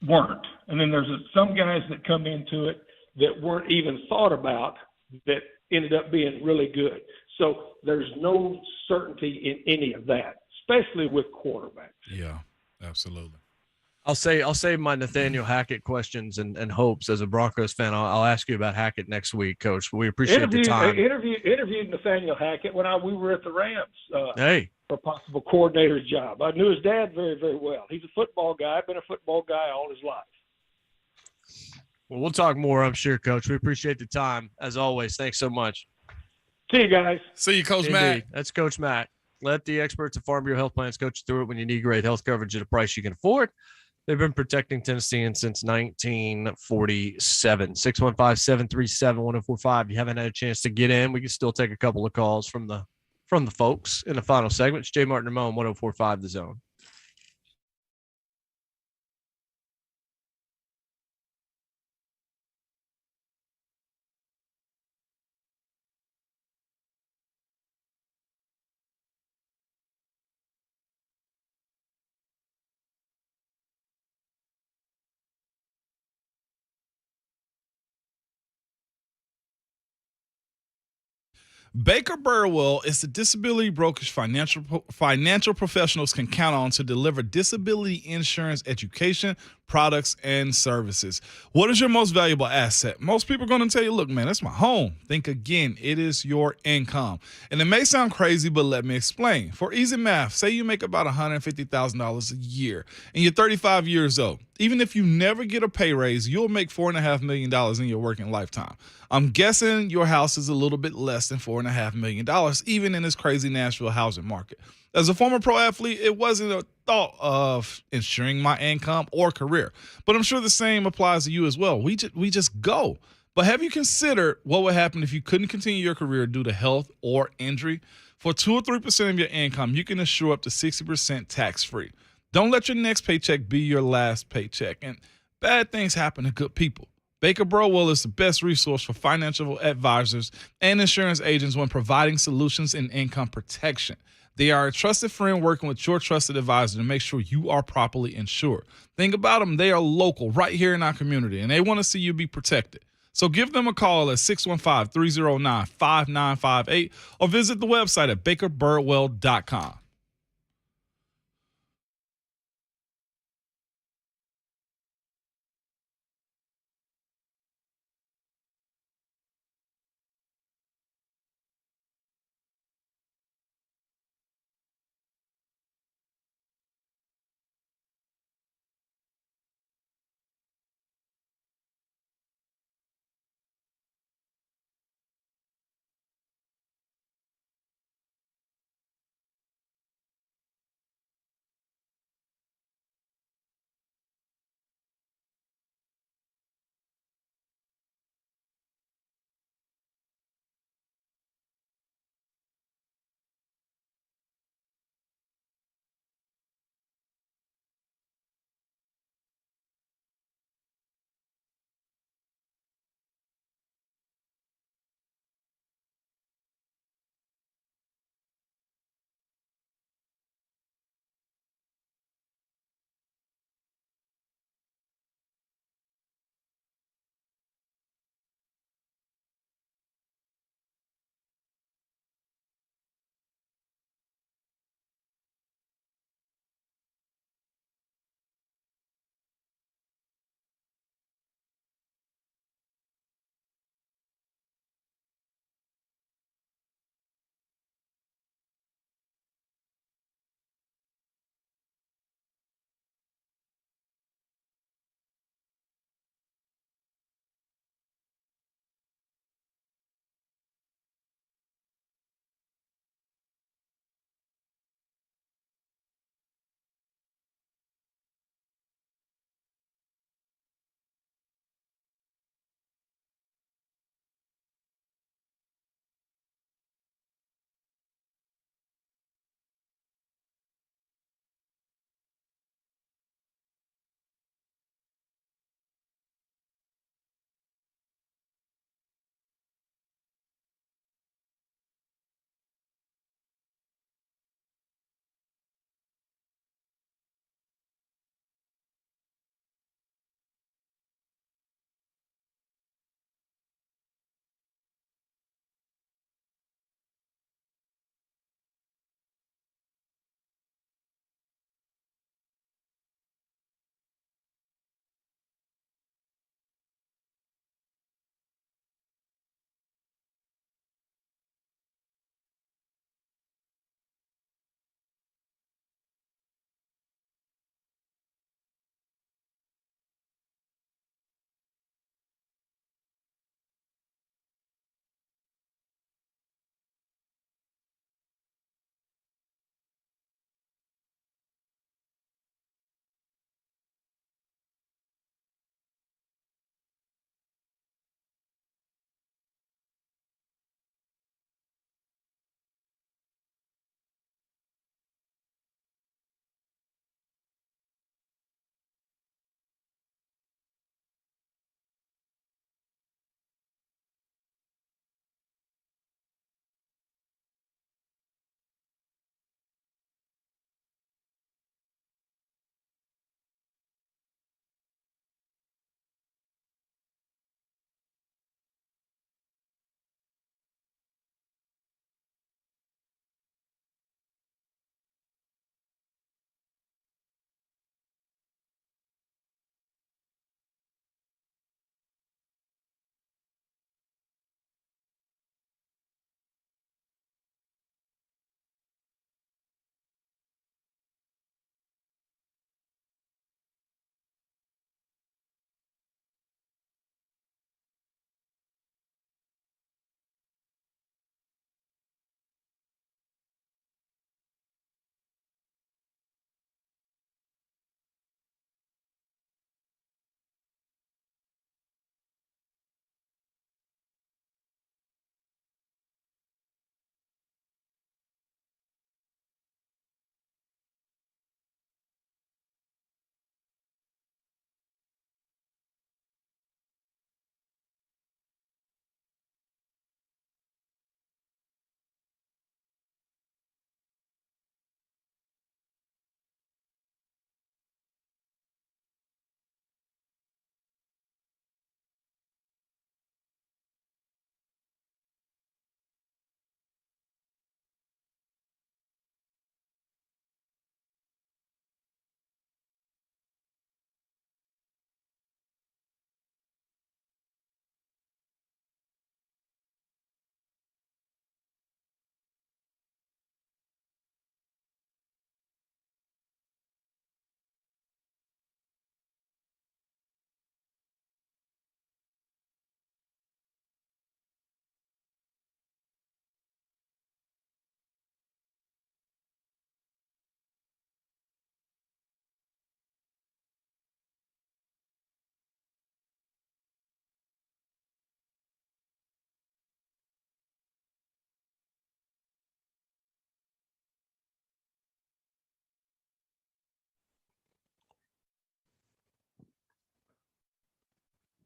weren't. And then there's some guys that come into it that weren't even thought about that ended up being really good. So there's no certainty in any of that, especially with quarterbacks. Yeah, absolutely. I'll save my Nathaniel Hackett questions and hopes as a Broncos fan. I'll ask you about Hackett next week, Coach. But we appreciate the time. Interviewed Nathaniel Hackett when we were at the Rams for a possible coordinator's job. I knew his dad very, very well. He's a football guy, been a football guy all his life. Well, we'll talk more, I'm sure, Coach. We appreciate the time, as always. Thanks so much. See you guys. See you, Coach Indeed. Matt. That's Coach Matt. Let the experts at Farm Bureau Health Plans coach you through it when you need great health coverage at a price you can afford. They've been protecting Tennesseans since 1947. 615-737-1045. You haven't had a chance to get in, we can still take a couple of calls from the folks in the final segment. It's JMart and Ramon, 1045 The Zone. Baker Burwell is the disability brokerage financial professionals can count on to deliver disability insurance education, products, and services. What is your most valuable asset? Most people are going to tell you, look, man, that's my home. Think again. It is your income. And it may sound crazy, but let me explain. For easy math, say you make about $150,000 a year and you're 35 years old. Even if you never get a pay raise, you'll make $4.5 million in your working lifetime. I'm guessing your house is a little bit less than $4.5 million, even in this crazy Nashville housing market. As a former pro athlete, it wasn't a thought of ensuring my income or career, but I'm sure the same applies to you as well. We just go. But have you considered what would happen if you couldn't continue your career due to health or injury? For 2 or 3% of your income, you can insure up to 60% tax-free. Don't let your next paycheck be your last paycheck. And bad things happen to good people. Baker Burwell is the best resource for financial advisors and insurance agents when providing solutions in income protection. They are a trusted friend working with your trusted advisor to make sure you are properly insured. Think about them. They are local right here in our community, and they want to see you be protected. So give them a call at 615-309-5958 or visit the website at bakerburwell.com.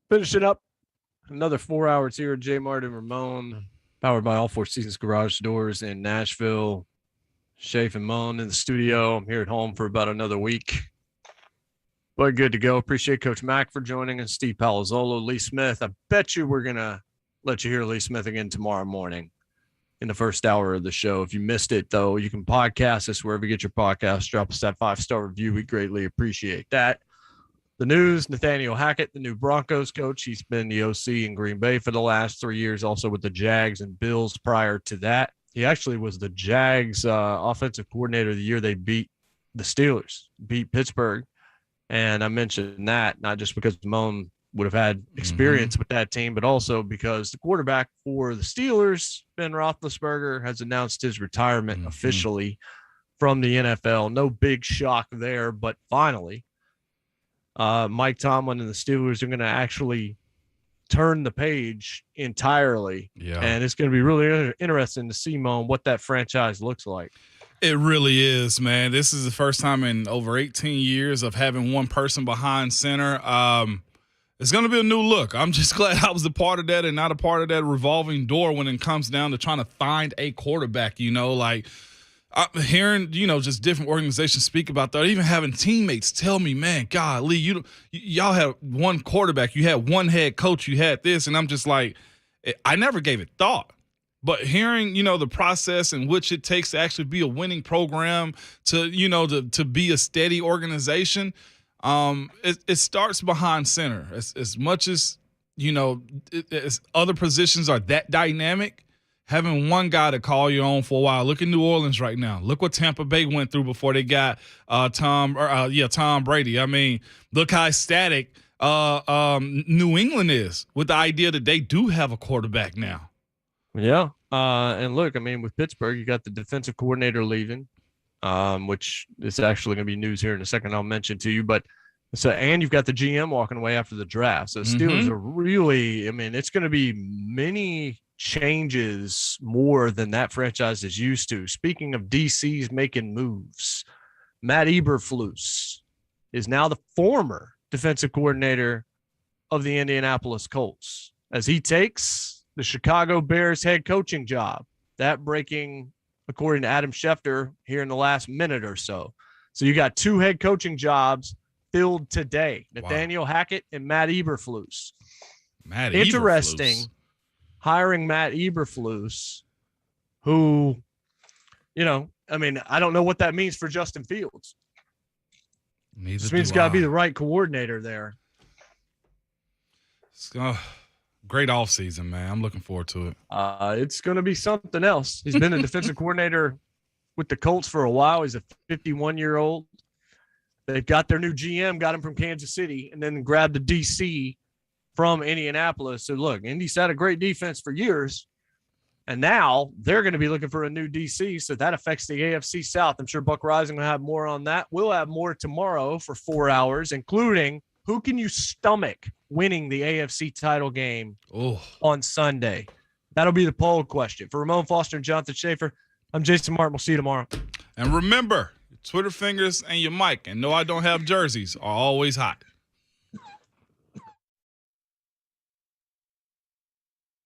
Finishing up another 4 hours here at JMart and Ramon, powered by All Four Seasons Garage Doors in Nashville. Shafe and Moan in the studio. I'm here at home for about another week. But good to go. Appreciate Coach Mack for joining us. Steve Palazzolo, Lee Smith. I bet you we're going to let you hear Lee Smith again tomorrow morning in the first hour of the show. If you missed it, though, you can podcast us wherever you get your podcast. Drop us that 5-star review. We greatly appreciate that. The news, Nathaniel Hackett, the new Broncos coach. He's been the OC in Green Bay for the last 3 years, also with the Jags and Bills prior to that. He actually was the Jags offensive coordinator the year they beat the Steelers, beat Pittsburgh. And I mentioned that not just because Moan would have had experience with that team, but also because the quarterback for the Steelers, Ben Roethlisberger, has announced his retirement officially from the NFL. No big shock there, but finally, Mike Tomlin and the Steelers are going to actually turn the page entirely. Yeah. And it's going to be really interesting to see, Moan, what that franchise looks like. It really is, man. This is the first time in over 18 years of having one person behind center. It's going to be a new look. I'm just glad I was a part of that and not a part of that revolving door when it comes down to trying to find a quarterback, like I'm hearing, just different organizations speak about that. Even having teammates tell me, man, God, Lee, y'all had one quarterback, you had one head coach, you had this. And I'm just like, I never gave it thought. But hearing, the process in which it takes to actually be a winning program, to be a steady organization, it starts behind center. As much as, as other positions are that dynamic, having one guy to call you on for a while. Look at New Orleans right now. Look what Tampa Bay went through before they got Tom Brady. I mean, look how ecstatic New England is with the idea that they do have a quarterback now. Yeah. And look, I mean, with Pittsburgh, you got the defensive coordinator leaving, which is actually going to be news here in a second I'll mention to you. And you've got the GM walking away after the draft. So Steelers are really, it's going to be many changes more than that franchise is used to. Speaking of DCs making moves, Matt Eberflus is now the former defensive coordinator of the Indianapolis Colts as he takes the Chicago Bears head coaching job. That breaking, according to Adam Schefter, here in the last minute or so. So you got two head coaching jobs filled today. Nathaniel Hackett and Matt Eberflus. Interesting. Hiring Matt Eberflus, who, I don't know what that means for Justin Fields. This means it's got to be the right coordinator there. Great offseason, man. I'm looking forward to it. It's going to be something else. He's been a defensive coordinator with the Colts for a while. He's a 51-year-old. They've got their new GM, got him from Kansas City, and then grabbed the DC from Indianapolis. So, look, Indy's had a great defense for years, and now they're going to be looking for a new DC, so that affects the AFC South. I'm sure Buck Rising will have more on that. We'll have more tomorrow for 4 hours, including who can you stomach winning the AFC title game on Sunday? That'll be the poll question. For Ramon Foster and Jonathan Schaefer, I'm Jason Martin. We'll see you tomorrow. And remember, your Twitter fingers and your mic, and no, I don't have jerseys, are always hot.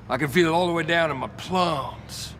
I can feel it all the way down in my plums.